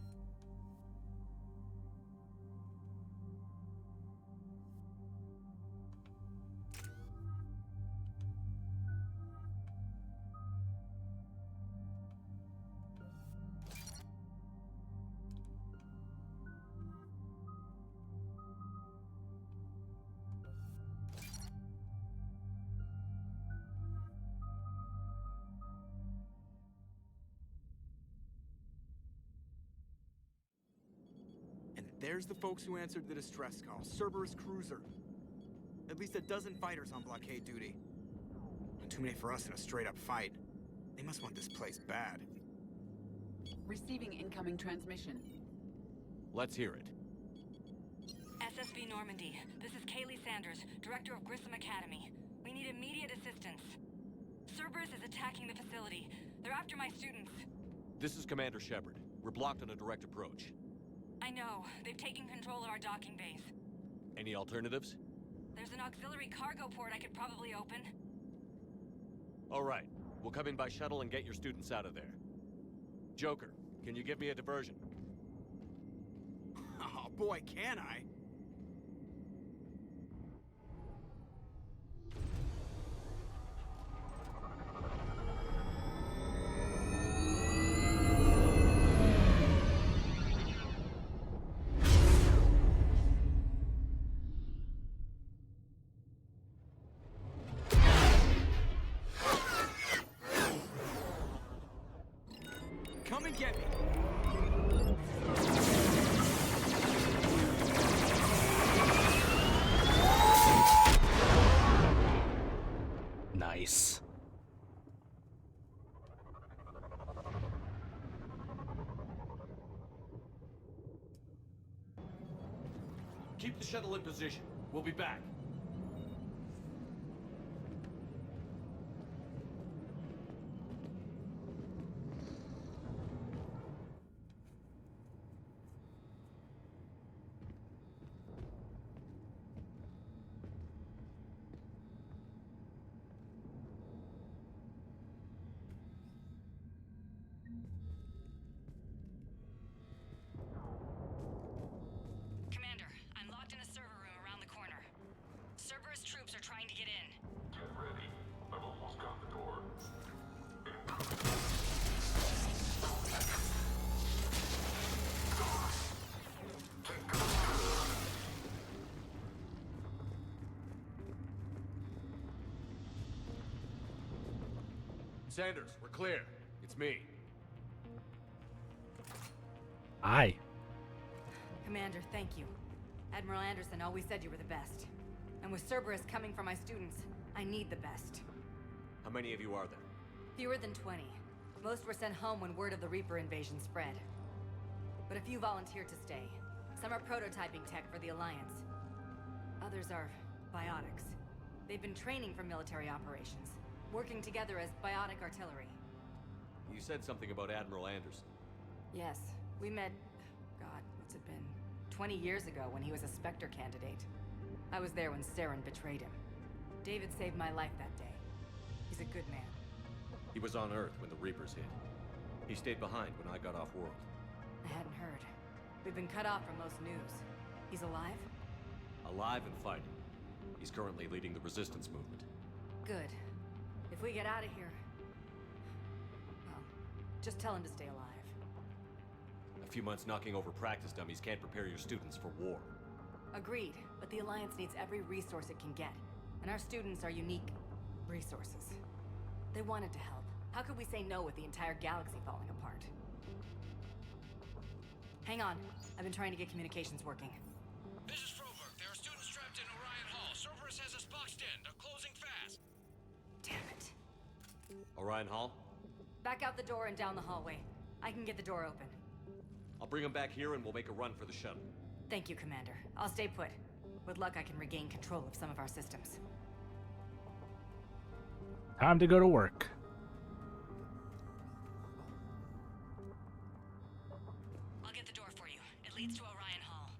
There's the folks who answered the distress call. Cerberus cruiser. At least a dozen fighters on blockade duty. Not too many for us in a straight-up fight. They must want this place bad. Receiving incoming transmission. Let's hear it. SSB Normandy. This is Kaylee Sanders, Director of Grissom Academy. We need immediate assistance. Cerberus is attacking the facility. They're after my students. This is Commander Shepard. We're blocked on a direct approach. I know. They've taken control of our docking base. Any alternatives? There's an auxiliary cargo port I could probably open. All right. We'll come in by shuttle and get your students out of there. Joker, can you give me a diversion? Oh boy, can I? Come and get me. Nice. Keep the shuttle in position. We'll be back. Sanders, we're clear. It's me. Aye. Commander, thank you. Admiral Anderson always said you were the best. And with Cerberus coming for my students, I need the best. How many of you are there? Fewer than 20. Most were sent home when word of the Reaper invasion spread. But a few volunteered to stay. Some are prototyping tech for the Alliance. Others are biotics. They've been training for military operations, working together as biotic artillery. You said something about Admiral Anderson. Yes, we met, God, what's it been? 20 years ago when he was a Spectre candidate. I was there when Saren betrayed him. David saved my life that day. He's a good man. He was on Earth when the Reapers hit. He stayed behind when I got off-world. I hadn't heard. We've been cut off from most news. He's alive? Alive and fighting. He's currently leading the resistance movement. Good. If we get out of here... well, just tell him to stay alive. A few months knocking over practice dummies can't prepare your students for war. Agreed, but the Alliance needs every resource it can get. And our students are unique resources. They wanted to help. How could we say no with the entire galaxy falling apart? Hang on. I've been trying to get communications working. This is Froberg. There are students trapped in Orion Hall. Cerberus has us boxed in. They're closing fast. Damn it. Orion Hall? Back out the door and down the hallway. I can get the door open. I'll bring them back here and we'll make a run for the shuttle. Thank you, Commander. I'll stay put. With luck, I can regain control of some of our systems. Time to go to work. I'll get the door for you. It leads to Orion Hall.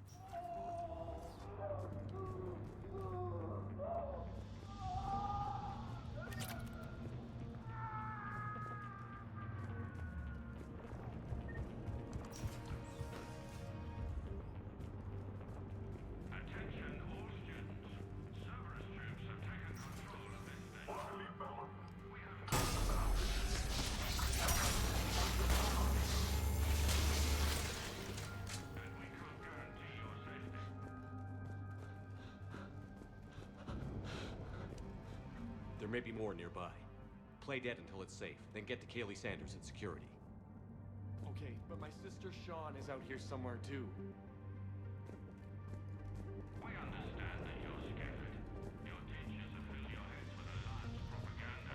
There may be more nearby. Play dead until it's safe, then get to Kaylee Sanders in security. Okay, but my sister Sean is out here somewhere too. We understand that you're scared. Your teachers have filled your heads with Alliance propaganda.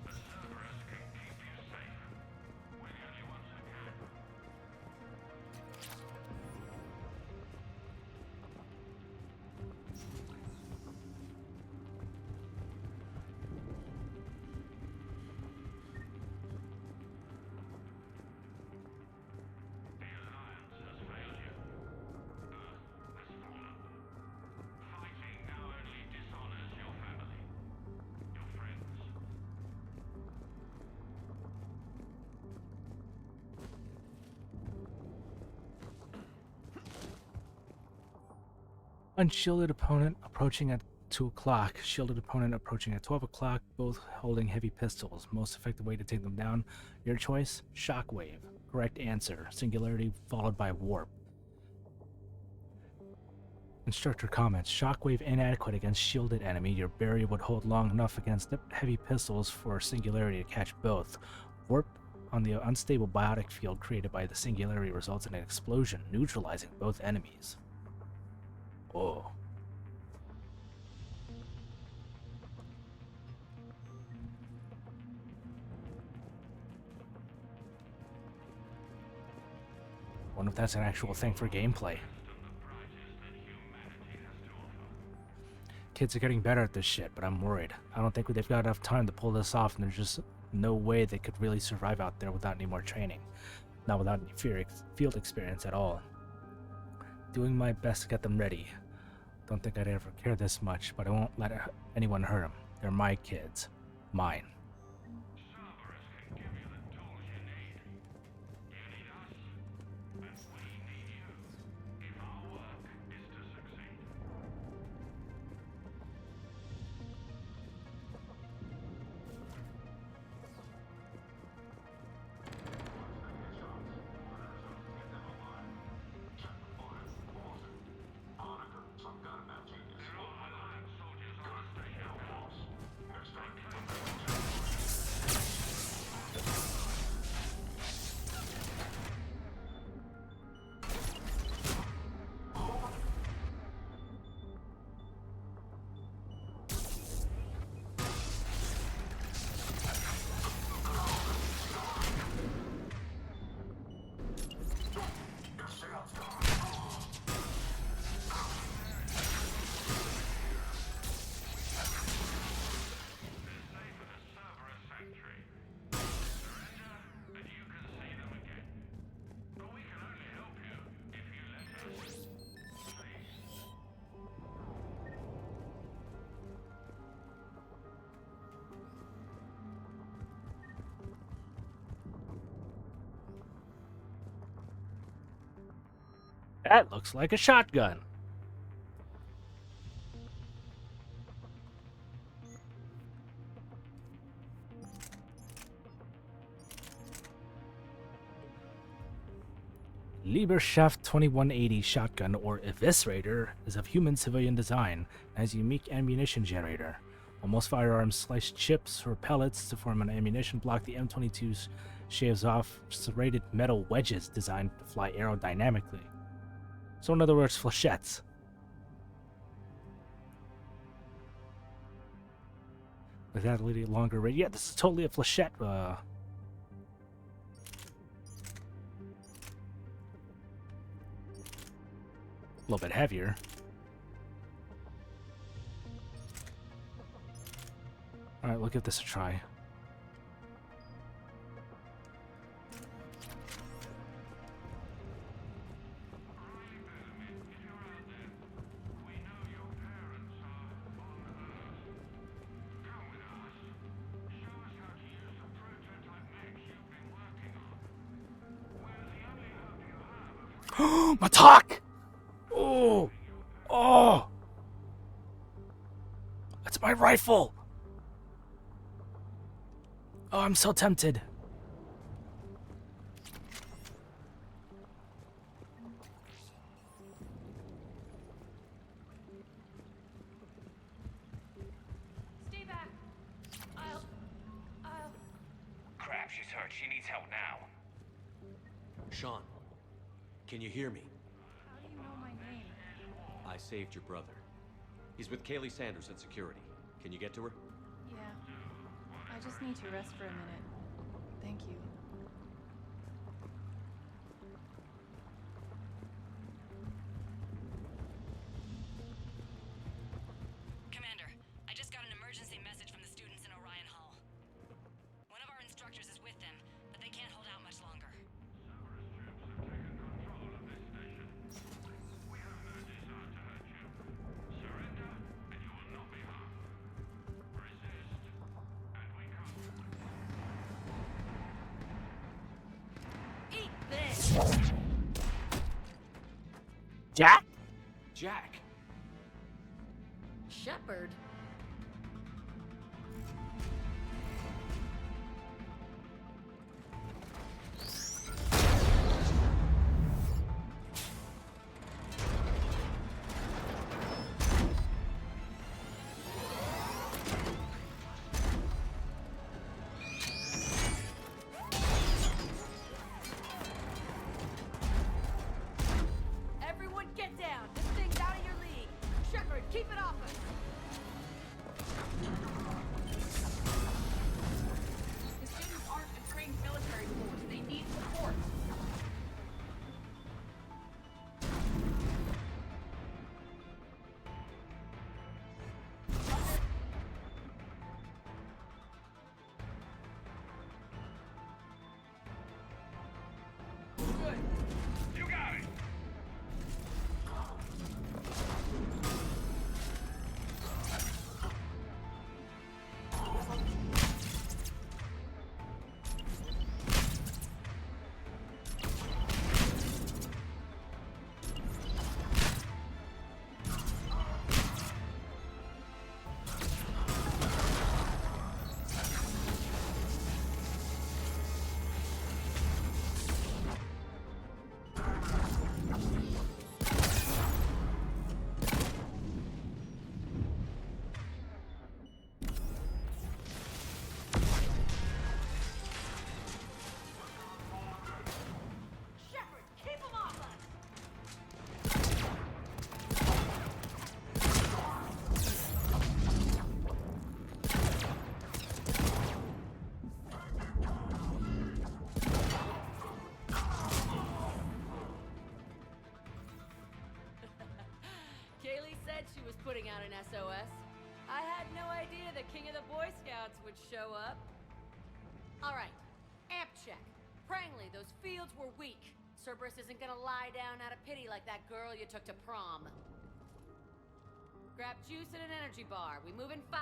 But Cerberus can keep you safe. We're the only ones who can. Unshielded opponent approaching at 2 o'clock. Shielded opponent approaching at 12 o'clock, both holding heavy pistols. Most effective way to take them down. Your choice, shockwave. Correct answer, singularity followed by warp. Instructor comments, shockwave inadequate against shielded enemy. Your barrier would hold long enough against heavy pistols for singularity to catch both. Warp on the unstable biotic field created by the singularity results in an explosion, neutralizing both enemies. Oh. Wonder if that's an actual thing for gameplay. Kids are getting better at this shit, but I'm worried. I don't think they've got enough time to pull this off, and there's just no way they could really survive out there without any more training. Not without any field experience at all. Doing my best to get them ready. Don't think I'd ever care this much, but I won't let anyone hurt them. They're my kids. Mine. That looks like a shotgun. Lieberschaft 2180 shotgun or Eviscerator is of human civilian design and has a unique ammunition generator. While most firearms slice chips or pellets to form an ammunition block, the M22 shaves off serrated metal wedges designed to fly aerodynamically. So in other words, flechettes. With that a little longer range. Yeah, this is totally a flechette. A little bit heavier. Alright, we'll give this a try. My talk! Oh! Oh! That's my rifle! Oh, I'm so tempted. Stay back. I'll... Crap, she's hurt. She needs help now. Sean, can you hear me? How do you know my name? I saved your brother. He's with Kaylee Sanders at security. Can you get to her? Yeah. I just need to rest for a minute. Thank you. Commander, I just got an emergency message from the students in Orion Hall. One of our instructors is with them, but they can't hold out much longer. Eat this! Jack? Jack! Shepard? Everyone get down! This thing's out of your league! Shepard, keep it off us! The students aren't a trained military force. They need support. You got it! Shepard, keep him off us! Kaylee said she was putting out an SOS. I had no idea the king of the Boy Scouts would show up. All right, amp check. Prangley, those fields were weak. Cerberus isn't gonna lie down out of pity like that girl you took to prom. Grab juice and an energy bar. We move in 5.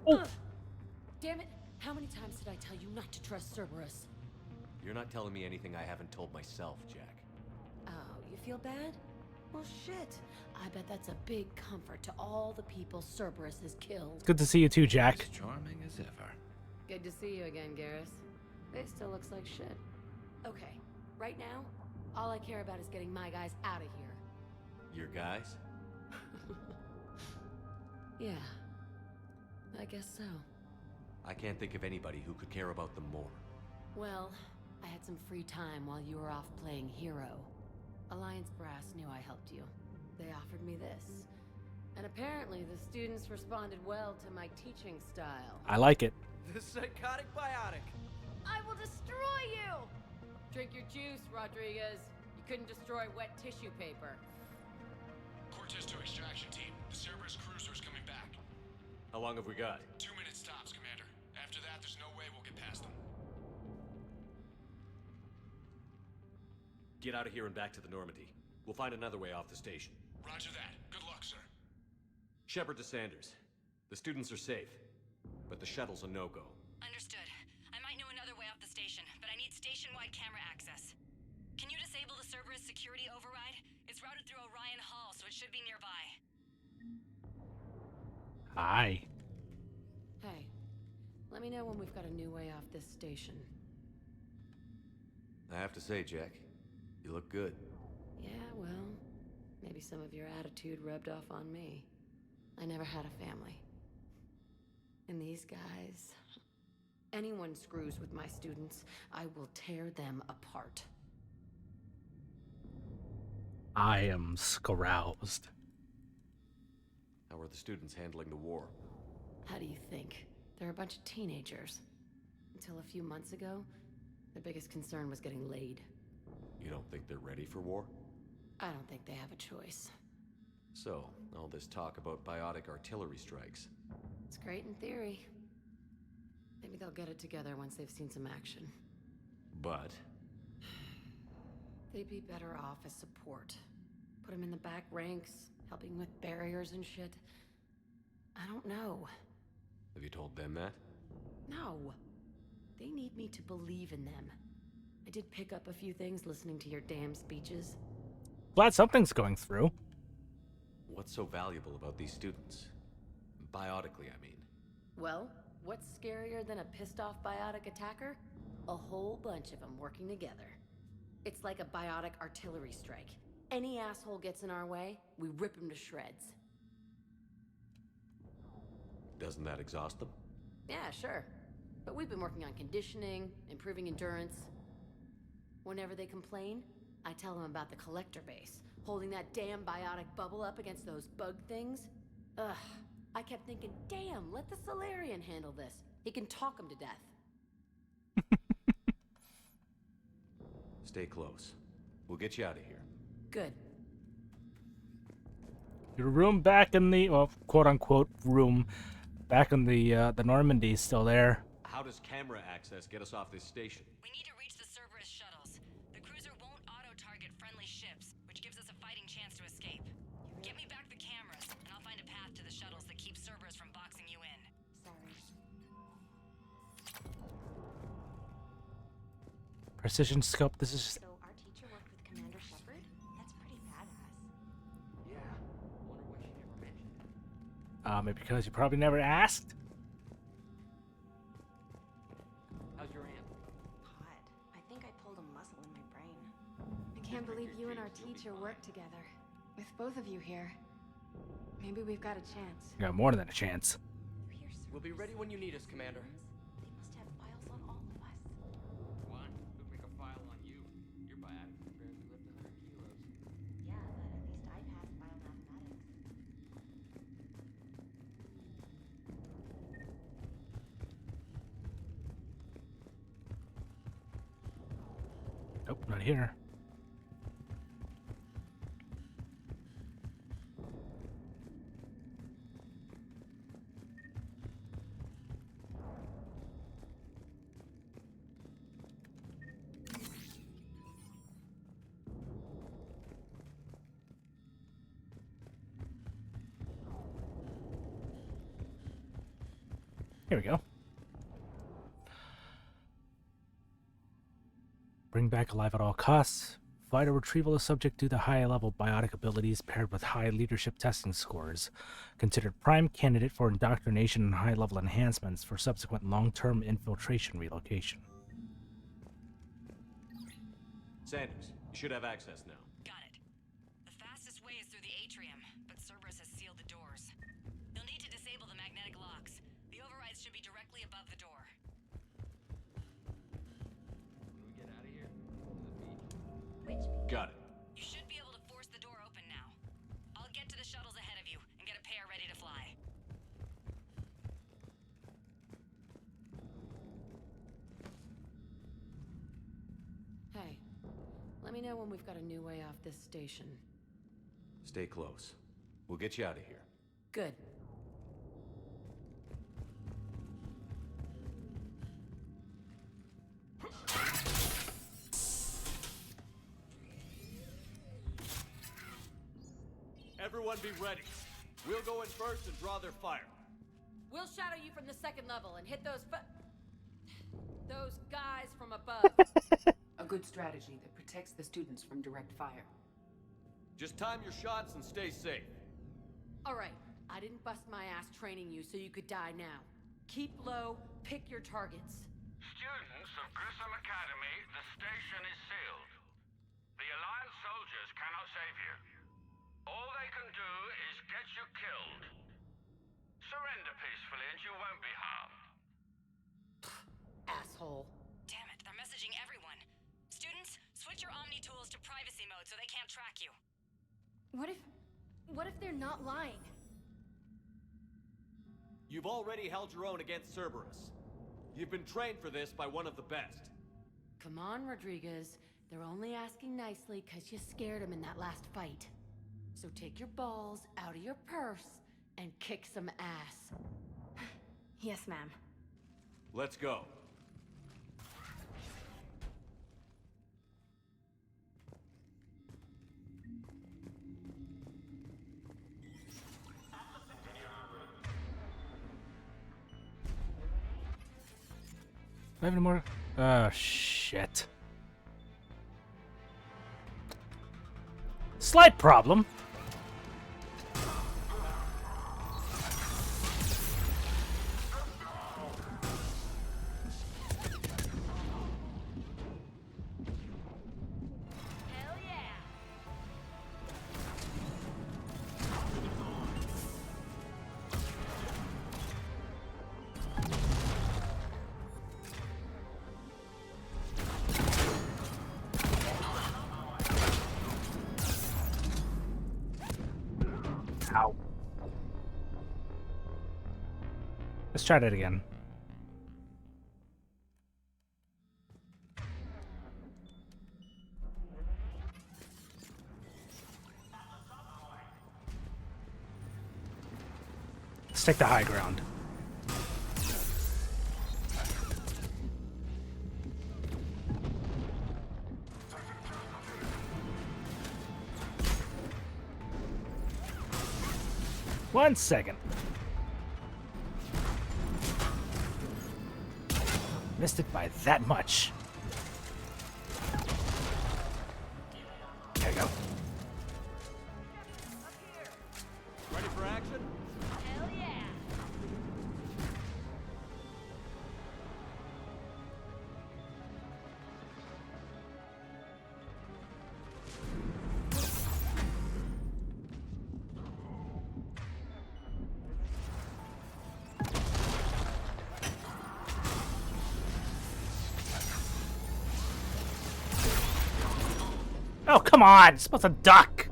Oh. Damn it! How many times did I tell you not to trust Cerberus? You're not telling me anything I haven't told myself, Jack. Oh, you feel bad? Well, shit. I bet that's a big comfort to all the people Cerberus has killed. Good to see you too, Jack. As charming as ever. Good to see you again, Garrus. This still looks like shit. Okay, right now, all I care about is getting my guys out of here. Your guys? Yeah, I guess so. I can't think of anybody who could care about them more. Well, I had some free time while you were off playing hero. Alliance Brass knew I helped you. They offered me this. And apparently the students responded well to my teaching style. I like it. The psychotic biotic. I will destroy you! Drink your juice, Rodriguez. You couldn't destroy wet tissue paper. Cortez to extraction team. The Cerberus cruiser's coming back. How long have we got? 2 minutes tops, Commander. After that, there's no way we'll get past them. Get out of here and back to the Normandy. We'll find another way off the station. Roger that. Good luck, sir. Shepard to Sanders. The students are safe, but the shuttle's a no-go. Understood. I might know another way off the station, but I need station-wide camera access. Can you disable the Cerberus security override? It's routed through Orion Hall, so it should be nearby. Hi. Hey, let me know when we've got a new way off this station. I have to say, Jack, you look good. Yeah, well, maybe some of your attitude rubbed off on me. I never had a family. And these guys... Anyone screws with my students, I will tear them apart. I am scaroused. How are the students handling the war? How do you think? They're a bunch of teenagers. Until a few months ago, their biggest concern was getting laid. You don't think they're ready for war? I don't think they have a choice. So, all this talk about biotic artillery strikes. It's great in theory. Maybe they'll get it together once they've seen some action. But? They'd be better off as support. Put them in the back ranks, helping with barriers and shit. I don't know. Have you told them that? No. They need me to believe in them. I did pick up a few things listening to your damn speeches. Glad something's going through. What's so valuable about these students? Biotically, I mean. Well, what's scarier than a pissed-off biotic attacker? A whole bunch of them working together. It's like a biotic artillery strike. Any asshole gets in our way, we rip him to shreds. Doesn't that exhaust them? Yeah, sure. But we've been working on conditioning, improving endurance. Whenever they complain, I tell them about the collector base, holding that damn biotic bubble up against those bug things. Ugh, I kept thinking, damn, let the Solarian handle this. He can talk them to death. Stay close. We'll get you out of here. Good. Your room back in the, well, quote-unquote room back in the Normandy is still there. How does camera access get us off this station? We need to reach the Cerberus shuttles. The cruiser won't auto-target friendly ships, which gives us a fighting chance to escape. Get me back the cameras, and I'll find a path to the shuttles that keeps Cerberus from boxing you in. Sorry. Precision scope. This is. So our teacher worked with Commander Shepard? That's pretty badass. Yeah. Wonder why she never mentioned it. Maybe because you probably never asked. How's your aunt? Hot. I think I pulled a muscle in my brain. I can't believe you and our teacher work together. With both of you here. Maybe we've got a chance. You got more than a chance. We'll be ready when you need us, Commander. They must have files on all of us. What? Who'd make a file on you? Your biotic can barely lift 100 kilos. Yeah, but at least I passed biomathematics. Nope, not here. Here we go. Bring back alive at all costs. Vital retrieval is subject to the high-level biotic abilities paired with high leadership testing scores. Considered prime candidate for indoctrination and high-level enhancements for subsequent long-term infiltration relocation. Sanders, you should have access now. Got it. The fastest way is through the atrium, but Cerberus has sealed the doors. You'll need to disable the magnetic locks. The overrides should be directly above the door. Got it. You should be able to force the door open now. I'll get to the shuttles ahead of you and get a pair ready to fly. Hey, let me know when we've got a new way off this station. Stay close. We'll get you out of here. Good. Everyone be ready. We'll go in first and draw their fire. We'll shadow you from the second level and hit those guys from above. A good strategy that protects the students from direct fire. Just time your shots and stay safe. All right, I didn't bust my ass training you so you could die now. Keep low, pick your targets. Students of Grissom Academy, the station is sealed. The Alliance soldiers cannot save you. All they can do is get you killed. Surrender peacefully and you won't be harmed. Asshole. Damn it, they're messaging everyone. Students, switch your Omni tools to privacy mode so they can't track you. What if they're not lying? You've already held your own against Cerberus. You've been trained for this by one of the best. Come on, Rodriguez. They're only asking nicely because you scared them in that last fight. So take your balls out of your purse and kick some ass. Yes, ma'am. Let's go. Do I have any more? Shit. Slight problem. Ow. Let's try that again. Let's take the high ground. One second. Missed it by that much. There you go. Ready for action? Hell yeah! Oh, come on! It's supposed to duck!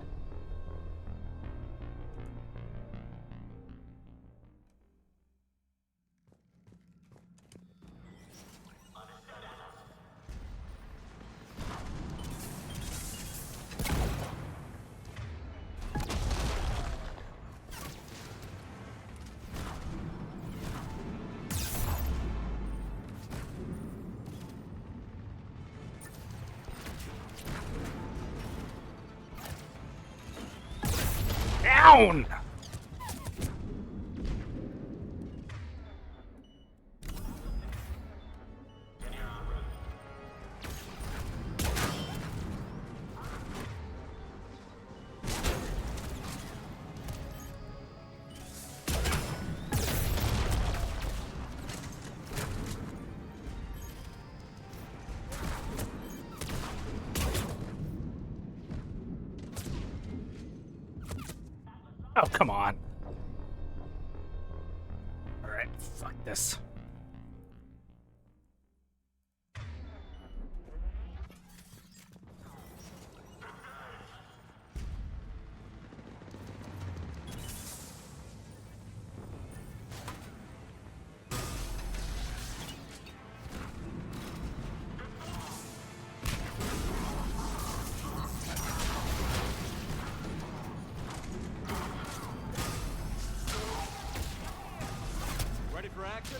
Down! Oh, come on. Alright, fuck this. Ready for action?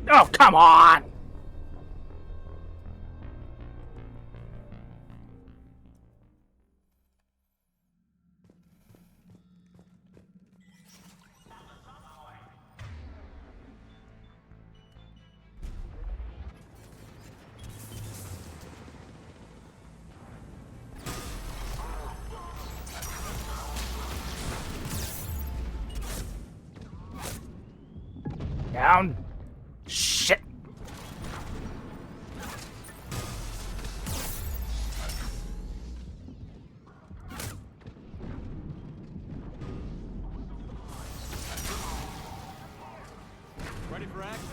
Oh, come on! Down. Shit. Ready for action?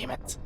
Damn it.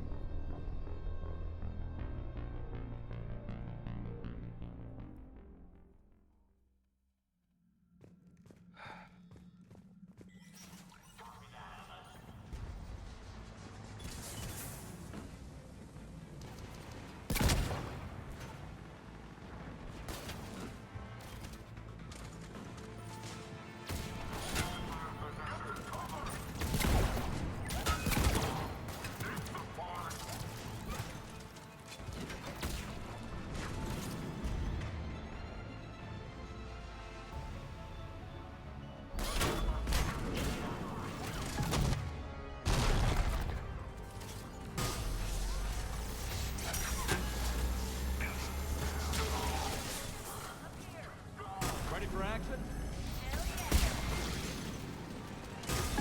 action?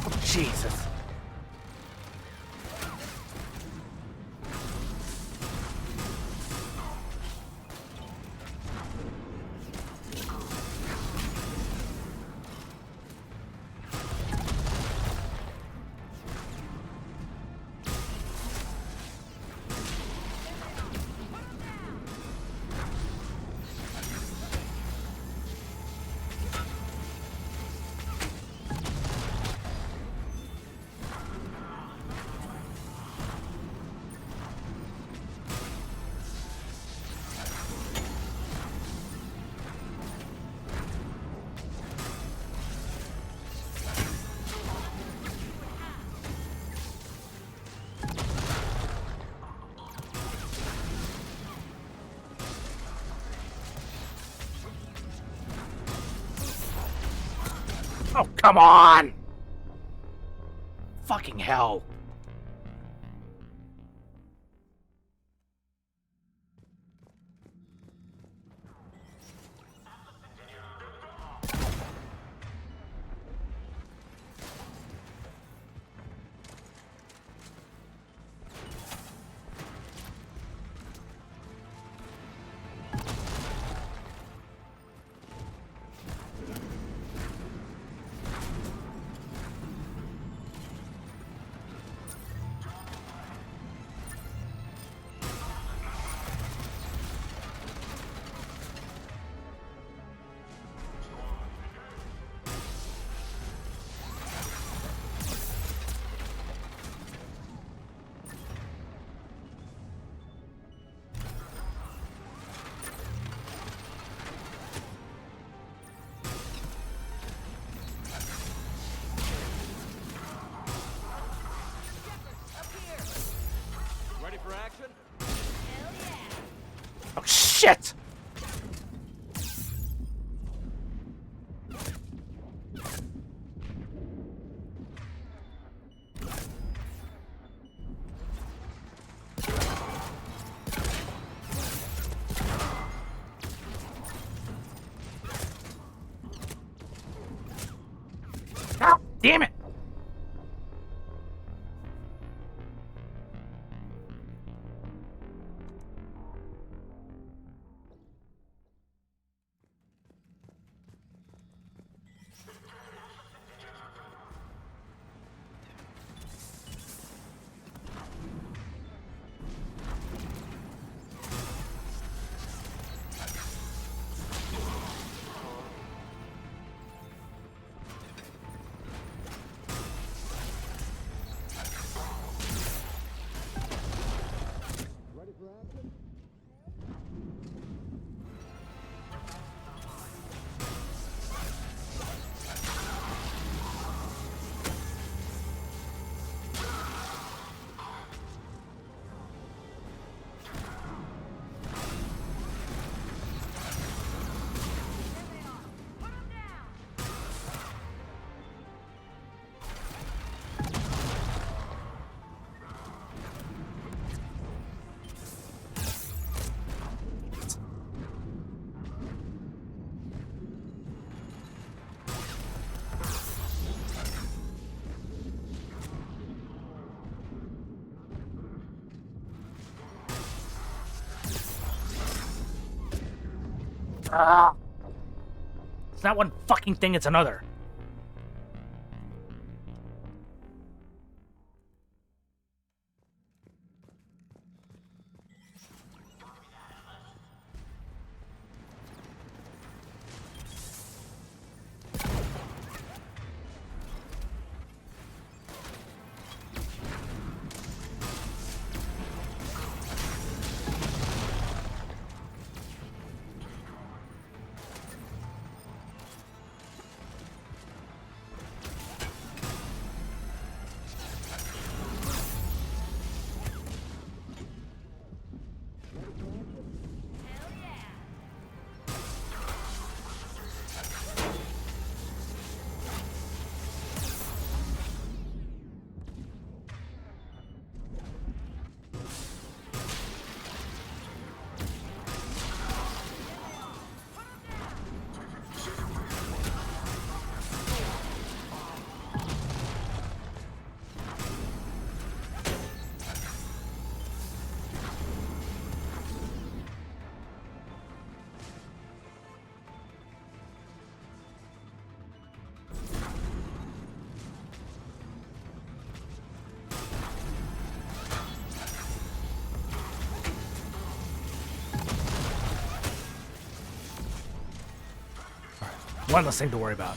Oh, Jesus. Oh, come on! Fucking hell. Ready for action? Oh, shit! Ah, damn it! Ah. It's not one fucking thing, it's another. One less thing to worry about.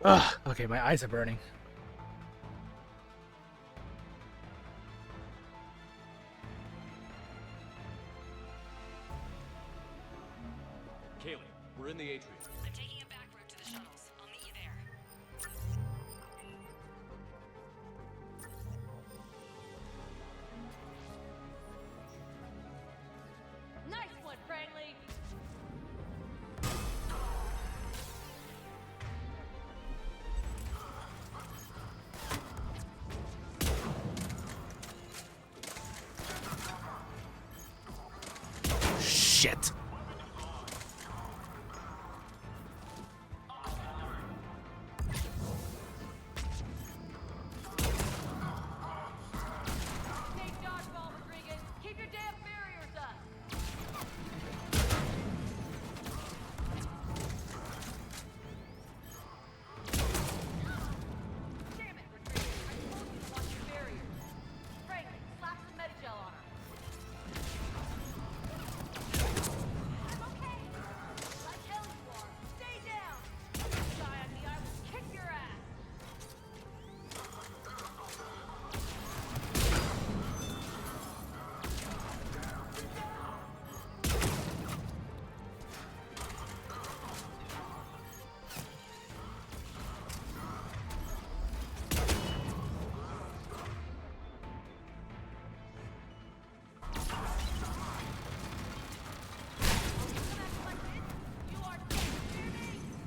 Ugh, okay, my eyes are burning. Kaylee, we're in the atrium. I'm taking a back route to the shuttles. I'll meet you there. Nice one, Franklin! Shit.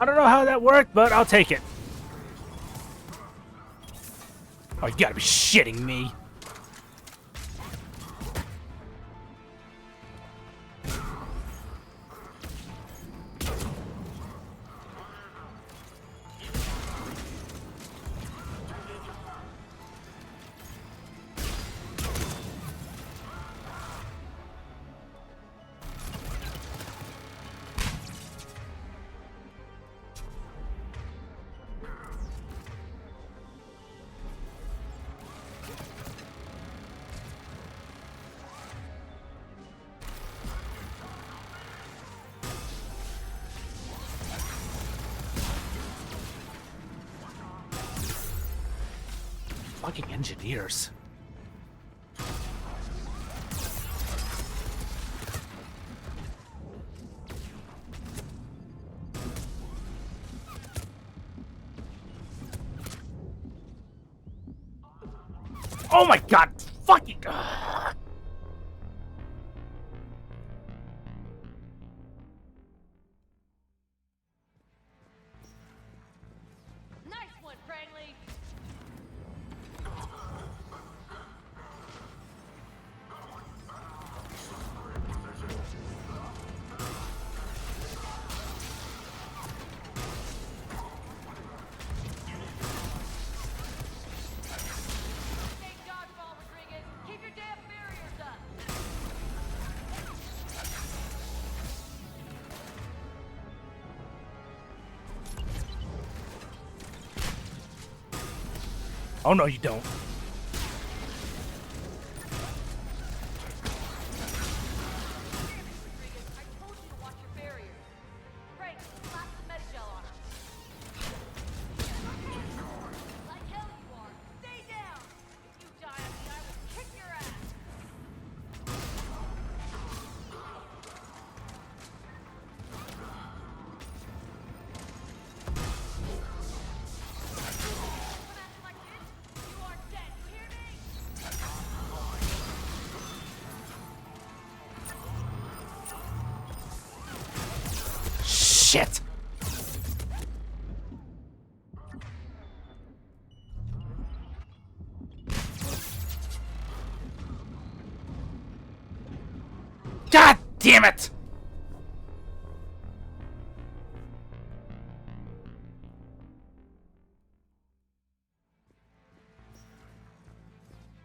I don't know how that worked, but I'll take it. Oh, you gotta be shitting me. Fucking engineers. Oh my god! Fucking. Nice one, Franklin! Oh no, you don't. Shit! God damn it!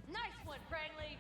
Nice one, Franklin.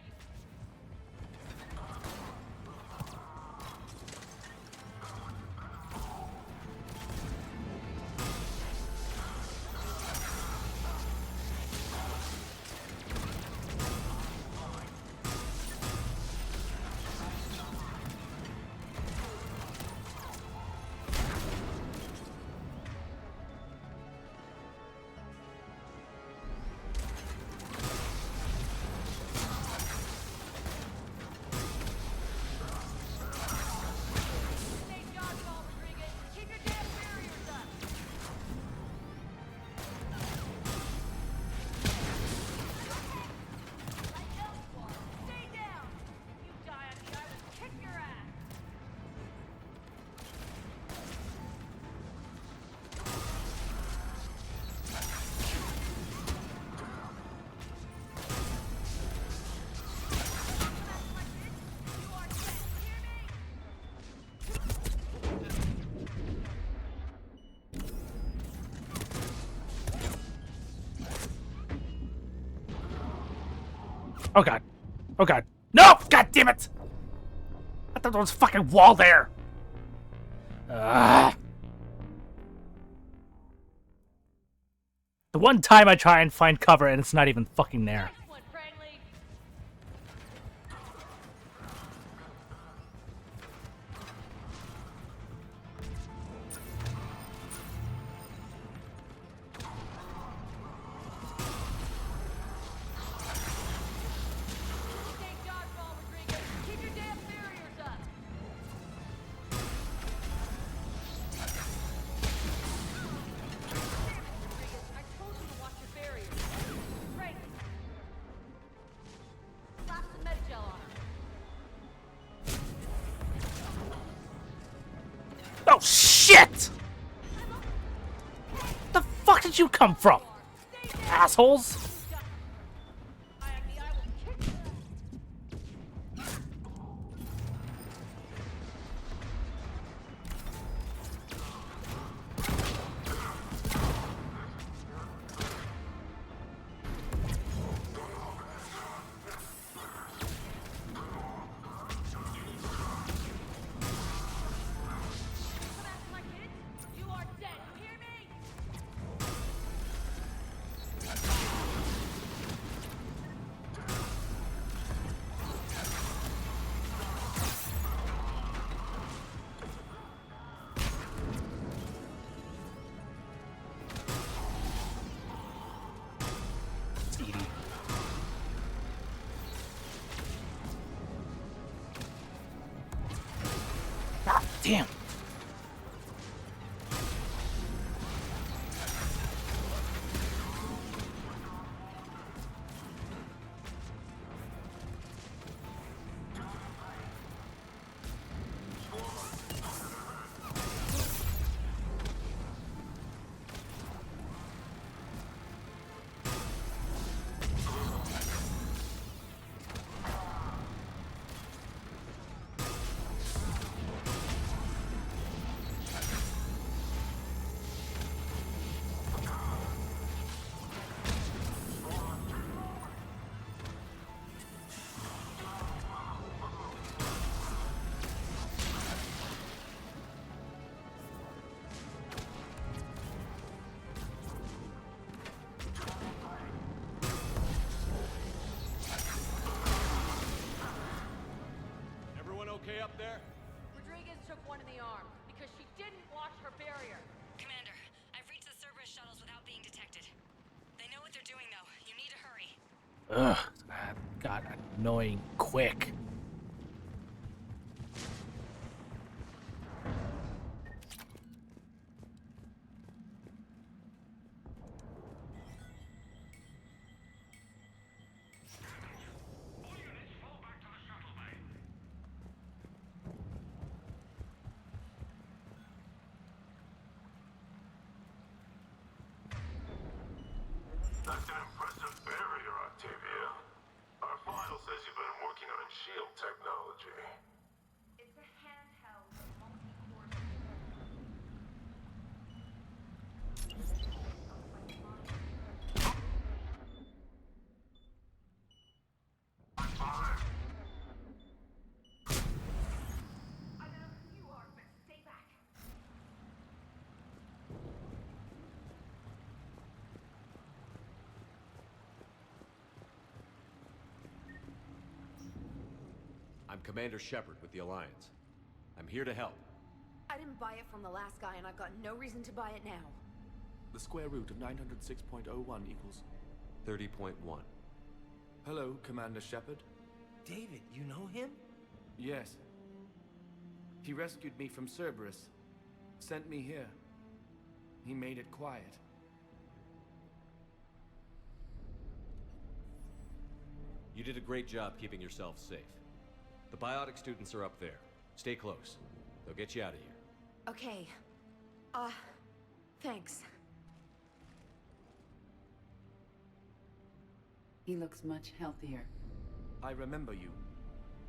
Oh god. Oh god. No! God damn it! I thought there was a fucking wall there! Ugh. The one time I try and find cover and it's not even fucking there. Oh shit! The fuck did you come from? Assholes! God damn. okay up there? Rodriguez took one in the arm because she didn't watch her barrier. Commander, I've reached the Cerberus shuttles without being detected. They know what they're doing, though. You need to hurry. Ugh, that got annoying quick. That's an impressive barrier, Octavia. Our file says you've been working on shield technology. It's a handheld multi-core I'm Commander Shepard with the Alliance. I'm here to help. I didn't buy it from the last guy, and I've got no reason to buy it now. The square root of 906.01 equals... 30.1. Hello, Commander Shepard. David, you know him? Yes. He rescued me from Cerberus. Sent me here. He made it quiet. You did a great job keeping yourself safe. The biotic students are up there. Stay close. They'll get you out of here. Okay. Thanks. He looks much healthier. I remember you.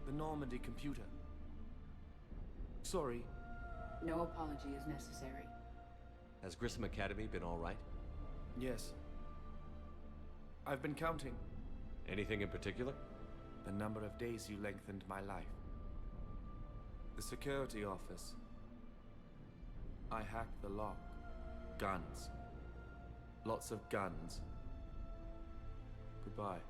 The Normandy computer. Sorry. No apology is necessary. Has Grissom Academy been all right? Yes. I've been counting. Anything in particular? The number of days you lengthened my life. The security office. I hacked the lock. Guns. Lots of guns. Goodbye.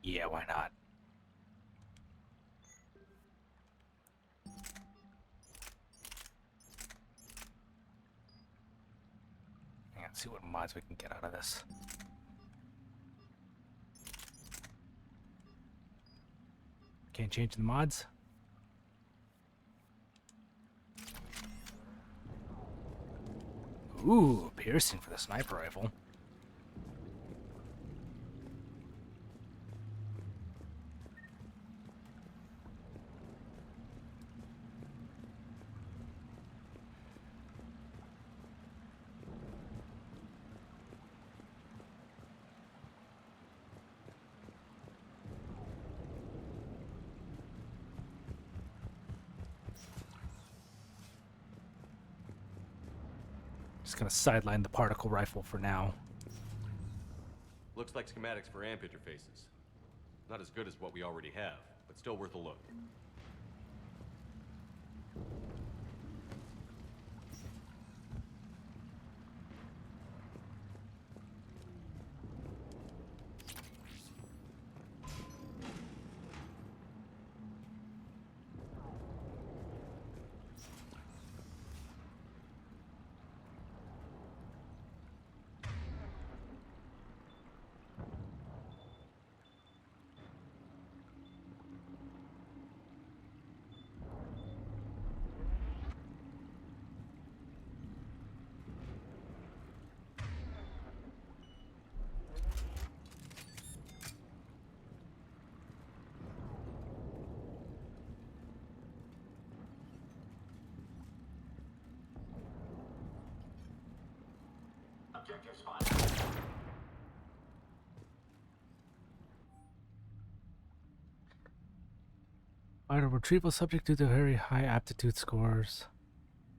Yeah, why not? Let's see what mods we can get out of this. Can't change the mods. Ooh, piercing for the sniper rifle. Just gonna sideline the particle rifle for now. Looks like schematics for amp interfaces. Not as good as what we already have, but still worth a look. Objectives fine. Vital retrieval subject due to very high aptitude scores.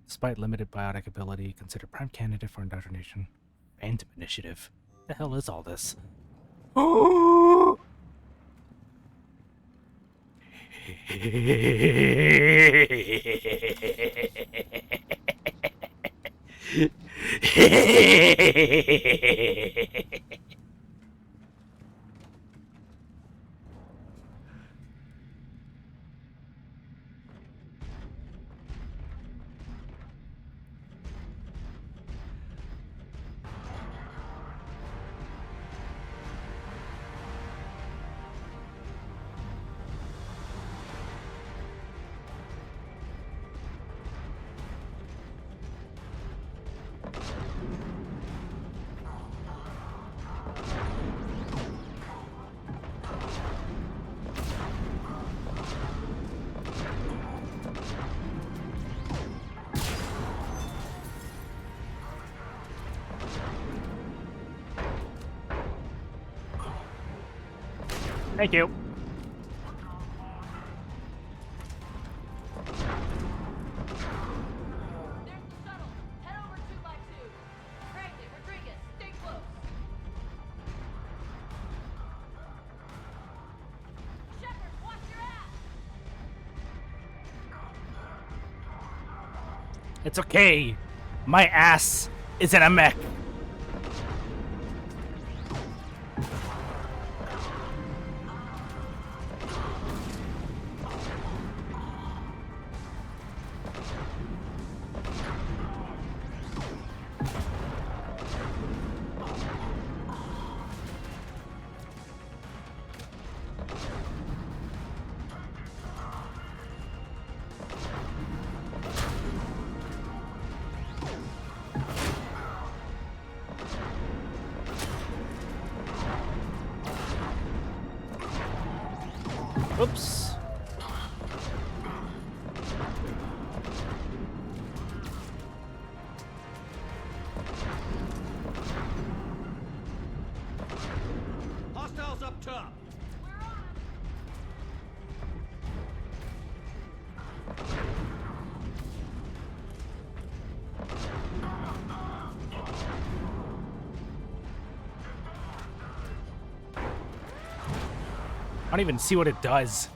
Despite limited biotic ability, considered prime candidate for indoctrination. Phantom Initiative. The hell is all this? Oh! Thank you. It's okay. My ass is in a mech. Oops. Hostiles up top. I don't even see what it does.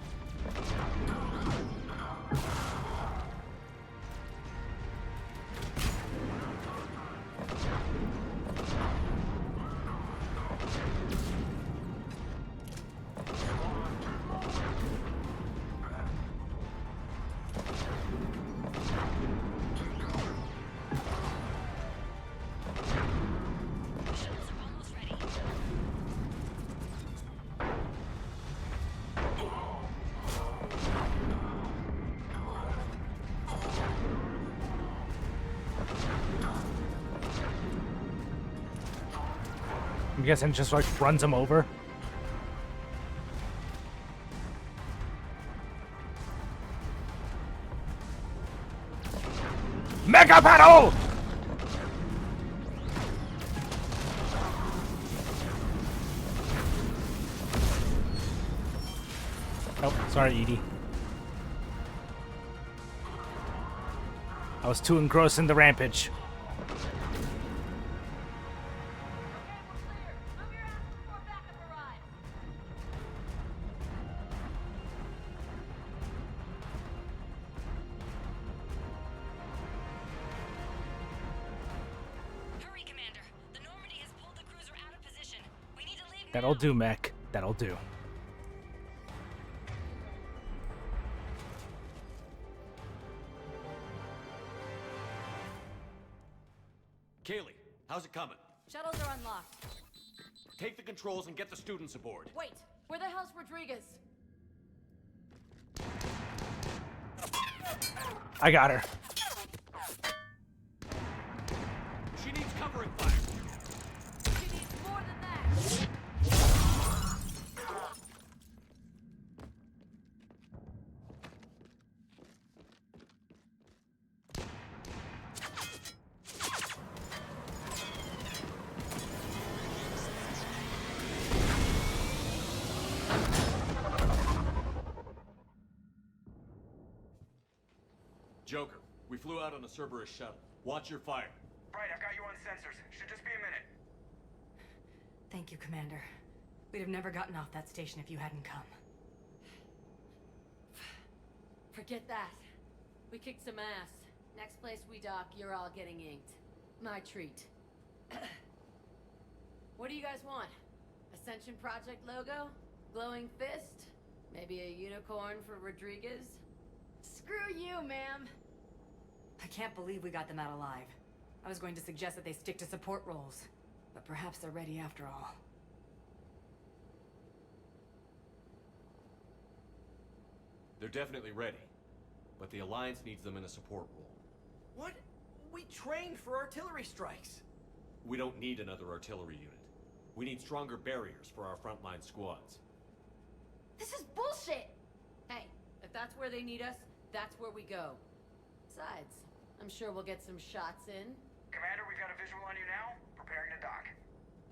I'm guessing it just like runs him over. Mega battle! Oh, sorry, Edie. I was too engrossed in the rampage. That'll do, mech. That'll do. Kaylee, how's it coming? Shuttles are unlocked. Take the controls and get the students aboard. Wait, where the hell's Rodriguez? I got her. She needs covering fire. She needs more than that. Joker, we flew out on a Cerberus shuttle. Watch your fire. Right, I've got you on sensors. Should just be a minute. Thank you, Commander. We'd have never gotten off that station if you hadn't come. Forget that. We kicked some ass. Next place we dock, you're all getting inked. My treat. What do you guys want? Ascension Project logo? Glowing fist? Maybe a unicorn for Rodriguez? Screw you, ma'am! I can't believe we got them out alive. I was going to suggest that they stick to support roles. But perhaps they're ready after all. They're definitely ready. But the Alliance needs them in a support role. What? We trained for artillery strikes. We don't need another artillery unit. We need stronger barriers for our frontline squads. This is bullshit! Hey, if that's where they need us, that's where we go. Besides, I'm sure we'll get some shots in. Commander, we've got a visual on you now. Preparing to dock.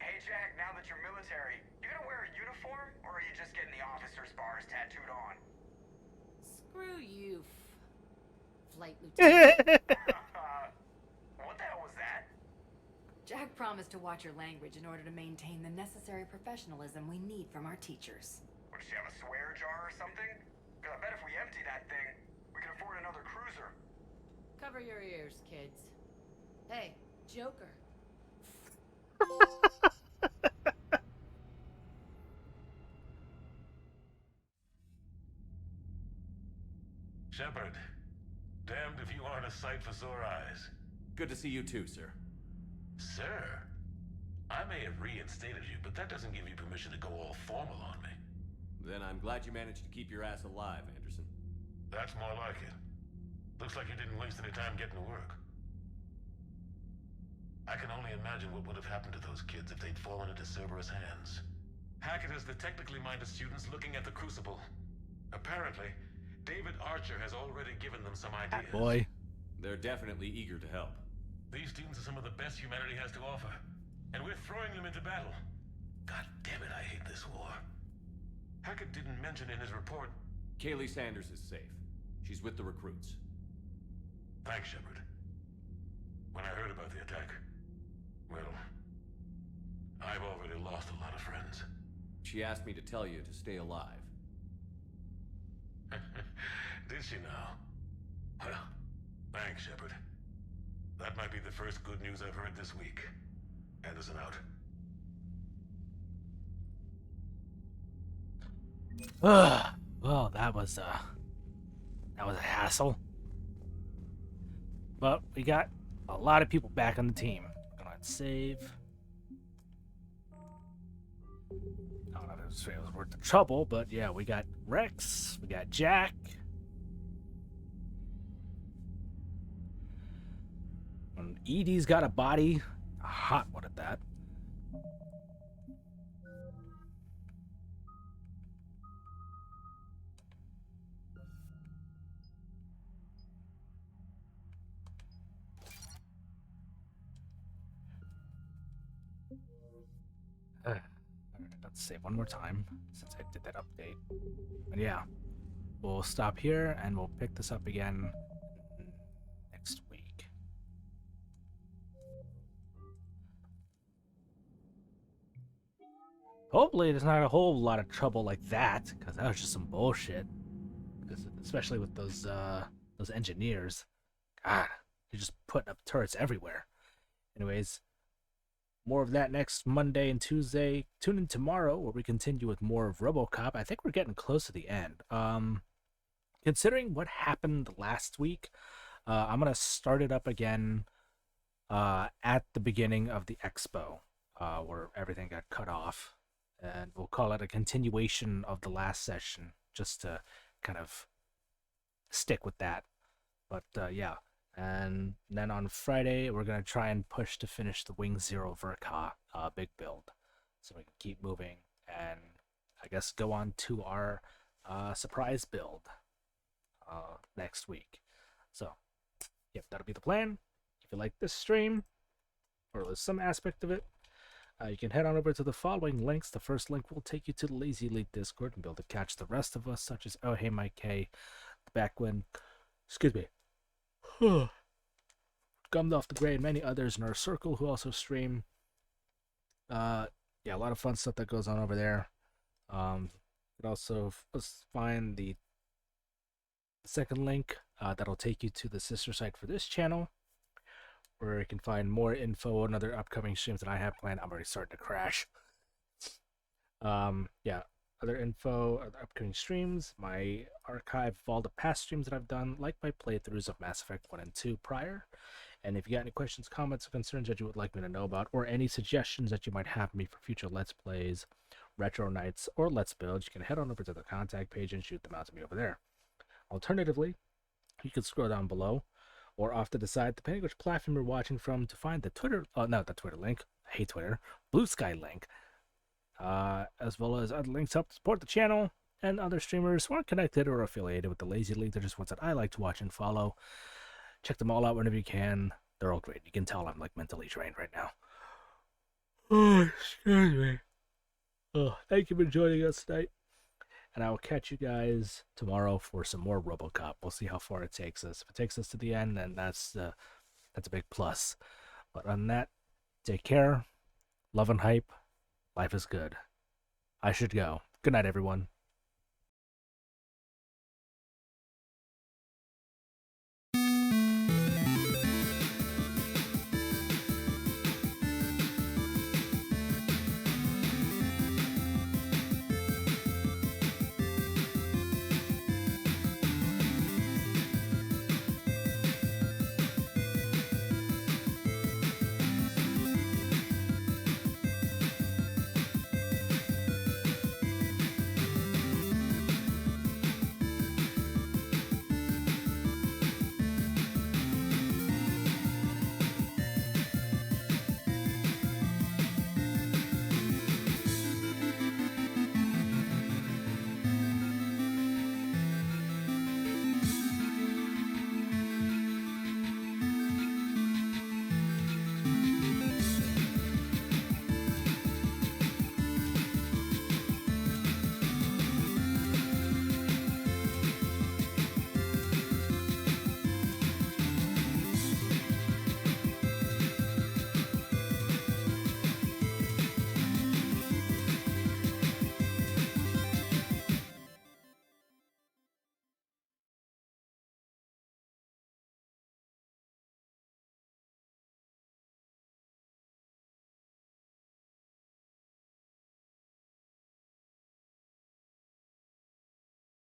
Hey, Jack, now that you're military, you gonna wear a uniform, or are you just getting the officer's bars tattooed on? Screw you, Flight Lieutenant. What the hell was that? Jack promised to watch your language in order to maintain the necessary professionalism we need from our teachers. Would she have a swear jar or something? Because I bet if we empty that thing, we can afford another cruiser. Cover your ears, kids. Hey, Joker. Shepard, damned if you aren't a sight for sore eyes. Good to see you too, sir. Sir? I may have reinstated you, but that doesn't give you permission to go all formal on me. Then I'm glad you managed to keep your ass alive, Anderson. That's more like it. Looks like you didn't waste any time getting to work. I can only imagine what would have happened to those kids if they'd fallen into Cerberus' hands. Hackett has the technically minded students looking at the Crucible. Apparently, David Archer has already given them some ideas. Boy. They're definitely eager to help. These students are some of the best humanity has to offer, and we're throwing them into battle. God damn it, I hate this war. Hackett didn't mention in his report... Kaylee Sanders is safe. She's with the recruits. Thanks, Shepard. When I heard about the attack, well, I've already lost a lot of friends. She asked me to tell you to stay alive. Did she now? Well, thanks, Shepard. That might be the first good news I've heard this week. Anderson out. Well, that was a hassle. But we got a lot of people back on the team. Gonna save. I don't know if it was worth the trouble, but yeah, we got Rex, we got Jack. And Edie's got a body, a hot one at that. Let's save one more time since I did that update. And yeah, we'll stop here and we'll pick this up again next week. Hopefully there's not a whole lot of trouble like that, because that was just some bullshit. Especially with those engineers. God, they're just putting up turrets everywhere. Anyways, more of that next Monday and Tuesday. Tune in tomorrow where we continue with more of RoboCop. I think we're getting close to the end. Considering what happened last week, I'm going to start it up again at the beginning of the expo, where everything got cut off. And we'll call it a continuation of the last session, just to kind of stick with that. But yeah. And then on Friday, we're going to try and push to finish the Wing Zero Verka big build. So we can keep moving and I guess go on to our surprise build next week. So, yep, that'll be the plan. If you like this stream, or at least some aspect of it, you can head on over to the following links. The first link will take you to the Lazy Elite Discord and be able to catch the rest of us, such as Oh Hey Mike K, Backwin, excuse me, Gummed Off the Gray, and many others in our circle who also stream. Yeah, a lot of fun stuff that goes on over there. You can also find the the second link. That'll take you to the sister site for this channel, where you can find more info on other upcoming streams that I have planned. I'm already starting to crash. Yeah, other info, other upcoming streams, my archive of all the past streams that I've done, like my playthroughs of Mass Effect 1 and 2 prior. And if you got any questions, comments, or concerns that you would like me to know about, or any suggestions that you might have for me for future Let's Plays, Retro Nights, or Let's Builds, you can head on over to the contact page and shoot them out to me over there. Alternatively, you can scroll down below or off to the side, depending which platform you're watching from, to find the Twitter, not the Twitter link, I hate Twitter, Blue Sky link, as well as other links to help support the channel and other streamers who aren't connected or affiliated with the Lazy League. They're just ones that I like to watch and follow. Check them all out whenever you can. They're all great. You can tell I'm like mentally drained right now. Oh, excuse me. Oh, thank you for joining us tonight. And I will catch you guys tomorrow for some more RoboCop. We'll see how far it takes us. If it takes us to the end, then that's a big plus. But on that, take care. Love and hype. Life is good. I should go. Good night, everyone.